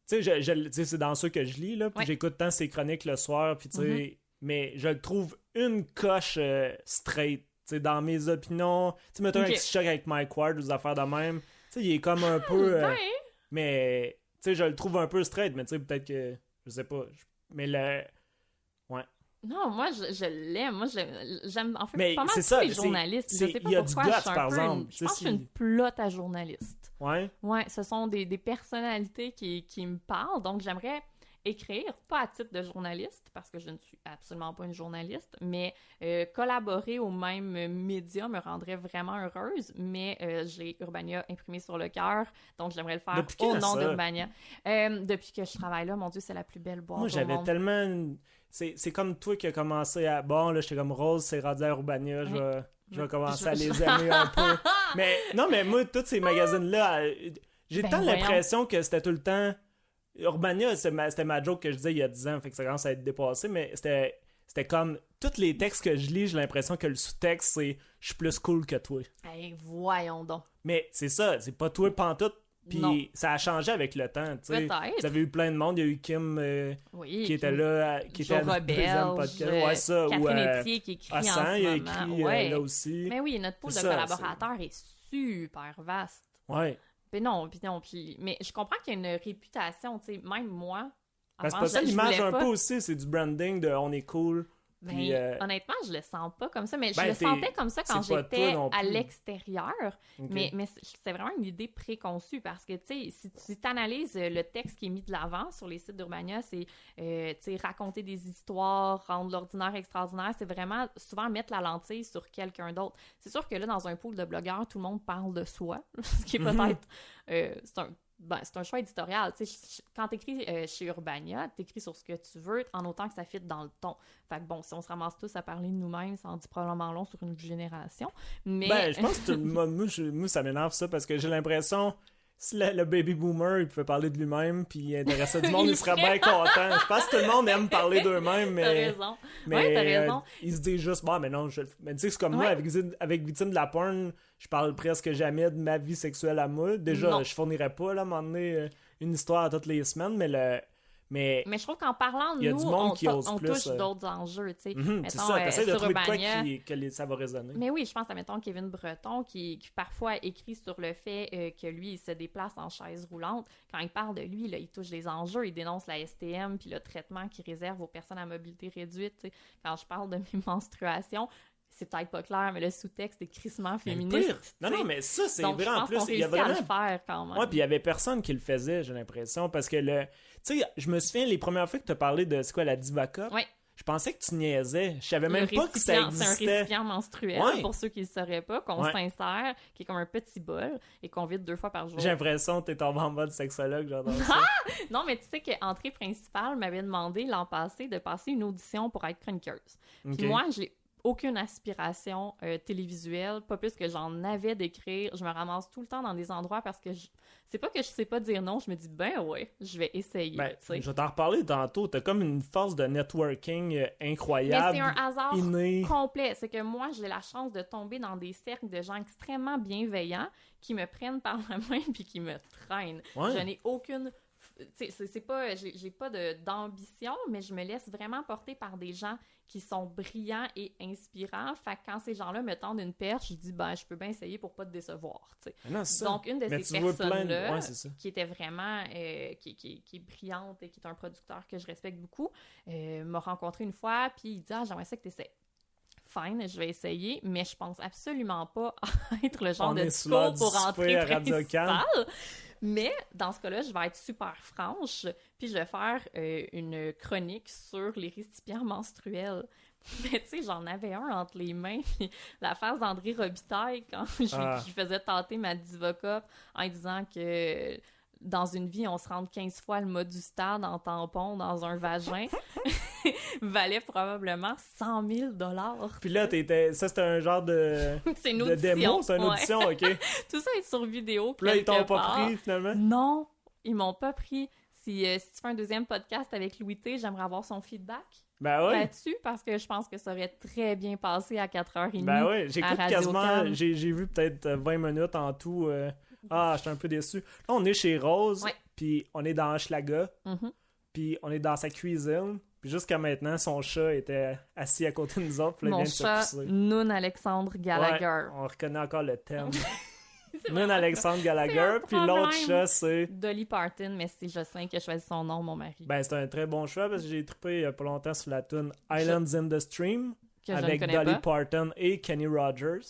Speaker 1: tu sais, c'est dans ceux que je lis, là, puis
Speaker 2: Ouais.
Speaker 1: j'écoute tant ses chroniques le soir, puis tu sais... Mais je le trouve une coche straight. Tu sais, dans mes opinions... Tu sais, mettons
Speaker 2: Ok.
Speaker 1: un petit choc avec Mike Ward, des affaires de même. Tu sais, il est comme un peu...
Speaker 2: Ben,
Speaker 1: mais, tu sais, je le trouve un peu straight, mais tu sais, peut-être que... Je sais pas. Mais le...
Speaker 2: non, moi, je l'aime. Moi, j'aime en fait
Speaker 1: Mais
Speaker 2: pas mal
Speaker 1: c'est
Speaker 2: tous
Speaker 1: ça,
Speaker 2: les journalistes. Je sais
Speaker 1: il
Speaker 2: pas
Speaker 1: y a du
Speaker 2: pourquoi,
Speaker 1: guts,
Speaker 2: je suis un
Speaker 1: par
Speaker 2: peu
Speaker 1: exemple.
Speaker 2: je pense que je suis une plotte à journaliste.
Speaker 1: Ouais.
Speaker 2: Ouais, ce sont des personnalités qui me parlent, donc j'aimerais écrire, pas à titre de journaliste, parce que je ne suis absolument pas une journaliste, mais collaborer au même média me rendrait vraiment heureuse, mais j'ai Urbania imprimé sur le cœur, donc j'aimerais le faire
Speaker 1: Depuis
Speaker 2: au
Speaker 1: quand,
Speaker 2: nom
Speaker 1: ça?
Speaker 2: d'Urbania. Depuis que je travaille là, mon Dieu, c'est la plus belle boîte
Speaker 1: Moi,
Speaker 2: au
Speaker 1: j'avais
Speaker 2: monde.
Speaker 1: tellement... C'est comme toi qui a commencé à... Bon, là, j'étais comme Rose, c'est rendu à Urbania, je vais commencer à les aimer un peu. Mais non, mais moi, tous ces magazines-là, j'ai
Speaker 2: Ben
Speaker 1: tant
Speaker 2: voyons.
Speaker 1: l'impression que c'était tout le temps... Urbania, c'était ma joke que je disais il y a 10 ans, fait que ça commence à être dépassé, mais c'était comme... Tous les textes que je lis, j'ai l'impression que le sous-texte, c'est « Je suis plus cool que toi
Speaker 2: Hey, voyons donc. ».
Speaker 1: Mais c'est ça, c'est pas toi pantoute.
Speaker 2: Non.
Speaker 1: Puis ça a changé avec le temps, tu sais.
Speaker 2: Peut-être.
Speaker 1: Vous avez eu plein de monde, il y a eu Kim...
Speaker 2: Oui.
Speaker 1: qui était là, qui était à
Speaker 2: Joe
Speaker 1: notre deuxième
Speaker 2: Roberge,
Speaker 1: podcast. Ouais, ça.
Speaker 2: Catherine
Speaker 1: ou
Speaker 2: Etier qui écrit en
Speaker 1: Hassan,
Speaker 2: ce
Speaker 1: il a
Speaker 2: moment.
Speaker 1: écrit
Speaker 2: Ouais.
Speaker 1: là aussi.
Speaker 2: Mais oui, notre pool de
Speaker 1: C'est ça,
Speaker 2: collaborateurs est super vaste.
Speaker 1: Ouais.
Speaker 2: Mais non, mais je comprends qu'il y a une réputation, tu sais, même moi.
Speaker 1: Ben, c'est
Speaker 2: avant,
Speaker 1: pas ça
Speaker 2: je
Speaker 1: l'image
Speaker 2: voulais
Speaker 1: un
Speaker 2: pas-
Speaker 1: peu aussi, c'est du branding de on est cool.
Speaker 2: Ben,
Speaker 1: Puis,
Speaker 2: honnêtement, je le sens pas comme ça, mais je
Speaker 1: ben,
Speaker 2: le sentais comme ça quand
Speaker 1: c'est pas
Speaker 2: j'étais
Speaker 1: toi non
Speaker 2: à
Speaker 1: plus.
Speaker 2: l'extérieur.
Speaker 1: ok.
Speaker 2: Mais c'est vraiment une idée préconçue parce que, tu sais, si tu analyses le texte qui est mis de l'avant sur les sites d'Urbania, c'est, tu sais, raconter des histoires, rendre l'ordinaire extraordinaire, c'est vraiment souvent mettre la lentille sur quelqu'un d'autre. C'est sûr que là, dans un pool de blogueurs, tout le monde parle de soi, ce qui est peut-être... c'est un choix éditorial. Tu sais, quand t'écris chez Urbania, t'écris sur ce que tu veux, en autant que ça fitte dans le ton. Fait que bon, si on se ramasse tous à parler de nous-mêmes, ça en dit probablement long sur une génération. Mais...
Speaker 1: Ben, je pense que moi, ça m'énerve ça parce que j'ai l'impression si le baby boomer il pouvait parler de lui-même puis il intéressait du monde, il serait bien content. Je pense que tout le monde aime parler d'eux-mêmes, mais.
Speaker 2: T'as raison.
Speaker 1: Mais
Speaker 2: Ouais, t'as raison.
Speaker 1: ils se disent juste, bon, mais non, mais tu sais, c'est comme moi,
Speaker 2: Ouais.
Speaker 1: avec Victime de la porn, je parle presque jamais de ma vie sexuelle à moi. Déjà,
Speaker 2: Non.
Speaker 1: je fournirais pas, là, à un moment donné, une histoire toutes les semaines, mais
Speaker 2: Mais je trouve qu'en parlant de
Speaker 1: il y a
Speaker 2: nous,
Speaker 1: du monde qui ose
Speaker 2: on
Speaker 1: plus,
Speaker 2: touche d'autres enjeux, tu sais.
Speaker 1: c'est
Speaker 2: Mettons,
Speaker 1: ça, t'essaies de
Speaker 2: sur
Speaker 1: trouver de quoi
Speaker 2: Urbania,
Speaker 1: ça va résonner.
Speaker 2: mais oui, je pense à, mettons, Kevin Breton, qui parfois écrit sur le fait que lui, il se déplace en chaise roulante. Quand il parle de lui, là, il touche des enjeux, il dénonce la STM puis le traitement qu'il réserve aux personnes à mobilité réduite. Tu sais. Quand je parle de mes menstruations, c'est peut-être pas clair, mais le sous-texte est crissement
Speaker 1: Mais le
Speaker 2: féministe.
Speaker 1: pire, non,
Speaker 2: tu sais.
Speaker 1: non, mais ça, c'est
Speaker 2: Donc,
Speaker 1: vrai
Speaker 2: je
Speaker 1: en
Speaker 2: pense
Speaker 1: plus.
Speaker 2: qu'on
Speaker 1: Il y a
Speaker 2: réussit à
Speaker 1: vraiment.
Speaker 2: le faire quand même.
Speaker 1: Ouais, puis il y avait personne qui le faisait, j'ai l'impression, parce que tu sais, je me souviens les premières fois que tu as parlé de, c'est quoi, la Diva Cup?
Speaker 2: Ouais.
Speaker 1: Je pensais que tu niaisais. Je savais même
Speaker 2: Le
Speaker 1: pas que ça
Speaker 2: récipient, c'est un
Speaker 1: existait.
Speaker 2: récipient menstruel,
Speaker 1: Ouais.
Speaker 2: pour ceux qui ne le sauraient pas, qu'on
Speaker 1: Ouais.
Speaker 2: s'insère, qui est comme un petit bol et qu'on vide 2 fois par jour.
Speaker 1: J'ai l'impression que t'es tombé en mode sexologue, j'adore ça.
Speaker 2: Non, mais tu sais qu'Entrée Principale m'avait demandé l'an passé de passer une audition pour être chroniqueuse.
Speaker 1: Ok.
Speaker 2: Puis moi, j'ai aucune aspiration télévisuelle, pas plus que j'en avais d'écrire. Je me ramasse tout le temps dans des endroits parce que c'est pas que je sais pas dire non, je me dis ben ouais, je vais essayer.
Speaker 1: Ben,
Speaker 2: tu sais.
Speaker 1: je vais t'en reparler tantôt. T'as comme une force de networking incroyable.
Speaker 2: Mais c'est un hasard
Speaker 1: inné.
Speaker 2: complet. C'est que moi, j'ai la chance de tomber dans des cercles de gens extrêmement bienveillants qui me prennent par la main puis qui me traînent.
Speaker 1: Ouais.
Speaker 2: Je n'ai aucune... Tu sais, c'est pas... J'ai pas d'ambition, mais je me laisse vraiment porter par des gens qui sont brillants et inspirants. Fait que quand ces gens-là me tendent une perche, je dis, ben, je peux bien essayer pour pas te décevoir, tu sais.
Speaker 1: Mais non, c'est ça.
Speaker 2: Donc, une de
Speaker 1: Mais
Speaker 2: ces
Speaker 1: tu vois plein de-
Speaker 2: personnes-là,
Speaker 1: ouais, c'est ça.
Speaker 2: qui était vraiment, qui est brillante et qui est un producteur que je respecte beaucoup, m'a rencontré une fois, puis il dit, ah, j'aimerais ça que tu essaies. Fine, je vais essayer, mais je pense absolument pas être le genre
Speaker 1: On
Speaker 2: de
Speaker 1: est sur l'heure
Speaker 2: discours
Speaker 1: du
Speaker 2: pour
Speaker 1: souper
Speaker 2: entrer
Speaker 1: à Radio-Can.
Speaker 2: principale. Mais dans ce cas-là, je vais être super franche, puis je vais faire une chronique sur les récipients menstruels. Mais tu sais, j'en avais un entre les mains, puis la face d'André Robitaille quand je lui faisais tâter ma Diva Cup en lui disant que dans une vie, on se rende 15 fois le mode du stade en tampon dans un vagin, valait probablement 100 000 $.
Speaker 1: Puis là, ça c'était un genre de,
Speaker 2: C'est une
Speaker 1: de
Speaker 2: audition.
Speaker 1: démo, c'est une
Speaker 2: ouais.
Speaker 1: audition, OK.
Speaker 2: Tout ça est sur vidéo.
Speaker 1: Puis là, ils t'ont
Speaker 2: quelque
Speaker 1: pas
Speaker 2: part.
Speaker 1: pris, finalement?
Speaker 2: Non, ils m'ont pas pris. Si tu fais un deuxième podcast avec Louis T, j'aimerais avoir son feedback
Speaker 1: Ben oui.
Speaker 2: là-dessus parce que je pense que ça aurait très bien passé à 4h30.
Speaker 1: Ben oui, j'écoute
Speaker 2: à
Speaker 1: quasiment,
Speaker 2: Radio-Can.
Speaker 1: j'ai vu peut-être 20 minutes en tout. J'étais un peu déçu. Là, on est chez Rose,
Speaker 2: Ouais.
Speaker 1: puis on est dans Hochelaga,
Speaker 2: Mhm.
Speaker 1: puis on est dans sa cuisine, puis jusqu'à maintenant, son chat était assis à côté de nous autres, puis là, il
Speaker 2: Mon
Speaker 1: vient de
Speaker 2: chat,
Speaker 1: se pousser.
Speaker 2: Noon Alexandre Gallagher.
Speaker 1: Ouais, on reconnaît encore le thème.
Speaker 2: C'est
Speaker 1: Nun
Speaker 2: vraiment
Speaker 1: Alexandre
Speaker 2: C'est
Speaker 1: Gallagher,
Speaker 2: un
Speaker 1: puis l'autre
Speaker 2: problème.
Speaker 1: chat, c'est...
Speaker 2: Dolly Parton, mais c'est Jocelyn qui a choisi son nom, mon mari.
Speaker 1: Ben, c'est un très bon choix, parce que j'ai trippé il y a pas longtemps sur la tune Islands in the Stream,
Speaker 2: Que je ne
Speaker 1: avec
Speaker 2: connais
Speaker 1: Dolly
Speaker 2: pas.
Speaker 1: Parton et Kenny Rogers.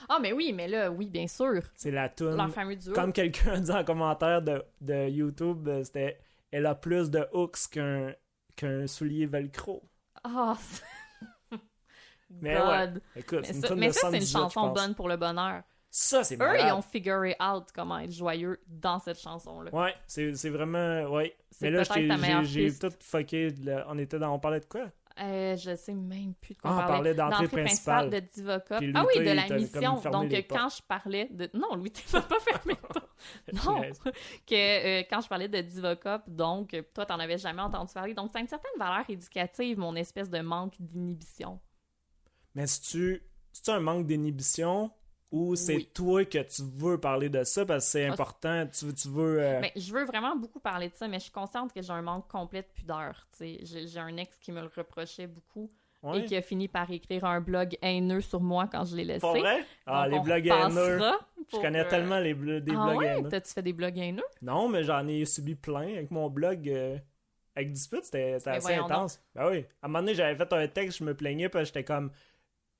Speaker 2: Ah, mais oui, mais là, oui, bien sûr.
Speaker 1: C'est la tune...
Speaker 2: Leur fameux duo.
Speaker 1: Comme quelqu'un dit en commentaire de YouTube, c'était « Elle a plus de hooks qu'un soulier velcro
Speaker 2: Ah, ».
Speaker 1: Mais
Speaker 2: God.
Speaker 1: ouais, écoute,
Speaker 2: Mais
Speaker 1: c'est une
Speaker 2: ça,
Speaker 1: tune
Speaker 2: mais
Speaker 1: de
Speaker 2: ça, c'est une
Speaker 1: 78,
Speaker 2: chanson
Speaker 1: je pense.
Speaker 2: bonne pour le bonheur.
Speaker 1: Ça, c'est
Speaker 2: Eux,
Speaker 1: malade.
Speaker 2: ils ont figuré out comment être joyeux dans cette chanson-là.
Speaker 1: Ouais, c'est vraiment... Ouais.
Speaker 2: C'est
Speaker 1: Mais là,
Speaker 2: peut-être ta meilleure
Speaker 1: j'ai
Speaker 2: piste.
Speaker 1: tout fucké. On parlait de quoi?
Speaker 2: Je sais même plus de quoi
Speaker 1: Ah, on
Speaker 2: on
Speaker 1: parlait d'entrée
Speaker 2: D'entrée
Speaker 1: principale.
Speaker 2: de Divocop.
Speaker 1: Puis
Speaker 2: Ah
Speaker 1: Louis
Speaker 2: oui,
Speaker 1: T,
Speaker 2: de
Speaker 1: il
Speaker 2: la
Speaker 1: t'a comme
Speaker 2: mission.
Speaker 1: fermé
Speaker 2: Donc,
Speaker 1: les portes.
Speaker 2: quand je parlais de... Non, Louis T m'a pas fermé les portes. Non, que quand je parlais de Divocop, donc, toi, t'en avais jamais entendu parler. Donc, ça a une certaine valeur éducative, mon espèce de manque d'inhibition.
Speaker 1: Mais c'est-tu un manque d'inhibition ou c'est
Speaker 2: Oui.
Speaker 1: toi que tu veux parler de ça parce que c'est
Speaker 2: Ah,
Speaker 1: important, tu veux...
Speaker 2: Ben, je veux vraiment beaucoup parler de ça, mais je suis consciente que j'ai un manque complet de pudeur. Tu sais, j'ai un ex qui me le reprochait beaucoup
Speaker 1: ouais.
Speaker 2: et qui a fini par écrire un blog haineux sur moi quand je l'ai laissé.
Speaker 1: Pas vrai? Ah,
Speaker 2: Donc,
Speaker 1: les
Speaker 2: on
Speaker 1: blogs haineux.
Speaker 2: repassera
Speaker 1: Je
Speaker 2: pour,
Speaker 1: connais tellement des
Speaker 2: Ah
Speaker 1: blogs
Speaker 2: ouais?
Speaker 1: haineux.
Speaker 2: T'as-tu fait des blogs haineux?
Speaker 1: Non, mais j'en ai subi plein avec mon blog. Avec Dispute, c'était assez
Speaker 2: voyons
Speaker 1: intense. Ben oui. À un moment donné, j'avais fait un texte, je me plaignais parce que j'étais comme...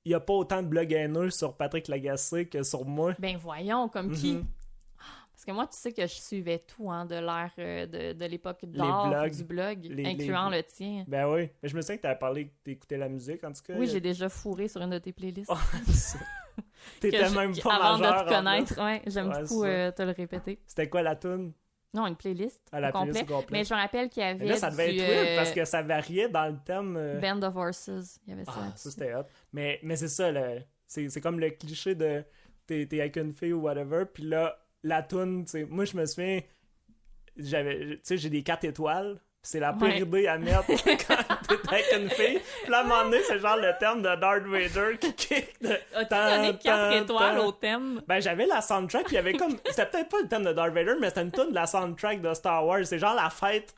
Speaker 1: Il n'y a pas autant de blogs haineux sur Patrick Lagacé que sur moi.
Speaker 2: Ben voyons, comme qui?
Speaker 1: Mhm.
Speaker 2: Parce que moi, tu sais que je suivais tout hein, de l'ère de l'époque d'or
Speaker 1: blogs.
Speaker 2: du blog,
Speaker 1: Les-
Speaker 2: incluant le tien.
Speaker 1: Ben oui. Mais je me souviens que tu avais parlé que t'écoutais la musique, en tout cas.
Speaker 2: Oui, j'ai déjà fourré sur une de tes playlists.
Speaker 1: Oh, ça. T'étais
Speaker 2: Que
Speaker 1: même pas
Speaker 2: avant
Speaker 1: majeur.
Speaker 2: de te
Speaker 1: en plus.
Speaker 2: connaître, ouais, j'aime
Speaker 1: Ouais,
Speaker 2: beaucoup
Speaker 1: c'est ça.
Speaker 2: te le répéter.
Speaker 1: C'était quoi la tune?
Speaker 2: Non, une playlist
Speaker 1: À la
Speaker 2: au complet.
Speaker 1: playlist au complet.
Speaker 2: Mais je me rappelle qu'il y avait
Speaker 1: Mais là, ça devait
Speaker 2: du,
Speaker 1: être weird parce que ça variait dans le thème.
Speaker 2: Band of Horses. Il y avait ça
Speaker 1: Ah,
Speaker 2: là-dessus.
Speaker 1: ça c'était hot. Mais c'est ça, c'est comme le cliché de t'es avec une fille ou whatever, puis là, la toune, tu sais, moi je me souviens, tu sais, j'ai des 4 étoiles, pis c'est la pire
Speaker 2: Ouais.
Speaker 1: idée à mettre quand t'es avec une fille. Puis là, à un moment donné, c'est genre le thème de Darth Vader qui kick de...
Speaker 2: As-tu
Speaker 1: Tan,
Speaker 2: donné 4
Speaker 1: tan,
Speaker 2: étoiles
Speaker 1: tan.
Speaker 2: au thème?
Speaker 1: Ben, j'avais la soundtrack, puis il y avait comme... C'était peut-être pas le thème de Darth Vader, mais c'était une tune de la soundtrack de Star Wars. C'est genre la fête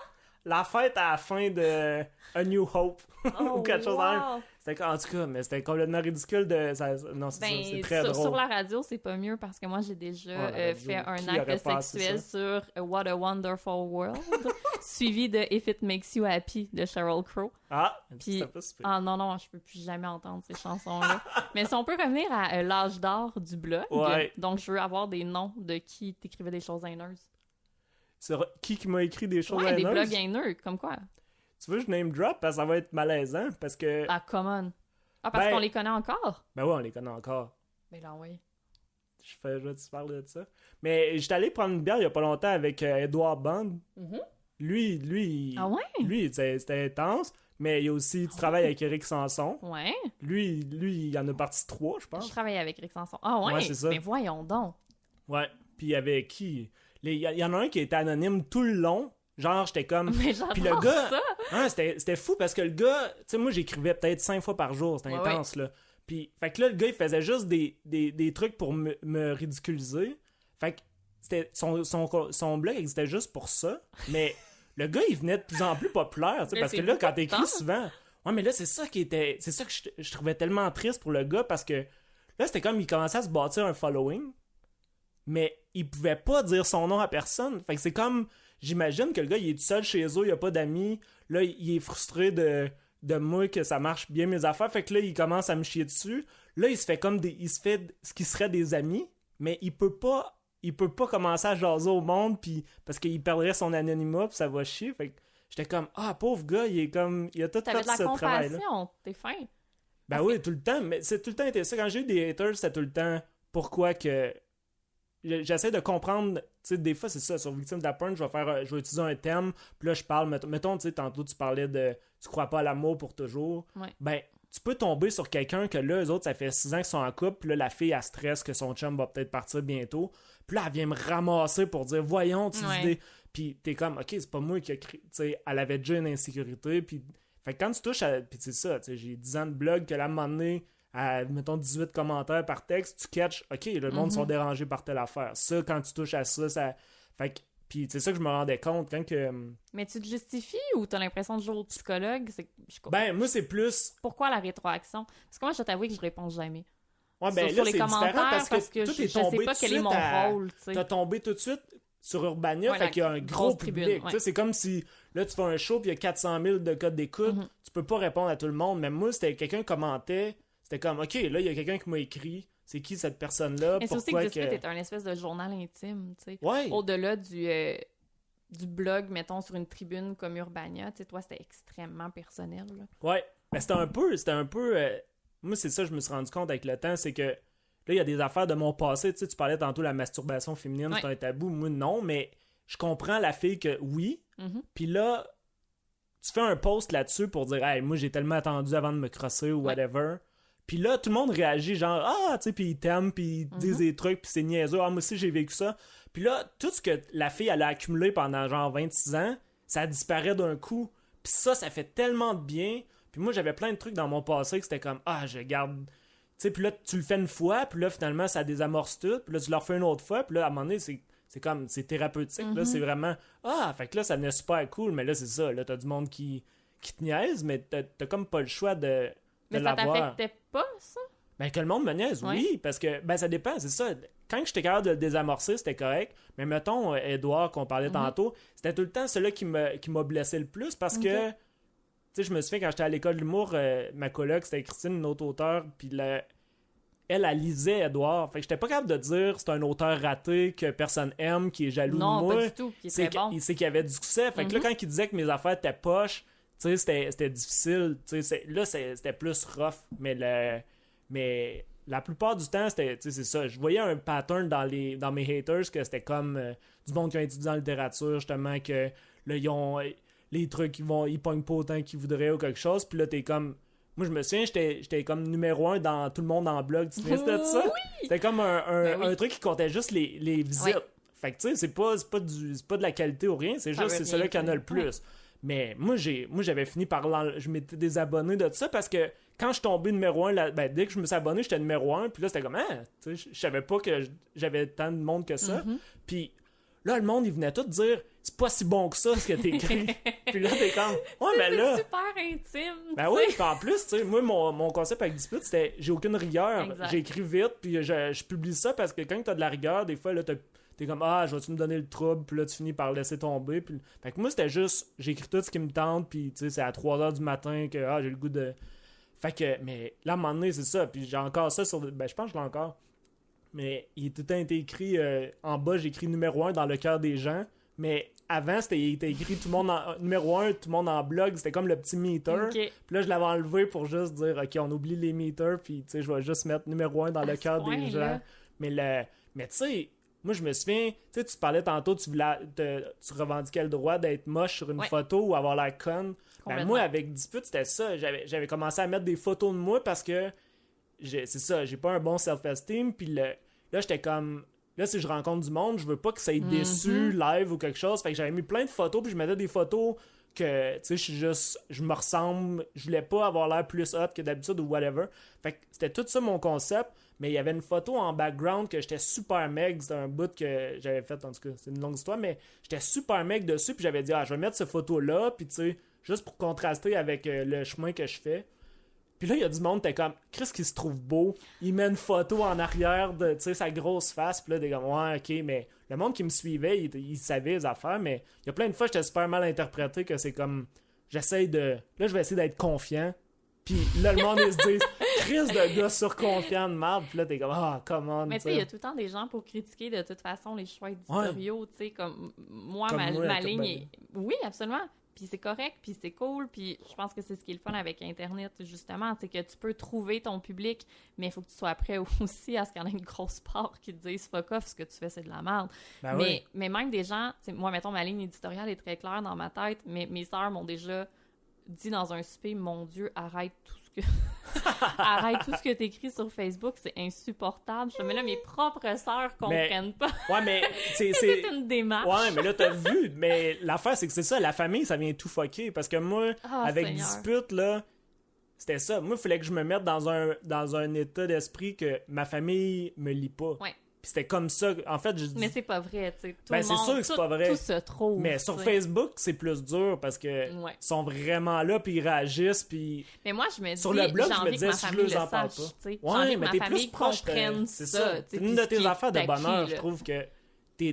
Speaker 1: à la fin de A New Hope, ou quelque chose dans le même.
Speaker 2: wow.
Speaker 1: En tout cas, mais c'était complètement ridicule de... non, c'est
Speaker 2: Ben,
Speaker 1: ça, c'est très
Speaker 2: sur,
Speaker 1: drôle.
Speaker 2: sur la radio, c'est pas mieux parce que moi, j'ai déjà
Speaker 1: Ouais, la radio,
Speaker 2: fait un
Speaker 1: qui aurait
Speaker 2: acte
Speaker 1: pensé
Speaker 2: sexuel sur What a Wonderful World, suivi de If It Makes You Happy de Sheryl Crow.
Speaker 1: Ah,
Speaker 2: Puis-
Speaker 1: c'était pas super.
Speaker 2: Ah non, je peux plus jamais entendre ces chansons-là. Mais si on peut revenir à l'âge d'or du blog,
Speaker 1: Ouais.
Speaker 2: donc je veux avoir des noms de qui t'écrivait des choses haineuses.
Speaker 1: Qui m'a écrit des choses
Speaker 2: Ouais, des
Speaker 1: haineuses?
Speaker 2: blogs haineux, comme quoi?
Speaker 1: Tu veux que je name drop parce que ça va être malaisant parce que
Speaker 2: Ah, come on. Ah, parce
Speaker 1: Ben-
Speaker 2: qu'on les connaît encore?
Speaker 1: ben ouais, on les connaît encore.
Speaker 2: Ben là, oui.
Speaker 1: Je vais te parler de ça. Mais j'étais allé prendre une bière il y a pas longtemps avec Edouard Bond.
Speaker 2: Mhm.
Speaker 1: Lui,
Speaker 2: Ah ouais?
Speaker 1: lui c'était intense, mais il y a aussi tu travailles avec Eric Sanson.
Speaker 2: Ouais.
Speaker 1: Lui il en a parti 3, je
Speaker 2: Je
Speaker 1: pense.
Speaker 2: travaille avec Rick Sanson. Ah ouais?
Speaker 1: Ouais, c'est ça.
Speaker 2: Mais voyons donc.
Speaker 1: Ouais. Puis il y avait qui Il y en a un qui était anonyme tout le long. Genre j'étais comme
Speaker 2: Mais j'adore
Speaker 1: Puis le gars,
Speaker 2: ça.
Speaker 1: hein, c'était fou parce que le gars, tu sais, moi j'écrivais peut-être 5 fois par jour, c'était
Speaker 2: Ouais,
Speaker 1: intense là. Puis, fait que là, le gars il faisait juste des trucs pour me ridiculiser. Fait que c'était son blog existait juste pour ça. Mais le gars il venait de plus en plus populaire, tu sais,
Speaker 2: Mais
Speaker 1: parce que
Speaker 2: c'est
Speaker 1: là, quand
Speaker 2: beaucoup de
Speaker 1: t'écris
Speaker 2: temps.
Speaker 1: souvent. Ouais, mais là, c'est ça que je trouvais tellement triste pour le gars parce que là, c'était comme il commençait à se bâtir un following. Mais il pouvait pas dire son nom à personne. Fait que c'est comme. J'imagine que le gars, il est tout seul chez eux, il a pas d'amis. Là, il est frustré de moi que ça marche bien mes affaires. Fait que là, il commence à me chier dessus. Là, il se fait comme il se fait ce qui serait des amis, mais il peut pas commencer à jaser au monde puis parce qu'il perdrait son anonymat puis ça va chier. Fait que j'étais comme pauvre gars, il a tout
Speaker 2: T'avais
Speaker 1: fait
Speaker 2: de la
Speaker 1: ce travail-là.
Speaker 2: compassion. T'es fin.
Speaker 1: Ben oui, tout le temps, mais c'est tout le temps été ça. Quand j'ai eu des haters, c'était tout le temps pourquoi que j'essaie de comprendre, tu sais, des fois, c'est ça, sur victime de la porn, je vais utiliser un thème, puis là, je parle, mettons, tu sais, tantôt, tu parlais de « tu crois pas à l'amour pour toujours
Speaker 2: Ouais. ».
Speaker 1: Ben, tu peux tomber sur quelqu'un que là, eux autres, ça fait 6 ans qu'ils sont en couple, puis là, la fille, elle stresse que son chum va peut-être partir bientôt, puis là, elle vient me ramasser pour dire « voyons, tu dis des... » Puis t'es comme « ok, c'est pas moi qui a créé... » Tu sais, elle avait déjà une insécurité, puis... Fait que quand tu touches à... Puis c'est ça, tu sais, j'ai 10 ans de blog que là, à un moment donné, à, mettons, 18 commentaires par texte, tu catches, ok, le monde sont dérangés par telle affaire. Ça, quand tu touches à ça, ça... Fait que... Puis c'est ça que je me rendais compte quand que...
Speaker 2: Mais tu te justifies ou t'as l'impression de jouer au psychologue?
Speaker 1: Ben, moi, c'est plus...
Speaker 2: Pourquoi la rétroaction? Parce que moi, je t'avoue que je réponds jamais.
Speaker 1: Ouais, ben
Speaker 2: sur
Speaker 1: là,
Speaker 2: les
Speaker 1: c'est
Speaker 2: commentaires,
Speaker 1: différent parce que
Speaker 2: je
Speaker 1: tout est
Speaker 2: sais
Speaker 1: tombé
Speaker 2: pas
Speaker 1: tout de
Speaker 2: quel est
Speaker 1: suite
Speaker 2: mon rôle, tu sais.
Speaker 1: T'as tombé tout de suite sur Urbania,
Speaker 2: Ouais,
Speaker 1: fait qu'il y a un gros
Speaker 2: grosse
Speaker 1: public.
Speaker 2: tribune,
Speaker 1: Tu sais, c'est comme si, là, tu fais un show puis il y a 400 000 de codes d'écoute, tu peux pas répondre à tout le monde. Mais moi, c'était quelqu'un commentait, c'était comme, ok, là, il y a quelqu'un qui m'a écrit, c'est qui cette personne-là?
Speaker 2: Mais c'est aussi
Speaker 1: Pourquoi
Speaker 2: que Dispute est un espèce de journal intime, tu sais.
Speaker 1: Ouais.
Speaker 2: Au-delà du blog, mettons, sur une tribune comme Urbania, tu sais, toi, c'était extrêmement personnel, là.
Speaker 1: Ouais. Mais c'était un peu... Moi, c'est ça, je me suis rendu compte avec le temps, c'est que là, il y a des affaires de mon passé. Tu sais, tu parlais tantôt de la masturbation féminine, c'est un tabou. Moi, non, mais je comprends la fille que oui. Puis là, tu fais un post là-dessus pour dire « Hey, moi, j'ai tellement attendu avant de me crosser ou whatever. » Puis là, tout le monde réagit genre « Ah, tu sais, puis ils t'aiment, puis ils disent des trucs, puis c'est niaiseux. Ah, moi aussi, j'ai vécu ça. » Puis là, tout ce que la fille, elle a accumulé pendant genre 26 ans, ça disparaît d'un coup. Puis ça fait tellement de bien. Puis moi, j'avais plein de trucs dans mon passé que c'était comme « Ah, je garde... » Tu sais, puis là, tu le fais une fois, puis là, finalement, ça désamorce tout. Puis là, tu le refais une autre fois, puis là, à un moment donné, c'est comme... C'est thérapeutique. Là, c'est vraiment... Ah, fait que là, ça devient super cool. Mais là, c'est ça. Là, t'as du monde qui te niaise, mais t'as comme pas le choix de
Speaker 2: mais
Speaker 1: l'avoir.
Speaker 2: Ça t'affectait pas, ça?
Speaker 1: Ben, que le monde me niaise, oui. Parce que, ben, ça dépend, c'est ça. Quand j'étais capable de le désamorcer, c'était correct. Mais mettons, Edouard, qu'on parlait tantôt, c'était tout le temps celui qui m'a blessé le plus parce que... Tu sais, je me souviens quand j'étais à l'école de l'humour, ma coloc, c'était Christine, une autre auteure, puis elle lisait Edouard. Fait que j'étais pas capable de dire c'est un auteur raté que personne aime, qui est jaloux de moi.
Speaker 2: Non, pas du tout. C'est bon.
Speaker 1: Il sait qu'il y avait du succès. Fait que là, quand il disait que mes affaires étaient poches, tu sais, c'était difficile. Tu sais, là, c'était plus rough. Mais la plupart du temps, c'était, tu sais, c'est ça. Je voyais un pattern dans mes haters que c'était comme du monde qui a étudié en littérature, justement, que là, ils ont... les trucs, ils pognent pas autant qu'ils voudraient ou quelque chose, puis là, t'es comme... Moi, je me souviens, j'étais comme numéro 1 dans tout le monde en blog, tu te souviens de ça?
Speaker 2: Oui!
Speaker 1: C'était comme un truc qui comptait juste les visites.
Speaker 2: Oui.
Speaker 1: Fait que, tu sais, c'est pas de la qualité ou rien, c'est juste, c'est celui qui en a le plus. Oui. Mais moi, j'avais fini par... Je m'étais désabonné de ça, parce que quand je suis tombé numéro 1, dès que je me suis abonné, j'étais numéro 1, puis là, c'était comme, tu sais, je savais pas que j'avais tant de monde que ça. Puis là, le monde, il venait tout dire... C'est pas si bon que ça, ce que t'écris. Puis là, t'es comme... Ouais, ben là...
Speaker 2: C'est super intime.
Speaker 1: Ben oui, puis en plus, tu sais, moi, mon concept avec Dispute, c'était... J'ai aucune rigueur.
Speaker 2: Exact.
Speaker 1: J'écris vite, puis je publie ça parce que quand t'as de la rigueur, des fois, là, t'es comme... Ah, je vais-tu me donner le trouble? Puis là, tu finis par laisser tomber. Puis... Fait que moi, c'était juste... J'écris tout ce qui me tente, puis tu sais, c'est à 3h du matin que... Ah, j'ai le goût de... Fait que... Mais là, à un moment donné, c'est ça. Puis j'ai encore ça sur... Ben, je pense que je l'ai encore. Mais il a tout le temps été écrit... en bas, j'ai écrit numéro 1 dans le cœur des gens. Mais avant, il était écrit tout le monde numéro 1, tout le monde en blog. C'était comme le petit meter.
Speaker 2: Okay.
Speaker 1: Puis là, je l'avais enlevé pour juste dire, OK, on oublie les meters. Puis, tu sais, je vais juste mettre numéro 1 dans le cœur des gens. Mais tu sais, moi, je me souviens, tu sais, tu parlais tantôt, tu revendiquais le droit d'être moche sur une photo ou avoir l'air conne. Ben, moi, avec Dispute, c'était ça. J'avais commencé à mettre des photos de moi parce que, c'est ça, j'ai pas un bon self-esteem. Puis là, j'étais comme... Là, si je rencontre du monde, je veux pas que ça ait déçu live ou quelque chose. Fait que j'avais mis plein de photos, puis je mettais des photos que, tu sais, je me ressemble. Je voulais pas avoir l'air plus hot que d'habitude ou whatever. Fait que c'était tout ça mon concept. Mais il y avait une photo en background que j'étais super meg. C'était un bout que j'avais fait, en tout cas, c'est une longue histoire. Mais j'étais super meg dessus, puis j'avais dit, je vais mettre cette photo-là, puis tu sais, juste pour contraster avec le chemin que je fais. Puis là, il y a du monde, t'es comme, Chris qui se trouve beau, il met une photo en arrière de, tu sais, sa grosse face, puis là, t'es comme, ouais, ok, mais le monde qui me suivait, il savait les affaires, mais il y a plein de fois, j'étais super mal interprété, que c'est comme, là, je vais essayer d'être confiant, puis là, le monde, il se dit, Chris de gars surconfiant de merde, puis là, t'es comme, come on.
Speaker 2: Mais tu sais, il y a tout le temps des gens pour critiquer de toute façon les choix éditoriaux, tu sais, comme moi, ma ligne est... Oui, absolument. Puis c'est correct, puis c'est cool, puis je pense que c'est ce qui est le fun avec Internet, justement, c'est que tu peux trouver ton public, mais il faut que tu sois prêt aussi à ce qu'il y en ait une grosse part qui te dise « fuck off, ce que tu fais, c'est de la merde
Speaker 1: Ben
Speaker 2: mais même des gens, moi, mettons, ma ligne éditoriale est très claire dans ma tête, mais mes sœurs m'ont déjà dit dans un souper « Mon Dieu, arrête tout ce que... arrête tout ce que t'écris sur Facebook, c'est insupportable. » Mais là, mes propres sœurs comprennent pas.
Speaker 1: Ouais, mais
Speaker 2: c'est une démarche.
Speaker 1: Ouais, mais là, t'as vu. Mais l'affaire, c'est que c'est ça, la famille, ça vient tout fucker. Parce que moi, avec
Speaker 2: Seigneur.
Speaker 1: dispute, là, c'était ça. Moi, il fallait que je me mette dans un état d'esprit que ma famille me lit pas.
Speaker 2: Ouais.
Speaker 1: Puis c'était comme ça. En fait, je dis...
Speaker 2: Mais c'est pas vrai, tu sais.
Speaker 1: Ben, c'est sûr que c'est pas vrai.
Speaker 2: Tout se trouve.
Speaker 1: Mais sur
Speaker 2: t'sais.
Speaker 1: Facebook, c'est plus dur parce que
Speaker 2: Ouais.
Speaker 1: ils sont vraiment là, puis ils réagissent, puis...
Speaker 2: Mais moi, je me dis,
Speaker 1: Sur le blog,
Speaker 2: j'ai
Speaker 1: je me
Speaker 2: envie
Speaker 1: disais,
Speaker 2: que ma
Speaker 1: si je
Speaker 2: famille
Speaker 1: leur en
Speaker 2: le
Speaker 1: parle
Speaker 2: sache,
Speaker 1: pas.
Speaker 2: tu sais. J'ai
Speaker 1: Ouais,
Speaker 2: envie que
Speaker 1: mais
Speaker 2: ma
Speaker 1: t'es
Speaker 2: famille
Speaker 1: plus proche,
Speaker 2: comprenne
Speaker 1: c'est
Speaker 2: ça.
Speaker 1: ça.
Speaker 2: tu sais,
Speaker 1: C'est
Speaker 2: puis
Speaker 1: une de
Speaker 2: ce
Speaker 1: tes
Speaker 2: qui est
Speaker 1: affaires de
Speaker 2: acquis,
Speaker 1: bonheur, je
Speaker 2: là.
Speaker 1: trouve que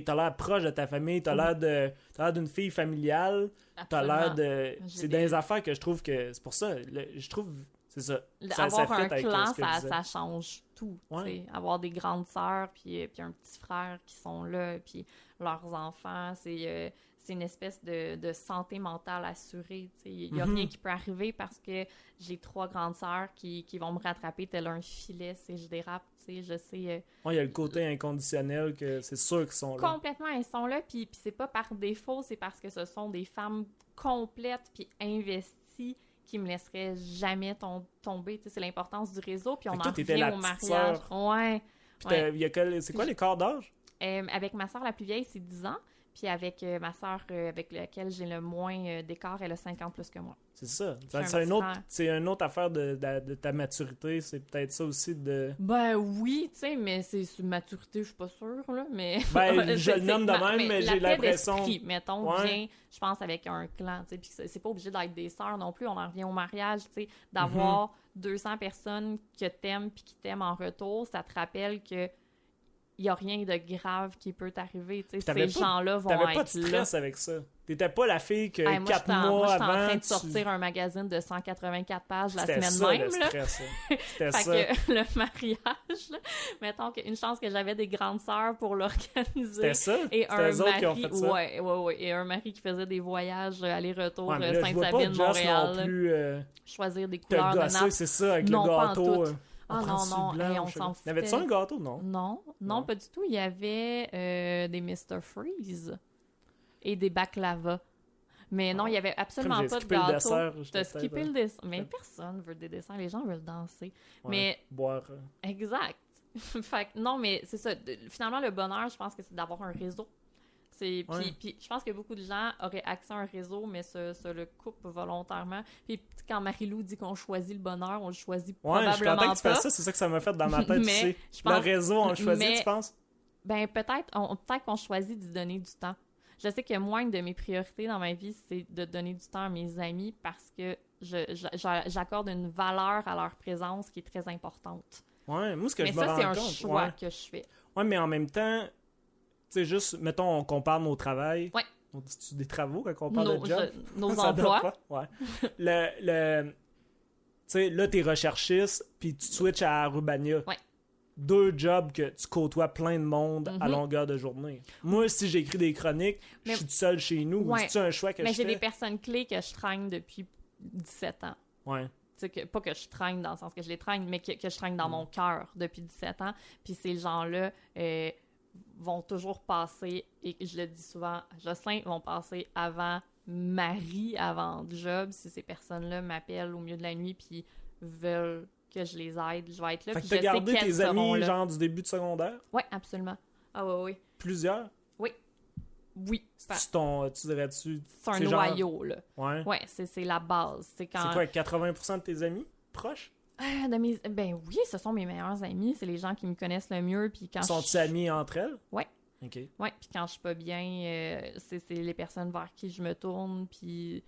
Speaker 1: t'as l'air proche de ta famille, t'as l'air d'une fille familiale, t'as l'air
Speaker 2: Absolument.
Speaker 1: de...
Speaker 2: J'ai
Speaker 1: C'est
Speaker 2: des-
Speaker 1: des affaires que je trouve que... C'est pour ça, je trouve... C'est ça.
Speaker 2: Avoir
Speaker 1: fit
Speaker 2: un
Speaker 1: avec,
Speaker 2: clan,
Speaker 1: ce que je disais.
Speaker 2: ça change tout.
Speaker 1: Ouais.
Speaker 2: tu sais. Avoir des grandes sœurs, puis un petit frère qui sont là, puis leurs enfants, c'est une espèce de santé mentale assurée. tu sais. Il n'y a rien qui peut arriver parce que j'ai 3 grandes sœurs qui vont me rattraper tel un filet si je dérape. tu sais. Je sais
Speaker 1: Ouais, il y a le côté inconditionnel que c'est sûr qu'ils sont là.
Speaker 2: complètement, elles sont là, puis c'est pas par défaut, c'est parce que ce sont des femmes complètes puis investies qui me laisseraient jamais tomber. Tu sais, c'est l'importance du réseau, puis on
Speaker 1: Fait que
Speaker 2: en
Speaker 1: toi, t'étais
Speaker 2: revient
Speaker 1: la
Speaker 2: au
Speaker 1: petite
Speaker 2: mariage.
Speaker 1: sœur.
Speaker 2: Ouais.
Speaker 1: Puis c'est quoi les quarts d'âge?
Speaker 2: Avec ma soeur la plus vieille, c'est 10 ans. Puis avec ma soeur avec laquelle j'ai le moins d'écart, elle a 50 plus que moi.
Speaker 1: C'est ça.
Speaker 2: un
Speaker 1: C'est
Speaker 2: petit frère.
Speaker 1: c'est une autre affaire de ta maturité. C'est peut-être ça aussi de...
Speaker 2: Ben oui, tu sais, mais c'est sur maturité, je suis pas sûre, là, mais...
Speaker 1: Ben, je le nomme de même, mais j'ai
Speaker 2: la paix
Speaker 1: l'impression...
Speaker 2: d'esprit, mettons,
Speaker 1: Ouais.
Speaker 2: vient, je pense, avec un clan, tu sais, puis c'est pas obligé d'être des sœurs non plus, on en revient au mariage, tu sais, d'avoir 200 personnes que t'aimes puis qui t'aiment en retour, ça te rappelle que il y a rien de grave qui peut t'arriver, tu sais,
Speaker 1: T'avais
Speaker 2: ces
Speaker 1: pas-
Speaker 2: gens-là vont
Speaker 1: T'avais
Speaker 2: être
Speaker 1: pas de stress avec ça. T'étais pas la fille que
Speaker 2: Hey, moi,
Speaker 1: 4
Speaker 2: moi,
Speaker 1: mois
Speaker 2: j'étais en
Speaker 1: avant...
Speaker 2: train de sortir un magazine de 184 pages la
Speaker 1: C'était
Speaker 2: semaine
Speaker 1: ça,
Speaker 2: même,
Speaker 1: le
Speaker 2: là.
Speaker 1: stress. C'était
Speaker 2: Fait
Speaker 1: ça.
Speaker 2: que le mariage, là, mettons qu'une chance que j'avais des grandes sœurs pour l'organiser.
Speaker 1: C'était ça?
Speaker 2: Et
Speaker 1: C'était
Speaker 2: un
Speaker 1: eux autres qui ont
Speaker 2: mari,
Speaker 1: fait ça?
Speaker 2: ouais. Et un mari qui faisait des voyages aller-retour
Speaker 1: Ouais, mais là, je vois pas
Speaker 2: Sainte-Sabine,
Speaker 1: Joss
Speaker 2: Montréal.
Speaker 1: non plus
Speaker 2: Choisir des
Speaker 1: te
Speaker 2: couleurs de
Speaker 1: gosser,
Speaker 2: nappe.
Speaker 1: c'est ça, avec
Speaker 2: Non,
Speaker 1: le
Speaker 2: pas en
Speaker 1: gâteau.
Speaker 2: tout. Ah
Speaker 1: prend
Speaker 2: non,
Speaker 1: du
Speaker 2: non,
Speaker 1: blanc,
Speaker 2: hey, on
Speaker 1: je sais
Speaker 2: s'en
Speaker 1: pas. Y'avait-tu un gâteau, non?
Speaker 2: Non,
Speaker 1: Non.
Speaker 2: pas du tout. Il y avait des Mr. Freeze et des baklava. Mais non, il y avait absolument
Speaker 1: Comme j'ai
Speaker 2: pas de
Speaker 1: skippé le
Speaker 2: gâteau.
Speaker 1: dessert,
Speaker 2: T'as
Speaker 1: j'étais
Speaker 2: skippé
Speaker 1: peut-être,
Speaker 2: le dessin. Mais personne veut des dessins, les gens veulent danser.
Speaker 1: Ouais,
Speaker 2: Mais
Speaker 1: boire.
Speaker 2: exact. Fait que non, mais c'est ça. Finalement, le bonheur, je pense que c'est d'avoir un réseau. Puis je pense que beaucoup de gens auraient accès à un réseau, mais se le coupent volontairement. Puis quand Marie-Lou dit qu'on choisit le bonheur, on le choisit
Speaker 1: Ouais, je suis
Speaker 2: probablement
Speaker 1: content que tu
Speaker 2: pas.
Speaker 1: fasses ça, c'est ça que ça m'a fait dans ma tête, tu
Speaker 2: Mais
Speaker 1: sais.
Speaker 2: je
Speaker 1: Le
Speaker 2: pense-
Speaker 1: réseau, on le choisit,
Speaker 2: mais-
Speaker 1: tu penses?
Speaker 2: Ben peut-être qu'on choisit d'y donner du temps. Je sais que moi, une de mes priorités dans ma vie, c'est de donner du temps à mes amis parce que j'accorde une valeur à leur présence qui est très importante.
Speaker 1: Ouais, moi, ce que
Speaker 2: Mais
Speaker 1: je me
Speaker 2: ça,
Speaker 1: rends
Speaker 2: c'est un
Speaker 1: compte...
Speaker 2: choix
Speaker 1: ouais.
Speaker 2: que je fais.
Speaker 1: Ouais, mais en même temps, tu sais, juste, mettons, on compare nos travails.
Speaker 2: Ouais.
Speaker 1: On dit-tu des travaux quand on parle de job?
Speaker 2: Nos
Speaker 1: Ça doit
Speaker 2: emplois.
Speaker 1: pas, ouais. Tu sais, là, t'es recherchiste, puis tu switches à Arubania.
Speaker 2: Ouais.
Speaker 1: 2 jobs que tu côtoies plein de monde à
Speaker 2: Mhm.
Speaker 1: longueur de journée. Moi, si j'écris des chroniques,
Speaker 2: Mais-
Speaker 1: je suis tout seul chez nous.
Speaker 2: Ouais.
Speaker 1: C'est-tu un choix que
Speaker 2: Mais
Speaker 1: je
Speaker 2: j'ai
Speaker 1: fais?
Speaker 2: des personnes clés que je traîne depuis 17 ans.
Speaker 1: Ouais.
Speaker 2: Tu sais, pas que je traîne dans le sens que je les traîne, mais que je traîne dans mon cœur depuis 17 ans. Puis ces gens-là vont toujours passer, et je le dis souvent à Jocelyn, vont passer avant Marie, avant job. Si ces personnes-là m'appellent au milieu de la nuit puis veulent que je les aide, je vais être là.
Speaker 1: Fait que
Speaker 2: Puis
Speaker 1: t'as
Speaker 2: je sais
Speaker 1: gardé
Speaker 2: qu'elles
Speaker 1: tes
Speaker 2: seront
Speaker 1: amis,
Speaker 2: là.
Speaker 1: genre, du début de secondaire?
Speaker 2: Oui, absolument. Ah oui.
Speaker 1: Plusieurs?
Speaker 2: Oui.
Speaker 1: Tu dirais-tu...
Speaker 2: C'est un
Speaker 1: c'est genre-
Speaker 2: noyau, là.
Speaker 1: Ouais.
Speaker 2: Ouais, c'est la base. C'est quand...
Speaker 1: C'est quoi, 80% de tes amis proches?
Speaker 2: Ben oui, ce sont mes meilleurs amis. C'est les gens qui me connaissent le mieux. Puis quand
Speaker 1: Sont-ils amis entre elles?
Speaker 2: Ouais.
Speaker 1: OK.
Speaker 2: Ouais, puis quand je suis pas bien, c'est les personnes vers qui je me tourne. Puis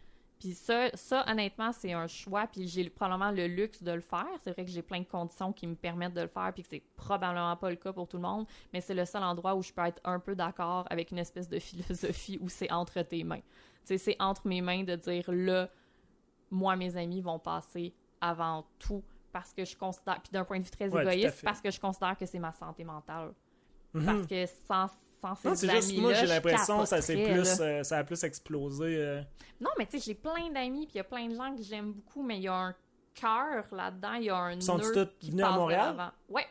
Speaker 2: ça, honnêtement, c'est un choix. Puis j'ai probablement le luxe de le faire. C'est vrai que j'ai plein de conditions qui me permettent de le faire. Puis que c'est probablement pas le cas pour tout le monde. Mais c'est le seul endroit où je peux être un peu d'accord avec une espèce de philosophie où c'est entre tes mains. Tu sais, c'est entre mes mains de dire là, moi, mes amis vont passer avant tout. Parce que je considère, puis d'un point de vue très
Speaker 1: Ouais, tout à
Speaker 2: égoïste,
Speaker 1: fait.
Speaker 2: parce que je considère que c'est ma santé mentale.
Speaker 1: Mhm.
Speaker 2: Parce que sans ces
Speaker 1: Non, c'est
Speaker 2: amis-là,
Speaker 1: juste, moi, j'ai
Speaker 2: je
Speaker 1: l'impression que ça
Speaker 2: capoterais,
Speaker 1: ça a plus explosé.
Speaker 2: Non, mais tu sais, j'ai plein d'amis, puis il y a plein de gens que j'aime beaucoup, mais il y a un cœur là-dedans, il y a un
Speaker 1: Sont-ils
Speaker 2: nœud
Speaker 1: tous
Speaker 2: qui
Speaker 1: venus à
Speaker 2: passe de
Speaker 1: Montréal?
Speaker 2: l'avant. Ouais.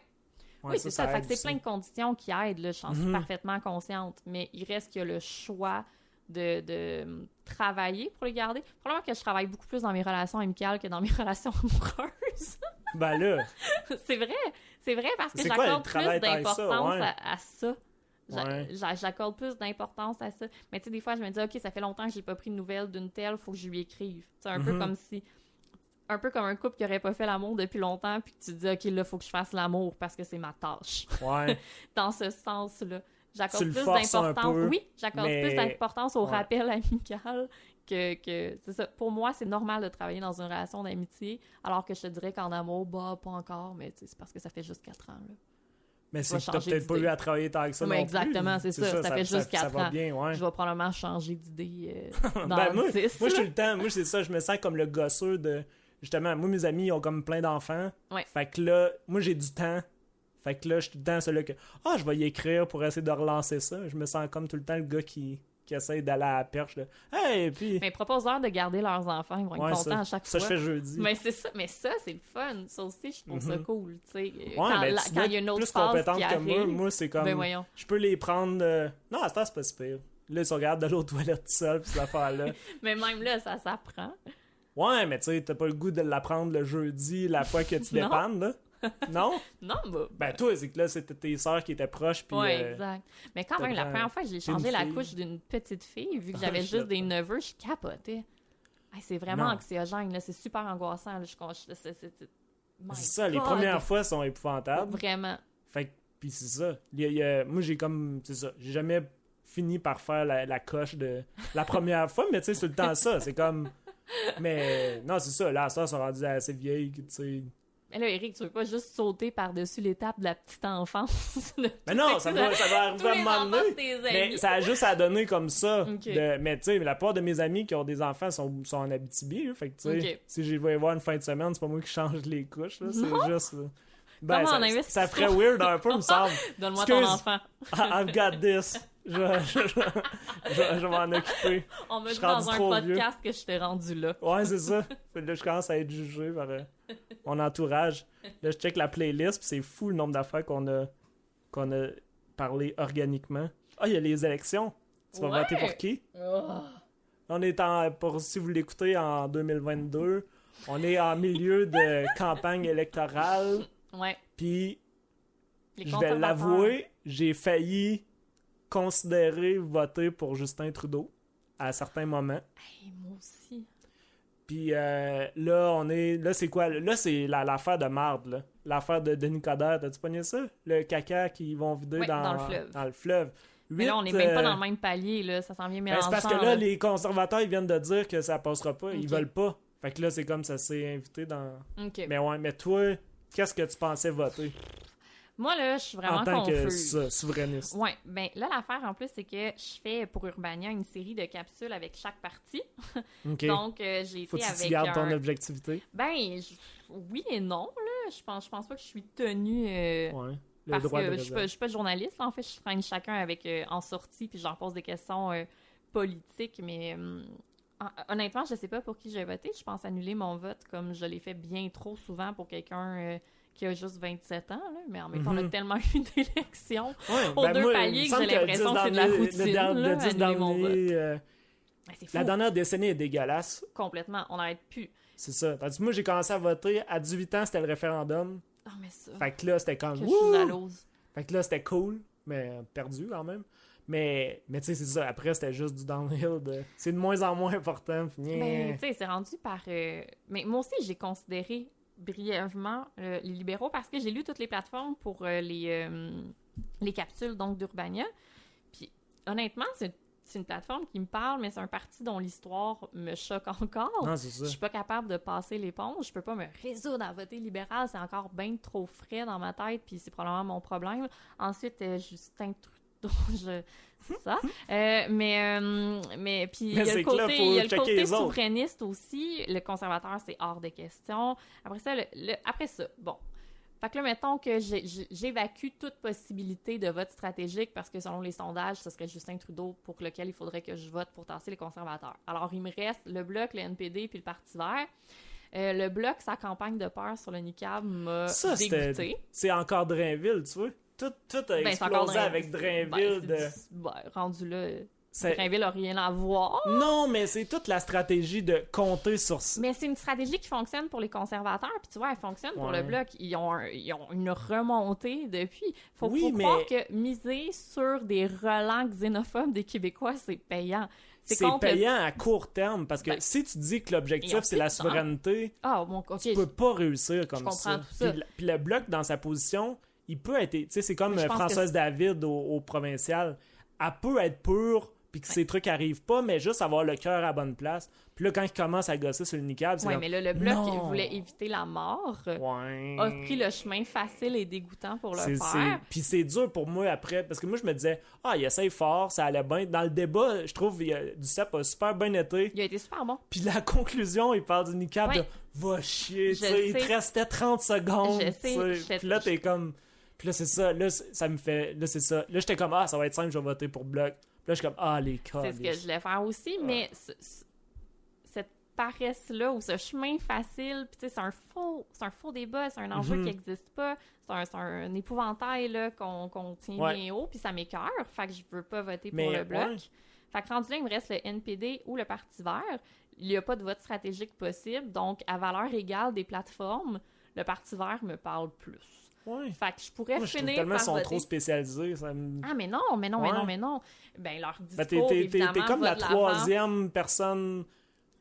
Speaker 1: Ouais,
Speaker 2: Oui, c'est ça. Fait
Speaker 1: aide
Speaker 2: que c'est
Speaker 1: aussi.
Speaker 2: plein de conditions qui aident, là, j'en suis
Speaker 1: Mhm.
Speaker 2: parfaitement consciente, mais il reste que le choix de travailler pour les garder. Probablement que je travaille beaucoup plus dans mes relations amicales que dans mes relations amoureuses.
Speaker 1: Ben là,
Speaker 2: C'est vrai parce que
Speaker 1: C'est quoi,
Speaker 2: j'accorde
Speaker 1: le travail
Speaker 2: plus
Speaker 1: avec ça?
Speaker 2: d'importance
Speaker 1: Ouais.
Speaker 2: à ça.
Speaker 1: Ouais.
Speaker 2: J'accorde plus d'importance à ça. Mais tu sais, des fois, je me dis, OK, ça fait longtemps que j'ai pas pris de nouvelles d'une telle, faut que je lui écrive. C'est un peu
Speaker 1: Mhm.
Speaker 2: comme si... Un peu comme un couple qui aurait pas fait l'amour depuis longtemps, puis que tu te dis, OK, là, faut que je fasse l'amour parce que c'est ma tâche.
Speaker 1: ouais.
Speaker 2: Dans ce sens-là. J'accorde
Speaker 1: Tu le
Speaker 2: plus
Speaker 1: forces un
Speaker 2: d'importance.
Speaker 1: peu,
Speaker 2: Oui, j'accorde
Speaker 1: mais-
Speaker 2: plus d'importance au
Speaker 1: Ouais.
Speaker 2: rappel amical que c'est ça. Pour moi, c'est normal de travailler dans une relation d'amitié, alors que je te dirais qu'en amour, bah, pas encore, mais tu sais, c'est parce que ça fait juste 4 ans, là.
Speaker 1: Mais
Speaker 2: Tu vas
Speaker 1: c'est que t'as
Speaker 2: changer
Speaker 1: peut-être pas
Speaker 2: d'idée.
Speaker 1: eu à travailler tant que ça
Speaker 2: Mais
Speaker 1: non
Speaker 2: exactement,
Speaker 1: plus.
Speaker 2: c'est ça, ça fait juste 4
Speaker 1: Ça va
Speaker 2: ans.
Speaker 1: bien, ouais.
Speaker 2: Je vais probablement changer d'idée dans
Speaker 1: Ben, moi,
Speaker 2: 10.
Speaker 1: moi, je suis le temps, moi, c'est ça, je me sens comme le gosseux de. Justement, moi, mes amis, ils ont comme plein d'enfants.
Speaker 2: Ouais.
Speaker 1: Fait que là, moi, j'ai du temps. Fait que là, je suis tout le temps celui que. Ah, je vais y écrire pour essayer de relancer ça. Je me sens comme tout le temps le gars qui essaye d'aller à la perche. Là. Hey, puis.
Speaker 2: Mais propose-leur de garder leurs enfants, ils vont être
Speaker 1: Ouais,
Speaker 2: contents
Speaker 1: ça.
Speaker 2: à chaque
Speaker 1: Ça,
Speaker 2: fois.
Speaker 1: je fais jeudi.
Speaker 2: Mais c'est ça, c'est le fun. Ça aussi, je trouve ça
Speaker 1: Mhm.
Speaker 2: cool, tu sais.
Speaker 1: Ouais,
Speaker 2: Quand
Speaker 1: mais
Speaker 2: la-
Speaker 1: tu
Speaker 2: quand
Speaker 1: dois
Speaker 2: il y a
Speaker 1: être
Speaker 2: une autre
Speaker 1: plus
Speaker 2: phase
Speaker 1: compétente
Speaker 2: qui
Speaker 1: que moi.
Speaker 2: arrive,
Speaker 1: Moi, c'est comme.
Speaker 2: ben voyons.
Speaker 1: Je peux les prendre. Non, à ce temps, c'est pas si pire. Là, ils se regardent de l'autre toilette tout seul, pis cette affaire-là.
Speaker 2: Mais même là, ça s'apprend.
Speaker 1: Ouais, mais tu sais, t'as pas le goût de l'apprendre le jeudi, la fois que tu
Speaker 2: Non.
Speaker 1: dépannes, là. Non?
Speaker 2: Non, bah...
Speaker 1: Ben, toi, c'est que là, c'était tes sœurs qui étaient proches, pis.
Speaker 2: ouais, exact. Mais quand
Speaker 1: t'as
Speaker 2: même, la
Speaker 1: vraiment-
Speaker 2: première fois que j'ai
Speaker 1: t'es une
Speaker 2: changé la
Speaker 1: fille.
Speaker 2: couche d'une petite fille, vu que
Speaker 1: Ah,
Speaker 2: j'avais
Speaker 1: je
Speaker 2: juste des
Speaker 1: l'apprends.
Speaker 2: neveux, je capotais. Hey, c'est vraiment
Speaker 1: Non.
Speaker 2: anxiogène, là. C'est super angoissant, là. My
Speaker 1: C'est ça, les
Speaker 2: God!
Speaker 1: premières fois sont épouvantables.
Speaker 2: Vraiment.
Speaker 1: Fait que, pis c'est ça. Moi, j'ai comme. C'est ça. J'ai jamais fini par faire la coche de la première fois, mais tu sais, c'est tout le temps ça. C'est comme. Mais non, c'est ça. Là, ça, sont rendus assez vieilles, tu sais.
Speaker 2: Mais là, Eric, tu veux pas juste sauter par-dessus l'étape de la petite enfance?
Speaker 1: Mais non, ça va arriver
Speaker 2: Tous
Speaker 1: à un
Speaker 2: les
Speaker 1: moment
Speaker 2: enfants
Speaker 1: donné.
Speaker 2: de tes
Speaker 1: Mais
Speaker 2: amis.
Speaker 1: ça a juste à donner comme ça.
Speaker 2: Ok.
Speaker 1: Mais tu sais, la plupart de mes amis qui ont des enfants sont en Abitibi. Là, fait que tu sais,
Speaker 2: Ok.
Speaker 1: si je vais voir une fin de semaine, c'est pas moi qui change les couches. Là, c'est juste. Ben,
Speaker 2: Comment en
Speaker 1: ça
Speaker 2: investissement?
Speaker 1: ferait weird un peu, il me semble.
Speaker 2: Donne-moi ton
Speaker 1: Excuse.
Speaker 2: enfant.
Speaker 1: I've got this. Je vais m'en occuper.
Speaker 2: On me
Speaker 1: Je
Speaker 2: dit
Speaker 1: suis rendu
Speaker 2: dans un
Speaker 1: trop
Speaker 2: podcast que je t'ai rendu là.
Speaker 1: Ouais, c'est ça. Fait que là, je commence à être jugé par mon entourage. Là, je check la playlist, puis c'est fou le nombre d'affaires qu'on a parlé organiquement. Ah, il y a les élections. Tu vas
Speaker 2: Ouais.
Speaker 1: voter pour qui? On est si vous l'écoutez en 2022, on est en milieu de campagne électorale,
Speaker 2: Ouais.
Speaker 1: puis
Speaker 2: Les
Speaker 1: je vais
Speaker 2: conservateurs.
Speaker 1: l'avouer, j'ai failli considérer voter pour Justin Trudeau à certains moments.
Speaker 2: Hey, moi aussi.
Speaker 1: Puis là, là, c'est quoi? Là, c'est l'affaire de marde, là. L'affaire de Denis Coderre. T'as-tu pogné ça? Le caca qu'ils vont vider
Speaker 2: Ouais,
Speaker 1: dans le fleuve.
Speaker 2: Mais là, on n'est même pas dans le même palier, là. Ça s'en vient
Speaker 1: Ben,
Speaker 2: mélangeant.
Speaker 1: c'est parce que là, les conservateurs, ils viennent de dire que ça passera pas. Ils
Speaker 2: Ok.
Speaker 1: veulent pas. Fait que là, c'est comme ça s'est invité dans...
Speaker 2: OK.
Speaker 1: Mais ouais, mais toi, qu'est-ce que tu pensais voter?
Speaker 2: Moi, là, je suis vraiment
Speaker 1: en tant que
Speaker 2: confuse.
Speaker 1: souverainiste.
Speaker 2: Ouais, ben là, l'affaire, en plus, c'est que je fais pour Urbania une série de capsules avec chaque partie.
Speaker 1: OK.
Speaker 2: Donc, j'ai
Speaker 1: Faut
Speaker 2: été
Speaker 1: que tu
Speaker 2: avec
Speaker 1: gardes ton
Speaker 2: un...
Speaker 1: objectivité.
Speaker 2: Ben, oui et non, là. Je pense pas que je suis tenue...
Speaker 1: Ouais. Le
Speaker 2: parce
Speaker 1: droit de
Speaker 2: que je
Speaker 1: réserve.
Speaker 2: suis pas journaliste, là. En fait, je traîne chacun avec en sortie, puis je leur pose des questions politiques, mais honnêtement, je sais pas pour qui j'ai voté. Je pense annuler mon vote comme je l'ai fait bien trop souvent pour quelqu'un qui a juste 27 ans, là. Mais en même temps, on a
Speaker 1: Mhm.
Speaker 2: tellement eu d'élections
Speaker 1: Ouais,
Speaker 2: aux
Speaker 1: ben
Speaker 2: deux
Speaker 1: moi,
Speaker 2: paliers
Speaker 1: il me
Speaker 2: que
Speaker 1: semble
Speaker 2: j'ai l'impression que c'est de la
Speaker 1: le
Speaker 2: routine, là,
Speaker 1: le 10
Speaker 2: annuler mon vote.
Speaker 1: dernier,
Speaker 2: Ben, c'est fou,
Speaker 1: la dernière décennie est dégueulasse.
Speaker 2: complètement. On n'arrête plus.
Speaker 1: C'est ça. Tandis que moi, j'ai commencé à voter à 18 ans, c'était le référendum.
Speaker 2: Ah, mais ça,
Speaker 1: Fait que là, c'était comme...
Speaker 2: que je suis
Speaker 1: Wouh!
Speaker 2: jalouse.
Speaker 1: Fait que là, c'était cool, mais perdu quand même. Mais tu sais, c'est ça. Après, c'était juste du downhill. C'est de moins en moins important. Puis,
Speaker 2: Ben, tu sais, c'est rendu par... Mais moi aussi, j'ai considéré brièvement les libéraux parce que j'ai lu toutes les plateformes pour les capsules donc d'Urbania. Puis honnêtement, c'est une plateforme qui me parle, mais c'est un parti dont l'histoire me choque encore.
Speaker 1: non, c'est
Speaker 2: Je
Speaker 1: ça.
Speaker 2: suis pas capable de passer l'éponge. Je peux pas me résoudre à voter libéral. C'est encore bien trop frais dans ma tête, puis c'est probablement mon problème. Ensuite, Justin Trudeau, c'est ça. Mais puis il y a
Speaker 1: c'est
Speaker 2: le
Speaker 1: que là,
Speaker 2: côté,
Speaker 1: faut
Speaker 2: il y a le
Speaker 1: checker
Speaker 2: côté
Speaker 1: les autres.
Speaker 2: souverainiste aussi. Le conservateur, c'est hors de question. Après ça, après ça, bon. Fait que là, mettons que j'évacue toute possibilité de vote stratégique parce que selon les sondages, ce serait Justin Trudeau pour lequel il faudrait que je vote pour tasser les conservateurs. Alors, il me reste le Bloc, le NPD puis le Parti vert. Le Bloc, sa campagne de peur sur le niqab m'a dégoûté.
Speaker 1: C'est encore Drainville, tu vois. Tout a explosé avec Drainville.
Speaker 2: Rendu là... Drainville n'a rien à voir.
Speaker 1: Non, mais c'est toute la stratégie de compter sur...
Speaker 2: Mais c'est une stratégie qui fonctionne pour les conservateurs, puis tu vois, elle fonctionne pour le Bloc. Ils ont une remontée depuis. Faut croire que miser sur des relents xénophobes des Québécois, c'est payant.
Speaker 1: C'est payant à court terme, parce que si tu dis que l'objectif, c'est la souveraineté, tu peux pas réussir comme ça.
Speaker 2: Tout ça.
Speaker 1: Puis le Bloc, dans sa position, il peut être... Tu sais, c'est comme Françoise David au provincial. Elle peut être pure... puis que ces trucs arrivent pas, mais juste avoir le cœur à bonne place. Puis là, quand il commence à gosser sur le niqab, c'est
Speaker 2: mais là, le Bloc qui voulait éviter la mort a pris le chemin facile et dégoûtant pour le faire.
Speaker 1: Puis c'est dur pour moi après, parce que moi, je me disais, il essaye fort, ça allait bien. Dans le débat, je trouve Duceppe a super bien été.
Speaker 2: Il a été super bon.
Speaker 1: Puis la conclusion, il parle du niqab, de va chier, tu sais, il te restait 30 secondes.
Speaker 2: Je sais.
Speaker 1: Puis là, t'es comme... Puis là, c'est ça, là, ça me fait... Là, c'est ça. Là, j'étais comme, ça va être simple, je vais voter pour Bloc. Là, je suis comme, les cas.
Speaker 2: C'est ce que je voulais faire aussi, mais cette paresse-là, ou ce chemin facile, puis tu sais, c'est un faux débat, c'est un enjeu qui n'existe pas, c'est un épouvantail là, qu'on tient bien haut, puis ça m'écoeure, fait que je veux pas voter pour le Bloc. Fait que rendu là, il me reste le NPD ou le Parti vert. Il n'y a pas de vote stratégique possible, donc à valeur égale des plateformes, le Parti vert me parle plus.
Speaker 1: Ouais.
Speaker 2: Fait que je pourrais finir
Speaker 1: tellement
Speaker 2: par
Speaker 1: sont
Speaker 2: voter.
Speaker 1: Trop spécialisés. Ça me...
Speaker 2: Ah, mais non. Ben, leur discours, évidemment,
Speaker 1: t'es comme la troisième personne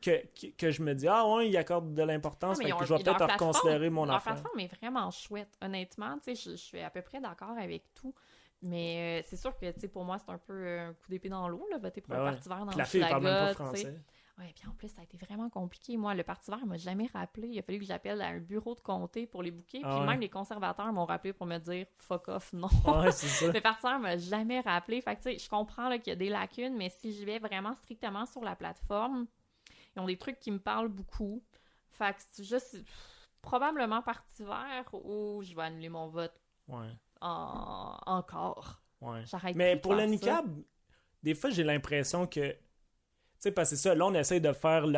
Speaker 1: que je me dis, il accorde de l'importance, fait que je vais peut-être reconsidérer mon affaire.
Speaker 2: Leur plateforme est vraiment chouette. Honnêtement, tu sais, je suis à peu près d'accord avec tout. Mais c'est sûr que, tu sais, pour moi, c'est un peu un coup d'épée dans l'eau, là, voter pour le Parti vert dans le
Speaker 1: la fille parle même pas français.
Speaker 2: Ouais, puis en plus, ça a été vraiment compliqué. Moi, le Parti vert m'a jamais rappelé. Il a fallu que j'appelle à un bureau de comté pour les booker. Puis même les conservateurs m'ont rappelé pour me dire « fuck off, non ».
Speaker 1: C'est ça.
Speaker 2: Le Parti vert m'a jamais rappelé. Fait que, tu sais, je comprends là, qu'il y a des lacunes, mais si je vais vraiment strictement sur la plateforme, ils ont des trucs qui me parlent beaucoup. Fait que c'est juste probablement Parti vert ou je vais annuler mon vote encore.
Speaker 1: Ouais.
Speaker 2: J'arrête.
Speaker 1: Mais pour le niqab, des fois, j'ai l'impression que... Tu sais, parce que c'est ça, là, on essaie de faire... Tu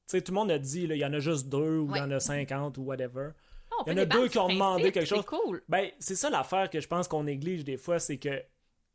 Speaker 1: sais, tout le monde a dit, il y en a juste 2 ou il y en a 50 ou whatever. Il y en a 2 qui ont demandé quelque chose.
Speaker 2: C'est cool.
Speaker 1: Ben, c'est ça l'affaire que je pense qu'on néglige des fois, c'est que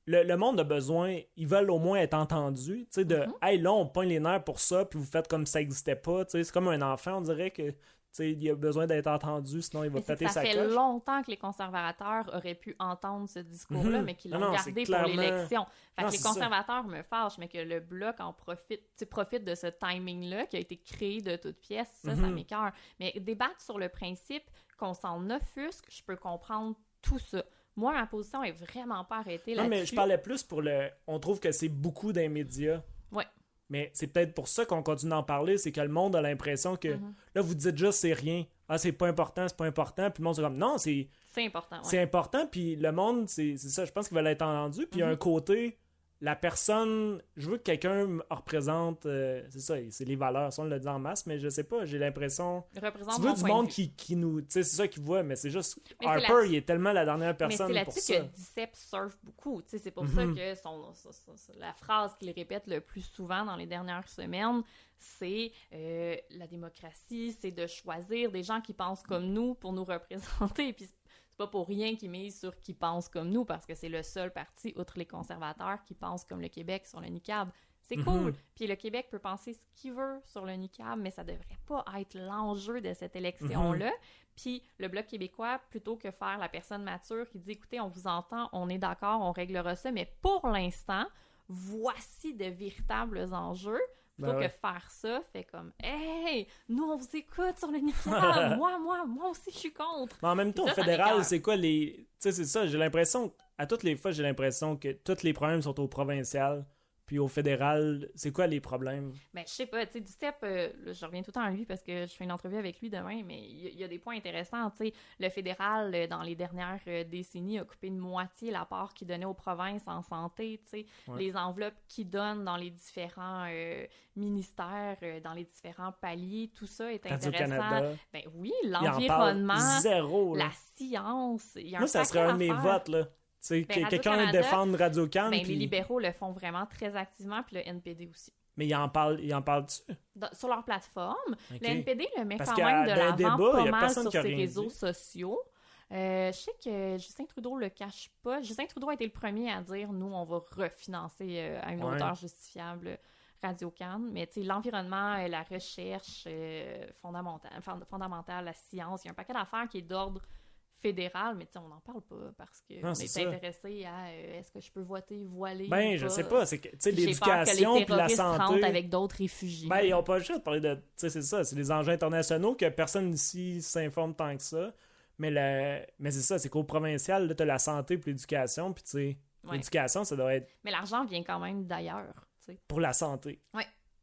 Speaker 1: le monde a besoin, ils veulent au moins être entendus. Tu sais, hey, là, on pogne les nerfs pour ça, puis vous faites comme si ça n'existait pas. Tu sais, c'est comme un enfant, on dirait que... il a besoin d'être entendu, sinon il va péter sa coche.
Speaker 2: Ça fait longtemps que les conservateurs auraient pu entendre ce discours-là, mais qu'ils l'ont gardé pour l'élection. Fait que les conservateurs me fâchent, mais que le Bloc profite de ce timing-là qui a été créé de toutes pièces, ça m'écoeure. Mais débattre sur le principe qu'on s'en offusque, je peux comprendre tout ça. Moi, ma position est vraiment pas arrêtée là-dessus.
Speaker 1: Non, mais je parlais plus pour le... On trouve que c'est beaucoup dans les médias.
Speaker 2: Ouais.
Speaker 1: Mais c'est peut-être pour ça qu'on continue d'en parler, c'est que le monde a l'impression que là, vous dites juste c'est rien. C'est pas important, c'est pas important. Puis le monde c'est comme non, c'est
Speaker 2: important. Ouais.
Speaker 1: C'est important, puis le monde, c'est ça, je pense qu'ils veulent être entendus. Puis il y a un côté, la personne, je veux que quelqu'un me représente, c'est ça, c'est les valeurs, ça on le dit en masse, mais je sais pas, j'ai l'impression... Tu veux du monde qui nous... Tu sais, c'est ça qu'ils voient, mais c'est juste... Harper, il est tellement la dernière personne pour ça.
Speaker 2: Mais c'est là-dessus que Duceppe surfe beaucoup, tu sais, c'est pour ça que la phrase qu'il répète le plus souvent dans les dernières semaines, c'est la démocratie, c'est de choisir des gens qui pensent comme nous pour nous représenter, puis pas pour rien qu'ils misent sur qui pensent comme nous, parce que c'est le seul parti, outre les conservateurs, qui pense comme le Québec sur le niqab. C'est cool. Puis le Québec peut penser ce qu'il veut sur le niqab, mais ça devrait pas être l'enjeu de cette élection-là. Puis le Bloc québécois, plutôt que faire la personne mature qui dit « Écoutez, on vous entend, on est d'accord, on réglera ça, mais pour l'instant, voici de véritables enjeux. » Plutôt que faire ça, fait comme « Hey, nous, on vous écoute sur le niqab. moi aussi, je suis contre. »
Speaker 1: Mais en même temps, au fédéral, c'est quoi les... Tu sais, c'est ça, j'ai l'impression... À toutes les fois, j'ai l'impression que tous les problèmes sont au provincial. Puis au fédéral, c'est quoi les problèmes?
Speaker 2: Ben, je sais pas, tu sais, du CEP, là, je reviens tout le temps à lui parce que je fais une entrevue avec lui demain, mais il y a des points intéressants, tu sais. Le fédéral, dans les dernières décennies, a coupé de moitié la part qu'il donnait aux provinces en santé, tu sais.
Speaker 1: Ouais.
Speaker 2: Les enveloppes qu'il donne dans les différents ministères, dans les différents paliers, tout ça est intéressant.
Speaker 1: Radio-Canada.
Speaker 2: Ben oui,
Speaker 1: Il en
Speaker 2: l'environnement,
Speaker 1: parle zéro, là.
Speaker 2: la science, il y a
Speaker 1: Moi,
Speaker 2: un
Speaker 1: ça
Speaker 2: paquet
Speaker 1: serait un de mes
Speaker 2: d'affaires.
Speaker 1: votes, là. Tu sais,
Speaker 2: Ben,
Speaker 1: quelqu'un
Speaker 2: Radio-Canada,
Speaker 1: défendre Radio-Can,
Speaker 2: Ben,
Speaker 1: puis...
Speaker 2: les libéraux le font vraiment très activement, puis le NPD aussi.
Speaker 1: Mais il en parle-tu?
Speaker 2: Sur leur plateforme.
Speaker 1: Ok.
Speaker 2: Le NPD le met
Speaker 1: Parce
Speaker 2: quand
Speaker 1: qu'à
Speaker 2: même de
Speaker 1: d'un
Speaker 2: l'avant
Speaker 1: débat,
Speaker 2: pas
Speaker 1: y a
Speaker 2: mal
Speaker 1: personne
Speaker 2: sur
Speaker 1: qui a
Speaker 2: ses
Speaker 1: rien
Speaker 2: réseaux
Speaker 1: dit.
Speaker 2: sociaux. Je sais que Justin Trudeau le cache pas. Justin Trudeau a été le premier à dire « Nous, on va refinancer à une
Speaker 1: Ouais.
Speaker 2: hauteur justifiable Radio-Can ». Mais tu sais, l'environnement, la recherche fondamentale, la science, il y a un paquet d'affaires qui est d'ordre fédéral, mais tu sais, on n'en parle pas parce qu'on
Speaker 1: Non,
Speaker 2: est
Speaker 1: c'est ça.
Speaker 2: intéressé à est-ce que je peux voter voilé
Speaker 1: Ben,
Speaker 2: ou
Speaker 1: je
Speaker 2: pas.
Speaker 1: sais pas, c'est que, tu sais,
Speaker 2: J'ai peur que
Speaker 1: l'éducation
Speaker 2: les
Speaker 1: puis la
Speaker 2: terroristes rentrent
Speaker 1: santé...
Speaker 2: avec d'autres réfugiés.
Speaker 1: Ben, ils ont pas le choix de parler de... Tu sais, c'est ça, c'est des enjeux internationaux que personne ici s'informe tant que ça. Mais c'est ça, c'est qu'au provincial, là, t'as la santé puis l'éducation, puis tu sais,
Speaker 2: Ouais.
Speaker 1: l'éducation, ça doit être
Speaker 2: Mais l'argent vient quand même d'ailleurs, tu sais.
Speaker 1: pour la santé.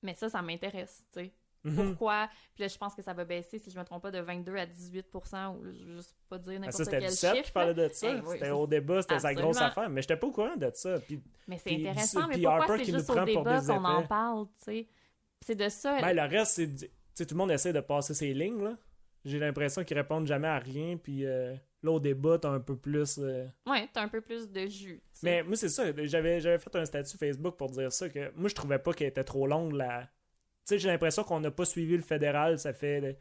Speaker 2: Mais ça m'intéresse, tu sais.
Speaker 1: Mhm.
Speaker 2: Pourquoi? Puis là, je pense que ça va baisser, si je me trompe pas, de 22 à 18%, ou je veux juste pas dire
Speaker 1: Ah,
Speaker 2: n'importe
Speaker 1: ça, c'était
Speaker 2: quel
Speaker 1: du CEP
Speaker 2: chiffre.
Speaker 1: qui parlait
Speaker 2: là.
Speaker 1: de ça.
Speaker 2: Eh oui,
Speaker 1: C'était
Speaker 2: ça,
Speaker 1: au débat, c'était sa grosse
Speaker 2: absolument.
Speaker 1: affaire. Mais j'étais pas au courant de ça. Puis,
Speaker 2: Mais c'est
Speaker 1: puis
Speaker 2: intéressant, mais
Speaker 1: puis
Speaker 2: pourquoi
Speaker 1: Harper
Speaker 2: c'est
Speaker 1: qui nous
Speaker 2: juste au
Speaker 1: prend pour
Speaker 2: débat
Speaker 1: des
Speaker 2: qu'on en
Speaker 1: épais.
Speaker 2: parle, tu sais? C'est de ça.
Speaker 1: Ben, le reste, c'est... Tu sais, tout le monde essaie de passer ses lignes, là. J'ai l'impression qu'ils répondent jamais à rien. Puis là, au débat, t'as un peu plus...
Speaker 2: Ouais, t'as un peu plus de jus, tu sais.
Speaker 1: Mais moi, c'est ça. J'avais fait un statut Facebook pour dire ça, que moi, je trouvais pas qu'elle était trop longue, la... Tu sais, j'ai l'impression qu'on n'a pas suivi le fédéral, ça fait, tu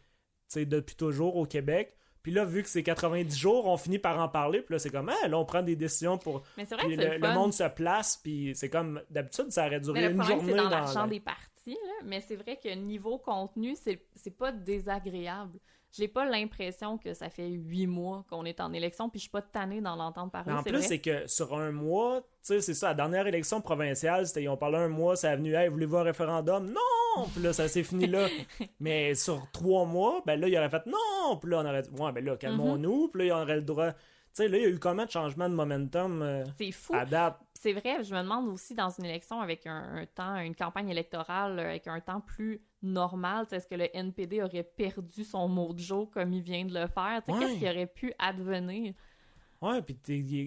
Speaker 1: sais, depuis toujours au Québec. Puis là, vu que c'est 90 jours, on finit par en parler. Puis là, c'est comme, là, on prend des décisions pour...
Speaker 2: Mais c'est vrai
Speaker 1: Puis
Speaker 2: que c'est
Speaker 1: le
Speaker 2: fun.
Speaker 1: monde se place, puis c'est comme... D'habitude, ça aurait duré
Speaker 2: Mais le
Speaker 1: une
Speaker 2: problème,
Speaker 1: journée
Speaker 2: c'est dans
Speaker 1: dans
Speaker 2: l'argent
Speaker 1: la...
Speaker 2: des partis, là. Mais c'est vrai que niveau contenu, c'est pas désagréable. J'ai pas l'impression que ça fait 8 mois qu'on est en élection, puis je suis pas tannée d'en l'entendre parler,
Speaker 1: Mais en
Speaker 2: c'est
Speaker 1: plus,
Speaker 2: vrai.
Speaker 1: c'est que sur un mois, tu sais, c'est ça, la dernière élection provinciale, c'était, ils ont parlé un mois, ça a venu, hey, voulez-vous un référendum? Non! Puis là, ça s'est fini là. Mais sur 3 mois, ben là, il aurait fait non! Puis là, on aurait dit, ouais, ben là, calmons-nous. Puis là, il aurait le droit. Tu sais, là, il y a eu combien de changements de momentum
Speaker 2: C'est fou.
Speaker 1: à date?
Speaker 2: C'est vrai, je me demande aussi dans une élection avec un temps, une campagne électorale avec un temps plus normal, est-ce que le NPD aurait perdu son mojo comme il vient de le faire? Tu sais,
Speaker 1: Ouais.
Speaker 2: Qu'est-ce qui aurait pu advenir?
Speaker 1: Ouais, puis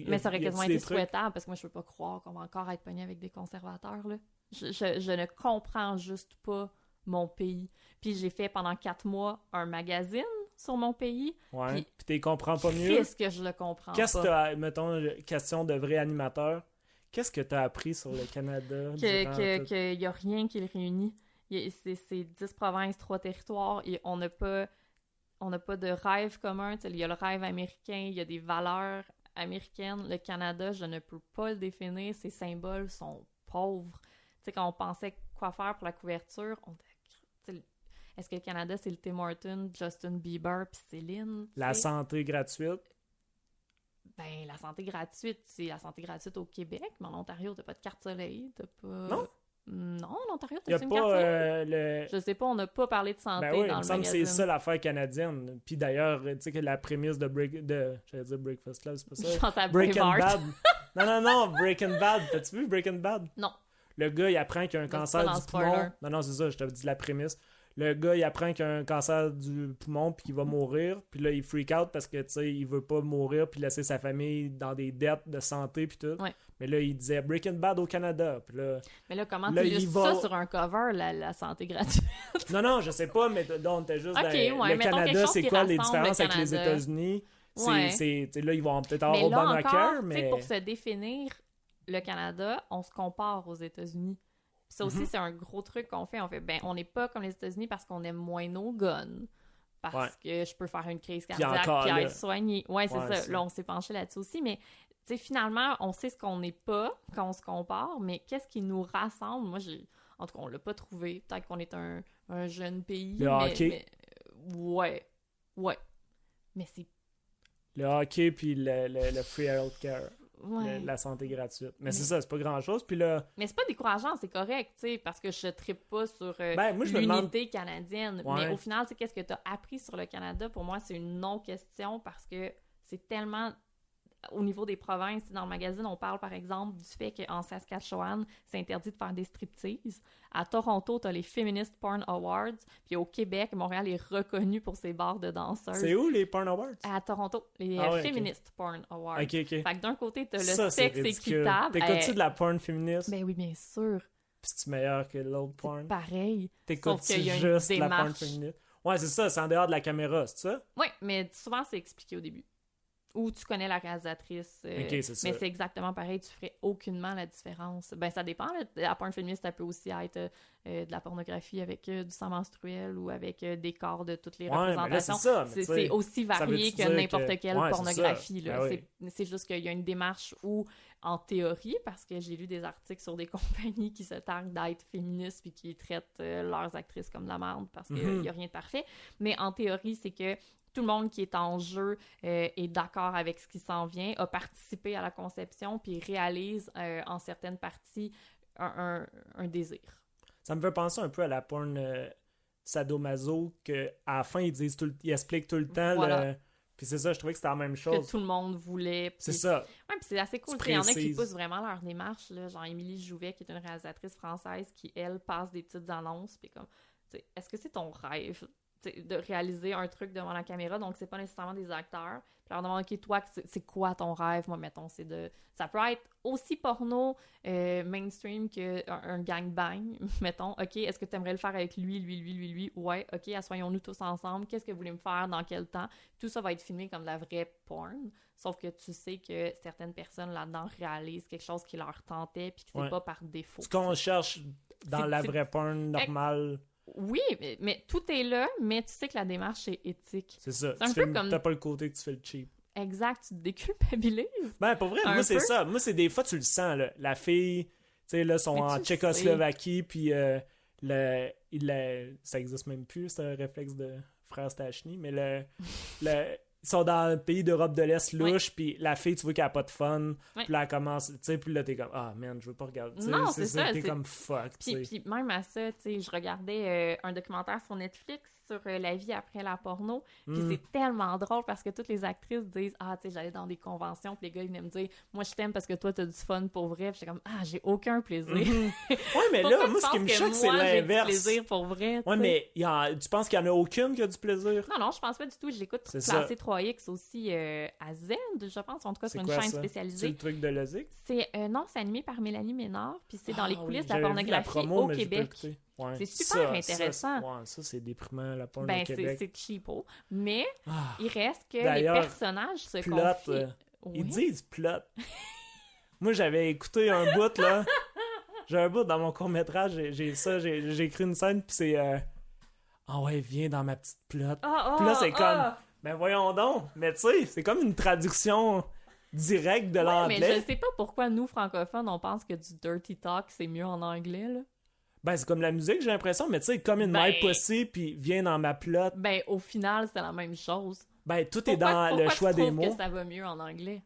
Speaker 2: Mais ça aurait quasiment
Speaker 1: des
Speaker 2: été
Speaker 1: trucs.
Speaker 2: souhaitable parce que moi, je peux pas croire qu'on va encore être pogné avec des conservateurs. Là. Je ne comprends juste pas mon pays. Puis j'ai fait pendant 4 mois un magazine sur mon pays.
Speaker 1: Ouais,
Speaker 2: Puis-
Speaker 1: puis t'es comprends pas mieux.
Speaker 2: Qu'est-ce que je le comprends
Speaker 1: Qu'est-ce que
Speaker 2: pas?
Speaker 1: t'as, mettons, question de vrai animateur, qu'est-ce que t'as appris sur le Canada? durant tout-
Speaker 2: Qu'il n'y a rien qui le réunit. C'est 10 provinces, 3 territoires, et on n'a pas de rêve commun. Tu sais, il y a le rêve américain, il y a des valeurs américaines. Le Canada, je ne peux pas le définir. Ses symboles sont pauvres. Tu sais, quand on pensait quoi faire pour la couverture, tu sais, est-ce que le Canada, c'est le Tim Hortons, Justin Bieber puis Céline? tu
Speaker 1: La
Speaker 2: sais?
Speaker 1: santé gratuite.
Speaker 2: Ben, la santé gratuite, c'est la santé gratuite au Québec, mais en Ontario, t'as pas de carte soleil, t'as pas...
Speaker 1: Non?
Speaker 2: Non, en Ontario,
Speaker 1: Il y a
Speaker 2: t'as une carte
Speaker 1: pas
Speaker 2: soleil?
Speaker 1: le...
Speaker 2: Je sais pas, on n'a pas parlé de santé
Speaker 1: Ben oui, il
Speaker 2: dans
Speaker 1: me
Speaker 2: le
Speaker 1: semble que c'est
Speaker 2: magazine.
Speaker 1: ça l'affaire canadienne. Puis d'ailleurs, tu sais que la prémisse j'allais dire Breakfast Club, c'est pas
Speaker 2: Je
Speaker 1: ça?
Speaker 2: pense à
Speaker 1: Breaking
Speaker 2: Braveheart.
Speaker 1: Bad. Non, Breaking Bad. T'as-tu vu Breaking Bad?
Speaker 2: Non.
Speaker 1: Le gars, il apprend qu'il a un
Speaker 2: Donc,
Speaker 1: cancer
Speaker 2: c'est pas dans
Speaker 1: du
Speaker 2: le spoiler.
Speaker 1: poumon. Non, c'est ça, je t'avais dit la prémisse. Le gars, il apprend qu'il a un cancer du poumon puis qu'il va mourir. Puis là, il freak out parce que, tu sais, il veut pas mourir puis laisser sa famille dans des dettes de santé puis tout.
Speaker 2: Ouais.
Speaker 1: Mais là, il disait Breaking Bad au Canada. Puis là...
Speaker 2: Mais là, comment
Speaker 1: Là,
Speaker 2: tu
Speaker 1: il
Speaker 2: illustres
Speaker 1: va-
Speaker 2: ça sur un cover, la santé gratuite?
Speaker 1: Non, je sais pas, mais donc, t'es juste
Speaker 2: Ok,
Speaker 1: dans...
Speaker 2: ouais,
Speaker 1: le
Speaker 2: mettons quelque
Speaker 1: Canada,
Speaker 2: chose
Speaker 1: c'est
Speaker 2: qui
Speaker 1: quoi les
Speaker 2: rassemble
Speaker 1: différences
Speaker 2: le
Speaker 1: avec les
Speaker 2: Canada.
Speaker 1: États-Unis?
Speaker 2: Ouais.
Speaker 1: Tu sais, là, ils vont peut-être avoir
Speaker 2: Mais là
Speaker 1: Obamacare,
Speaker 2: encore, tu sais,
Speaker 1: mais...
Speaker 2: pour se définir le Canada, on se compare aux États-Unis. Puis ça aussi,
Speaker 1: Mhm.
Speaker 2: c'est un gros truc qu'on fait. On fait, ben, on n'est pas comme les États-Unis parce qu'on aime moins nos guns. Parce
Speaker 1: Ouais.
Speaker 2: que je peux faire une crise
Speaker 1: Puis
Speaker 2: cardiaque
Speaker 1: encore,
Speaker 2: puis
Speaker 1: là.
Speaker 2: être soignée. Ouais, c'est
Speaker 1: Ouais,
Speaker 2: ça.
Speaker 1: c'est-
Speaker 2: Là, on s'est penché là-dessus aussi. Mais, tu sais, finalement, on sait ce qu'on n'est pas quand on se compare. Mais qu'est-ce qui nous rassemble? Moi, en tout cas, on l'a pas trouvé. Peut-être qu'on est un jeune pays.
Speaker 1: Le hockey.
Speaker 2: Ouais. Mais c'est...
Speaker 1: Le hockey puis le free healthcare.
Speaker 2: Ouais.
Speaker 1: La santé gratuite. Mais c'est ça, c'est pas grand-chose. Puis là,
Speaker 2: Mais c'est pas décourageant, c'est correct, tu sais, parce que je trippe pas sur
Speaker 1: Ben, moi, je me demande-
Speaker 2: l'unité canadienne.
Speaker 1: Ouais.
Speaker 2: Mais au final, tu sais, qu'est-ce que tu as appris sur le Canada? Pour moi, c'est une non-question parce que c'est tellement au niveau des provinces, dans le magazine, on parle par exemple du fait qu'en Saskatchewan, c'est interdit de faire des striptease. À Toronto, t'as les Feminist Porn Awards. Puis au Québec, Montréal est reconnu pour ses bars de danseuses.
Speaker 1: C'est où les Porn Awards?
Speaker 2: À Toronto, les Feminist Porn Awards.
Speaker 1: OK.
Speaker 2: Fait que d'un côté, t'as le
Speaker 1: Ça,
Speaker 2: sexe
Speaker 1: c'est ridicule.
Speaker 2: équitable.
Speaker 1: T'écoutes-tu de la porn féministe?
Speaker 2: Ben oui, bien sûr.
Speaker 1: Pis c'est-tu meilleur que l'autre porn?
Speaker 2: Pareil.
Speaker 1: T'écoutes-tu
Speaker 2: Sauf qu'il y a une
Speaker 1: juste la porn
Speaker 2: démarche.
Speaker 1: féministe? Ouais, c'est ça, c'est en dehors de la caméra, c'est ça?
Speaker 2: Oui, mais souvent, c'est expliqué au début. Ou tu connais la réalisatrice.
Speaker 1: Ok, c'est ça.
Speaker 2: Mais c'est exactement pareil, tu ferais aucunement la différence. Ben, ça dépend. Là. La porn féministe, ça peut aussi être de la pornographie avec du sang menstruel ou avec des corps de toutes les représentations.
Speaker 1: Mais là, c'est ça.
Speaker 2: C'est aussi varié que n'importe quelle pornographie.
Speaker 1: Là. Ben oui.
Speaker 2: C'est juste qu'il y a une démarche où, en théorie, parce que j'ai lu des articles sur des compagnies qui se targuent d'être féministes puis qui traitent leurs actrices comme de la merde parce qu'il n'y a rien de parfait. Mais en théorie, c'est que tout le monde qui est en jeu est d'accord avec ce qui s'en vient, a participé à la conception, puis réalise en certaines parties un désir.
Speaker 1: Ça me fait penser un peu à la porn sadomaso, qu'à la fin, ils expliquent tout le temps.
Speaker 2: Voilà.
Speaker 1: Puis c'est ça, je trouvais que c'était la même chose.
Speaker 2: Que tout le monde voulait. Puis...
Speaker 1: C'est ça.
Speaker 2: Ouais, puis c'est assez cool. Il y en a qui poussent vraiment leur démarche. Là. Genre Émilie Jouvet, qui est une réalisatrice française, qui, elle, passe des petites annonces. Puis comme, est-ce que c'est ton rêve de réaliser un truc devant la caméra, donc c'est pas nécessairement des acteurs. Puis leur demander, OK, toi, c'est quoi ton rêve? Moi, mettons, c'est de... Ça peut être aussi porno mainstream qu'un gangbang, mettons. OK, est-ce que tu aimerais le faire avec lui? Ouais, OK, assoyons-nous tous ensemble. Qu'est-ce que vous voulez me faire? Dans quel temps? Tout ça va être filmé comme de la vraie porn, sauf que tu sais que certaines personnes là-dedans réalisent quelque chose qui leur tentait puis que c'est pas par défaut.
Speaker 1: Ce qu'on cherche dans la vraie porn normale...
Speaker 2: Oui, mais tout est là, mais tu sais que la démarche est éthique.
Speaker 1: C'est ça.
Speaker 2: C'est un peu comme...
Speaker 1: T'as pas le côté que tu fais le cheap.
Speaker 2: Exact, tu te déculpabilises.
Speaker 1: Ben, pour vrai, moi, c'est
Speaker 2: peu.
Speaker 1: ça. Moi, c'est des fois, tu le sens, là. La fille, tu sais, là, sont en Tchécoslovaquie, puis ça existe même plus, c'est un réflexe de frère Stachny, mais ils sont dans un pays d'Europe de l'Est louche, puis la fille, tu vois qu'elle a pas de fun, puis là, elle commence, tu sais, puis là, t'es comme, ah, man, je veux pas regarder.
Speaker 2: Non, c'est ça.
Speaker 1: T'es comme, fuck, tu sais.
Speaker 2: Puis même à ça, tu sais, je regardais un documentaire sur Netflix sur la vie après la porno, puis c'est tellement drôle parce que toutes les actrices disent, ah, tu sais, j'allais dans des conventions, puis les gars, ils venaient me dire, moi, je t'aime parce que toi, t'as du fun pour vrai, puis j'étais comme, ah, j'ai aucun plaisir.
Speaker 1: Ouais, mais là, moi, ce qui me choque, c'est l'inverse.
Speaker 2: J'ai du plaisir pour vrai,
Speaker 1: ouais, mais tu penses qu'il y en a aucune qui a du plaisir?
Speaker 2: Non, je pense pas du tout. Je l'écoute sur Classé 3X aussi à Z, je pense, en tout cas sur une chaîne spécialisée.
Speaker 1: C'est le truc de Lozic?
Speaker 2: Non, c'est animé par Mélanie Ménard, puis c'est dans les coulisses de la
Speaker 1: j'avais vu
Speaker 2: pornographie
Speaker 1: promo,
Speaker 2: au
Speaker 1: mais j'ai pas
Speaker 2: Québec.
Speaker 1: écouté. Ouais.
Speaker 2: C'est super intéressant.
Speaker 1: Ça, c'est déprimant, la porn
Speaker 2: Ben,
Speaker 1: au Québec.
Speaker 2: c'est cheapo. Mais il reste que les
Speaker 1: D'ailleurs,
Speaker 2: personnages se
Speaker 1: plot,
Speaker 2: confient.
Speaker 1: Ils disent plot. Moi, j'avais écouté un bout, là. J'ai un bout dans mon court-métrage, j'ai écrit une scène, puis c'est... Ah ouais, viens dans ma petite plot. Puis là, c'est comme... Ben voyons donc. Mais tu sais, c'est comme une traduction directe de l'anglais.
Speaker 2: Mais je sais pas pourquoi, nous, francophones, on pense que du dirty talk, c'est mieux en anglais, là.
Speaker 1: Ben, c'est comme la musique, j'ai l'impression, mais tu sais, comme une my pussy, puis viens dans ma plot.
Speaker 2: Ben, au final, c'est la même chose.
Speaker 1: Ben, tout est dans le choix des mots.
Speaker 2: Pourquoi tu trouves que ça va mieux en anglais?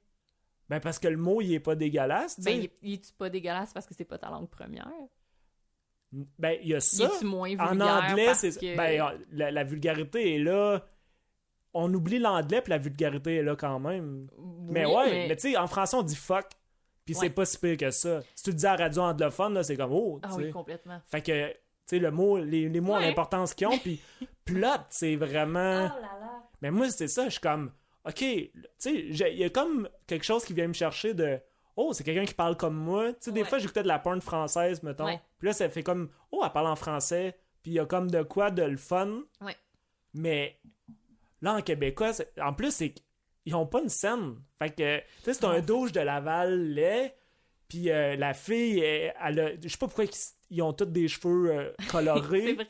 Speaker 1: Ben, parce que le mot, il est pas dégueulasse, tu sais.
Speaker 2: Ben, il est-tu pas dégueulasse parce que c'est pas ta langue première?
Speaker 1: Ben, il y a ça.
Speaker 2: Il est-tu moins vulgaire
Speaker 1: en anglais,
Speaker 2: parce
Speaker 1: c'est...
Speaker 2: que...
Speaker 1: Ben, la vulgarité est là. On oublie l'anglais, puis la vulgarité est là quand même.
Speaker 2: Oui,
Speaker 1: mais ouais, mais tu sais, en français, on dit fuck. Puis c'est pas si pire que ça. Si tu le dis à la radio anglophone, là, c'est comme oh, tu sais.
Speaker 2: Ah oui, complètement.
Speaker 1: Fait que, tu sais, le mot, les mots ont l'importance qu'ils ont, puis plot, c'est vraiment...
Speaker 2: Oh là là!
Speaker 1: Mais moi, c'est ça, je suis comme, OK, tu sais, il y a comme quelque chose qui vient me chercher de... Oh, c'est quelqu'un qui parle comme moi. Tu sais, des fois, j'écoutais de la porn française, mettons.
Speaker 2: Ouais.
Speaker 1: Puis là, ça fait comme, oh, elle parle en français. Puis il y a comme de quoi de le fun.
Speaker 2: Ouais.
Speaker 1: Mais là, en québécois, en plus, c'est qu'ils ont pas une scène. Fait que, tu sais, c'est un douche de Laval laid. Puis la fille, elle a... Je sais pas pourquoi ils ont tous des cheveux colorés.
Speaker 2: C'est vrai!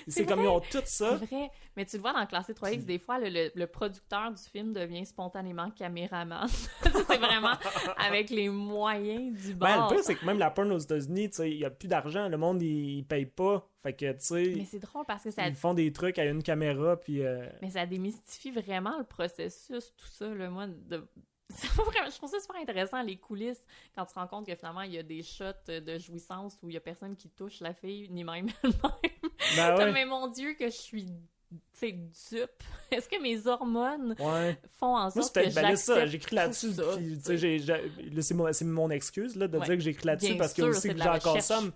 Speaker 1: C'est comme ils ont tout ça.
Speaker 2: C'est vrai. Mais tu le vois dans Classé 3X, des fois, le producteur du film devient spontanément caméraman. C'est vraiment avec les moyens du bord.
Speaker 1: Ben, le pire, c'est que même la porn aux États-Unis, tu sais, il y a plus d'argent. Le monde, il paye pas. Fait que, tu sais...
Speaker 2: Mais c'est drôle parce que ça...
Speaker 1: Ils font des trucs à une caméra, puis...
Speaker 2: Mais ça démystifie vraiment le processus, tout ça, là, moi, je trouve ça super intéressant, les coulisses, quand tu te rends compte que finalement, il y a des shots de jouissance où il y a personne qui touche la fille, ni même elle-même.
Speaker 1: Ben ouais.
Speaker 2: Mais mon Dieu, que je suis sais, dupe? Est-ce que mes hormones
Speaker 1: Ouais.
Speaker 2: font en
Speaker 1: Moi,
Speaker 2: sorte
Speaker 1: c'est peut-être
Speaker 2: que
Speaker 1: ben, là, ça,
Speaker 2: j'accepte
Speaker 1: j'écris là-dessus,
Speaker 2: tout ça,
Speaker 1: puis,
Speaker 2: tu sais?
Speaker 1: là, c'est mon excuse, là, de
Speaker 2: Ouais.
Speaker 1: dire que j'écris là-dessus,
Speaker 2: Bien
Speaker 1: parce qu'il y a
Speaker 2: sûr,
Speaker 1: aussi
Speaker 2: c'est
Speaker 1: que
Speaker 2: de la
Speaker 1: j'en
Speaker 2: recherche.
Speaker 1: consomme,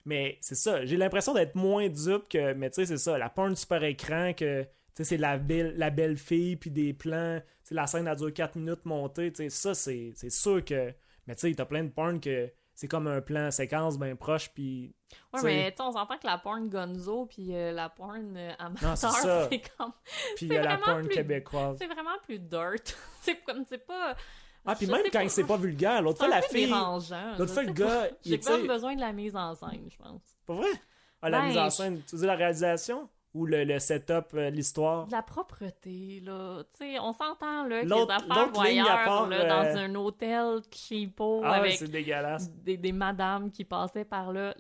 Speaker 1: mais c'est ça, j'ai l'impression d'être moins dupe que, mais tu sais, c'est ça, la porn super écran, que, tu sais, c'est la belle fille, puis des plans, tu sais, la scène, elle dure 4 minutes montée, tu sais, ça, c'est sûr que, mais tu sais, t'as plein de porn que c'est comme un plan séquence bien proche, puis...
Speaker 2: Ouais,
Speaker 1: tu sais,
Speaker 2: mais tu sais, on s'entend que la porn gonzo puis la porn
Speaker 1: Non, c'est
Speaker 2: amateur,
Speaker 1: ça.
Speaker 2: c'est comme...
Speaker 1: puis il
Speaker 2: c'est
Speaker 1: y a la
Speaker 2: vraiment
Speaker 1: porn
Speaker 2: plus-
Speaker 1: québécoise.
Speaker 2: C'est vraiment plus dirt. C'est comme, c'est pas...
Speaker 1: Ah, puis
Speaker 2: je
Speaker 1: même
Speaker 2: sais
Speaker 1: quand
Speaker 2: pas.
Speaker 1: c'est pas vulgaire, l'autre
Speaker 2: C'est
Speaker 1: fois,
Speaker 2: un
Speaker 1: la
Speaker 2: peu
Speaker 1: fille...
Speaker 2: dérangeant.
Speaker 1: L'autre
Speaker 2: je
Speaker 1: fois,
Speaker 2: sais
Speaker 1: le
Speaker 2: pas.
Speaker 1: gars,
Speaker 2: J'ai
Speaker 1: tu
Speaker 2: pas
Speaker 1: sais...
Speaker 2: besoin de la mise en scène, je pense.
Speaker 1: Pas vrai? Ah, la
Speaker 2: Ben,
Speaker 1: mise en scène, tu veux dire la réalisation? Ou le setup, l'histoire?
Speaker 2: De la propreté, là. Tu sais, on s'entend, là, que les
Speaker 1: L'autre
Speaker 2: affaires
Speaker 1: ligne à
Speaker 2: voyeurs,
Speaker 1: part,
Speaker 2: là, dans un hôtel cheapo
Speaker 1: Ah ouais,
Speaker 2: avec
Speaker 1: c'est dégueulasse.
Speaker 2: des madames qui passaient par là.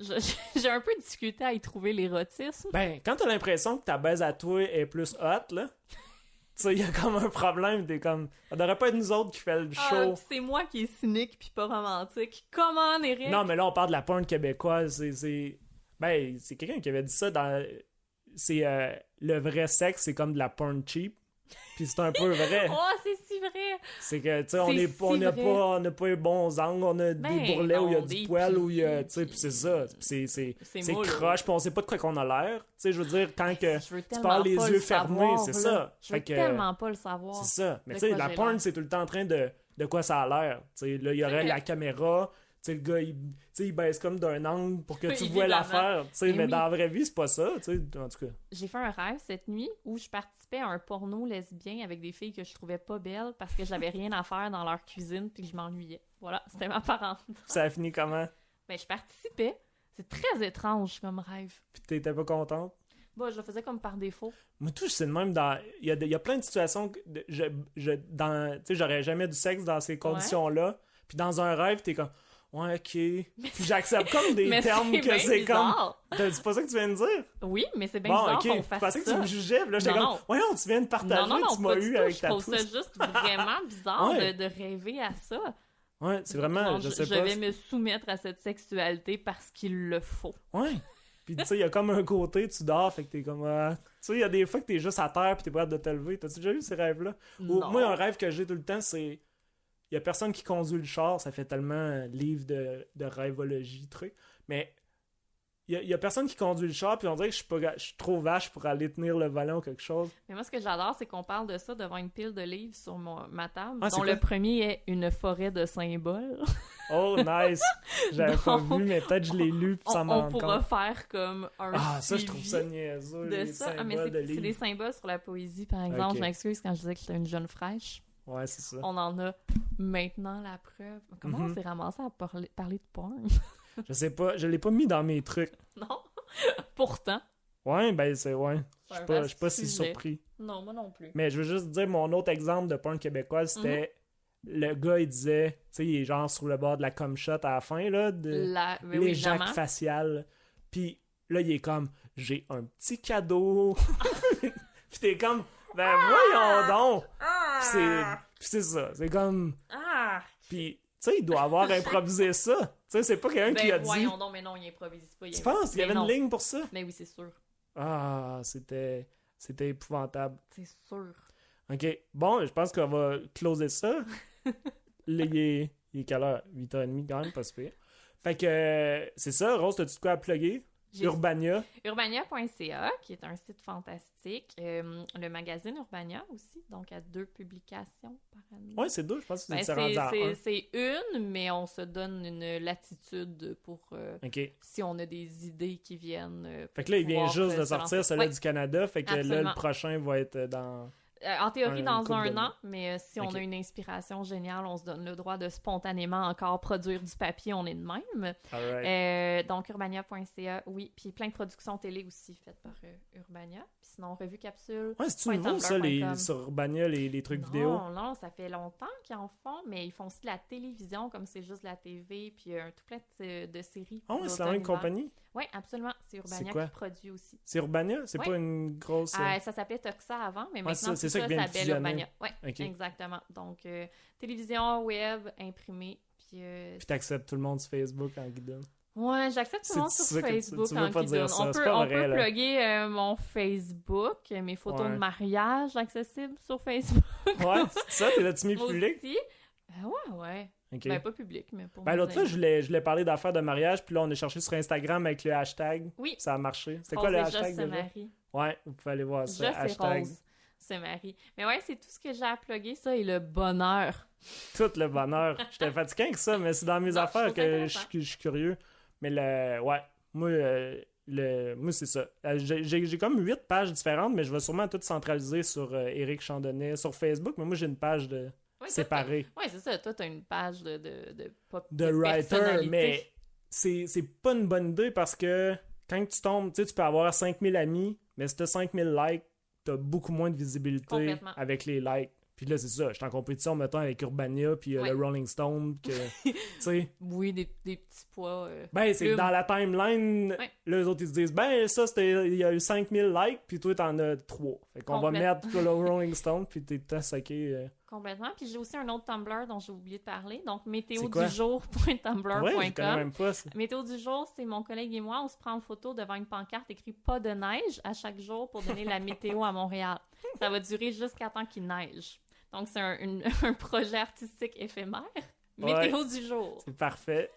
Speaker 2: J'ai un peu discuté à y trouver l'érotisme.
Speaker 1: Ben, quand t'as l'impression que ta baise à toi est plus hot, là, tu sais, il y a comme un problème, t'es comme... Ça devrait pas être nous autres qui fait le
Speaker 2: Ah,
Speaker 1: show.
Speaker 2: pis c'est moi qui est cynique pis pas romantique. Comment, Eric?
Speaker 1: Non, mais là, on parle de la porn québécoise, Ben, c'est quelqu'un qui avait dit ça dans... C'est... le vrai sexe, c'est comme de la porn cheap. Puis c'est un peu vrai.
Speaker 2: Oh, c'est si vrai!
Speaker 1: C'est que, tu sais,
Speaker 2: C'est
Speaker 1: on
Speaker 2: si
Speaker 1: n'a
Speaker 2: vrai.
Speaker 1: pas les bons angles, on a
Speaker 2: Ben,
Speaker 1: des bourrelets où il y a
Speaker 2: non,
Speaker 1: du
Speaker 2: des
Speaker 1: poil, où il y a,
Speaker 2: plis,
Speaker 1: tu sais,
Speaker 2: puis
Speaker 1: puis c'est ça. Puis c'est
Speaker 2: mollo.
Speaker 1: croche, puis on sait pas de quoi qu'on a l'air. Tu sais, je veux dire, quand que
Speaker 2: Je veux
Speaker 1: tu
Speaker 2: tellement
Speaker 1: parles les
Speaker 2: pas
Speaker 1: yeux
Speaker 2: le
Speaker 1: fermés,
Speaker 2: savoir,
Speaker 1: c'est
Speaker 2: là.
Speaker 1: ça.
Speaker 2: Je veux
Speaker 1: Fait que,
Speaker 2: tellement pas le savoir.
Speaker 1: c'est ça. Mais
Speaker 2: de
Speaker 1: tu sais,
Speaker 2: quoi
Speaker 1: la
Speaker 2: j'ai
Speaker 1: porn,
Speaker 2: l'air.
Speaker 1: c'est tout le temps en train de quoi ça a l'air. Tu sais, là, il y aurait
Speaker 2: vrai.
Speaker 1: la caméra, tu sais, le gars, tu sais, il baisse comme d'un angle pour que tu vois
Speaker 2: Évidemment.
Speaker 1: l'affaire. Tu sais,
Speaker 2: Mais
Speaker 1: mais
Speaker 2: oui.
Speaker 1: dans la vraie vie, c'est pas ça, tu sais, en tout cas.
Speaker 2: J'ai fait un rêve cette nuit où je participais à un porno lesbien avec des filles que je trouvais pas belles parce que j'avais rien à faire dans leur cuisine puis que je m'ennuyais. Voilà, c'était ma parente.
Speaker 1: Ça a fini comment?
Speaker 2: Ben, je participais. C'est très étrange comme rêve.
Speaker 1: Puis t'étais pas contente?
Speaker 2: Bon, je le faisais comme par défaut.
Speaker 1: Moi, tout, c'est de même dans. Il y a plein de situations que tu sais, j'aurais jamais du sexe dans ces conditions-là. Puis dans un rêve, t'es comme, ouais, ok. Puis j'accepte comme des
Speaker 2: Mais
Speaker 1: termes
Speaker 2: c'est
Speaker 1: que
Speaker 2: bien
Speaker 1: c'est comme.
Speaker 2: bizarre.
Speaker 1: C'est pas ça que tu viens de dire?
Speaker 2: Oui, mais c'est bien
Speaker 1: Bon,
Speaker 2: bizarre
Speaker 1: ok.
Speaker 2: qu'on
Speaker 1: Je
Speaker 2: fasse
Speaker 1: pensais que tu
Speaker 2: ça.
Speaker 1: me jugeais. Puis là, j'étais
Speaker 2: Non,
Speaker 1: comme,
Speaker 2: non.
Speaker 1: voyons, tu viens de partager,
Speaker 2: Non,
Speaker 1: tu
Speaker 2: pas
Speaker 1: m'as
Speaker 2: du
Speaker 1: eu
Speaker 2: tout.
Speaker 1: avec
Speaker 2: Je
Speaker 1: ta
Speaker 2: trouve ça
Speaker 1: pousse.
Speaker 2: juste vraiment bizarre
Speaker 1: Ouais.
Speaker 2: de rêver à ça.
Speaker 1: Ouais, c'est vraiment,
Speaker 2: Genre,
Speaker 1: je
Speaker 2: je
Speaker 1: sais pas.
Speaker 2: vais me soumettre à cette sexualité parce qu'il le faut.
Speaker 1: Ouais. Puis tu sais, il y a comme un côté, tu dors, fait que t'es comme. Tu sais, il y a des fois que t'es juste à terre puis t'es pas hâte de te lever. T'as-tu déjà eu ces rêves-là? Ou,
Speaker 2: Non.
Speaker 1: moi, un rêve que j'ai tout le temps, c'est. Il y a personne qui conduit le char, ça fait tellement livre de rêvologie, truc. Mais il y a personne qui conduit le char, puis on dirait que je suis trop vache pour aller tenir le volant ou quelque chose.
Speaker 2: Mais moi, ce que j'adore, c'est qu'on parle de ça devant une pile de livres sur ma table,
Speaker 1: Ah, c'est
Speaker 2: dont
Speaker 1: quoi?
Speaker 2: le premier est Une forêt de symboles.
Speaker 1: Oh, nice! J'avais pas
Speaker 2: Donc,
Speaker 1: vu, mais peut-être je l'ai lu, puis ça m'en
Speaker 2: On
Speaker 1: rend
Speaker 2: pourra
Speaker 1: compte.
Speaker 2: faire comme un
Speaker 1: Ah, ça, je
Speaker 2: suivi
Speaker 1: trouve ça niaiseux,
Speaker 2: de
Speaker 1: les
Speaker 2: ça. Ah, mais
Speaker 1: symboles de
Speaker 2: c'est des
Speaker 1: livres.
Speaker 2: symboles sur la poésie, par exemple.
Speaker 1: Ok.
Speaker 2: Je m'excuse quand je disais que j'étais une jeune fraîche.
Speaker 1: Ouais, c'est ça.
Speaker 2: On en a maintenant la preuve. Comment on s'est ramassé à parler de porn?
Speaker 1: Je sais pas, je l'ai pas mis dans mes trucs.
Speaker 2: Non? Pourtant.
Speaker 1: Ouais, ben c'est ouais.
Speaker 2: C'est
Speaker 1: Je
Speaker 2: un
Speaker 1: suis
Speaker 2: vaste
Speaker 1: pas si
Speaker 2: sujet.
Speaker 1: surpris.
Speaker 2: Non, moi non plus.
Speaker 1: Mais je veux juste dire, mon autre exemple de porn québécoise, c'était le gars, il disait, tu sais, il est genre sur le bord de la cum shot à la fin, là, de
Speaker 2: Mais oui,
Speaker 1: les jacques
Speaker 2: évidemment.
Speaker 1: faciales. Puis là, il est comme, j'ai un petit cadeau. Puis t'es comme, ben voyons donc. Puis c'est ça, c'est comme,
Speaker 2: Ah!
Speaker 1: puis tu sais, il doit avoir improvisé ça. Tu sais, c'est pas quelqu'un qui a
Speaker 2: Ben
Speaker 1: dit.
Speaker 2: voyons donc, mais non, il improvise pas.
Speaker 1: Tu penses qu'il y avait une ligne pour ça?
Speaker 2: Mais oui, c'est sûr.
Speaker 1: Ah, c'était épouvantable.
Speaker 2: C'est sûr.
Speaker 1: OK. Bon, je pense qu'on va closer ça. Là, il est quelle heure? 8h30 quand même, pas si pire. Fait que c'est ça. Rose, t'as-tu de quoi à plugger?
Speaker 2: J'ai-
Speaker 1: Urbania.
Speaker 2: Urbania.ca, qui est un site fantastique. Le magazine Urbania aussi, donc à 2 publications par année.
Speaker 1: Ouais, c'est deux. Je pense que
Speaker 2: Ben,
Speaker 1: c'est rendu à un.
Speaker 2: c'est une, mais on se donne une latitude pour
Speaker 1: OK.
Speaker 2: si on a des idées qui viennent.
Speaker 1: Fait que là, il vient
Speaker 2: pouvoir,
Speaker 1: juste de
Speaker 2: se
Speaker 1: sortir
Speaker 2: lancer.
Speaker 1: celui
Speaker 2: Ouais.
Speaker 1: du Canada. Fait que là,
Speaker 2: Absolument.
Speaker 1: le prochain va être dans...
Speaker 2: En théorie,
Speaker 1: Une
Speaker 2: dans
Speaker 1: couple de
Speaker 2: un
Speaker 1: mois.
Speaker 2: an, mais si
Speaker 1: Ok.
Speaker 2: on a une inspiration géniale, on se donne le droit de spontanément encore produire du papier, on est de même.
Speaker 1: Alright.
Speaker 2: Donc, urbania.ca, oui. Puis plein de productions télé aussi faites par Urbania. Puis sinon, Revue Capsule.
Speaker 1: Ouais, c'est-tu nouveau, ça, sur Urbania, les trucs vidéo?
Speaker 2: Non, ça fait longtemps qu'ils en font, mais ils font aussi de la télévision, comme c'est juste la TV, puis tout plein de séries.
Speaker 1: Ah ouais, c'est la même compagnie?
Speaker 2: Oui, absolument. C'est Urbania
Speaker 1: quoi?
Speaker 2: qui produit aussi.
Speaker 1: C'est Urbania? C'est
Speaker 2: Ouais.
Speaker 1: pas une grosse...
Speaker 2: Ça s'appelait Toxa avant, mais
Speaker 1: Ouais,
Speaker 2: maintenant
Speaker 1: c'est
Speaker 2: tout
Speaker 1: ça
Speaker 2: ça
Speaker 1: qui vient de
Speaker 2: s'appelle
Speaker 1: fusionner.
Speaker 2: Urbania. Oui,
Speaker 1: Ok.
Speaker 2: exactement. Donc, télévision, web, imprimé, puis...
Speaker 1: Puis t'acceptes tout le monde sur Facebook en guidon.
Speaker 2: Ouais, j'accepte tout le monde
Speaker 1: C'est
Speaker 2: sur
Speaker 1: ça que tu
Speaker 2: Facebook
Speaker 1: veux
Speaker 2: quand
Speaker 1: pas
Speaker 2: ils
Speaker 1: dire
Speaker 2: donnent.
Speaker 1: ça,
Speaker 2: On
Speaker 1: c'est
Speaker 2: peut,
Speaker 1: pas
Speaker 2: on
Speaker 1: vrai,
Speaker 2: peut
Speaker 1: là.
Speaker 2: plugger mon Facebook, mes photos
Speaker 1: Ouais.
Speaker 2: de mariage accessibles sur Facebook
Speaker 1: Ouais, c'est ça, t'es-tu mis public?
Speaker 2: aussi. Ouais.
Speaker 1: Ok.
Speaker 2: Ben, pas public, mais pour
Speaker 1: Ben,
Speaker 2: mes
Speaker 1: l'autre fois,
Speaker 2: amis.
Speaker 1: je voulais parler d'affaires de mariage, puis là, on a cherché sur Instagram avec le hashtag.
Speaker 2: Oui.
Speaker 1: Ça a marché. C'était
Speaker 2: Rose
Speaker 1: quoi le
Speaker 2: et
Speaker 1: hashtag
Speaker 2: Joss se
Speaker 1: déjà?
Speaker 2: marient.
Speaker 1: Ouais, vous pouvez aller voir ça.
Speaker 2: Joss et
Speaker 1: Hashtag.
Speaker 2: Rose se marient. Mais ouais, c'est tout ce que j'ai à plugger, ça, et le bonheur.
Speaker 1: Tout le bonheur. J'étais fatigué avec ça, mais c'est dans mes
Speaker 2: Non,
Speaker 1: affaires
Speaker 2: je trouve ça
Speaker 1: que
Speaker 2: intéressant.
Speaker 1: je suis curieux. Mais ouais, moi c'est ça. J'ai comme 8 pages différentes, mais je vais sûrement tout centraliser sur Éric Chandonnet sur Facebook, mais moi j'ai une page de
Speaker 2: Ouais,
Speaker 1: séparée
Speaker 2: Ouais, c'est ça. Toi, t'as une page
Speaker 1: de writer,
Speaker 2: personnalité.
Speaker 1: mais c'est pas une bonne idée parce que quand tu tombes, tu sais, tu peux avoir 5000 amis, mais si t'as 5000 likes, t'as beaucoup moins de visibilité
Speaker 2: Complètement.
Speaker 1: avec les likes. Puis là, c'est ça, je suis en compétition, mettons, avec Urbania, puis
Speaker 2: Ouais.
Speaker 1: le Rolling Stone, que, tu sais...
Speaker 2: Oui, des petits poids.
Speaker 1: Ben, c'est que
Speaker 2: Plume.
Speaker 1: dans la timeline,
Speaker 2: Ouais.
Speaker 1: là, eux autres, ils se disent, ben, ça, il y a eu 5000 likes, puis toi, t'en as 3. Fait qu'on va
Speaker 2: Complètement.
Speaker 1: mettre le Rolling Stone, puis t'es tout saqué.
Speaker 2: Complètement. Puis j'ai aussi un autre Tumblr dont j'ai oublié de parler. Donc,
Speaker 1: C'est quoi?
Speaker 2: météodujour.tumblr.com.
Speaker 1: Ouais, je connais même pas. Ça.
Speaker 2: Météo du jour, c'est mon collègue et moi. On se prend en photo devant une pancarte écrit « Pas de neige » à chaque jour pour donner la météo à Montréal. Ça va durer jusqu'à temps qu'il neige. Donc, c'est un projet artistique éphémère. Météo du jour.
Speaker 1: C'est parfait.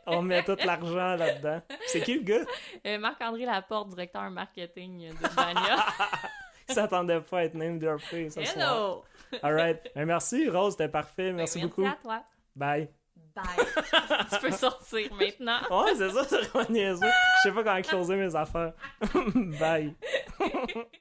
Speaker 1: On met tout l'argent là-dedans. C'est qui le gars?
Speaker 2: Marc-André Laporte, directeur marketing de Vania.
Speaker 1: Il s'attendait pas à être name droppé ce soir.
Speaker 2: Hello!
Speaker 1: Alright. Ben, merci, Rose, c'était parfait. Merci beaucoup.
Speaker 2: Merci à toi.
Speaker 1: Bye.
Speaker 2: Bye. Tu peux sortir maintenant.
Speaker 1: Ouais, c'est ça, c'est vraiment niaiseux. Je sais pas comment closer mes affaires. Bye.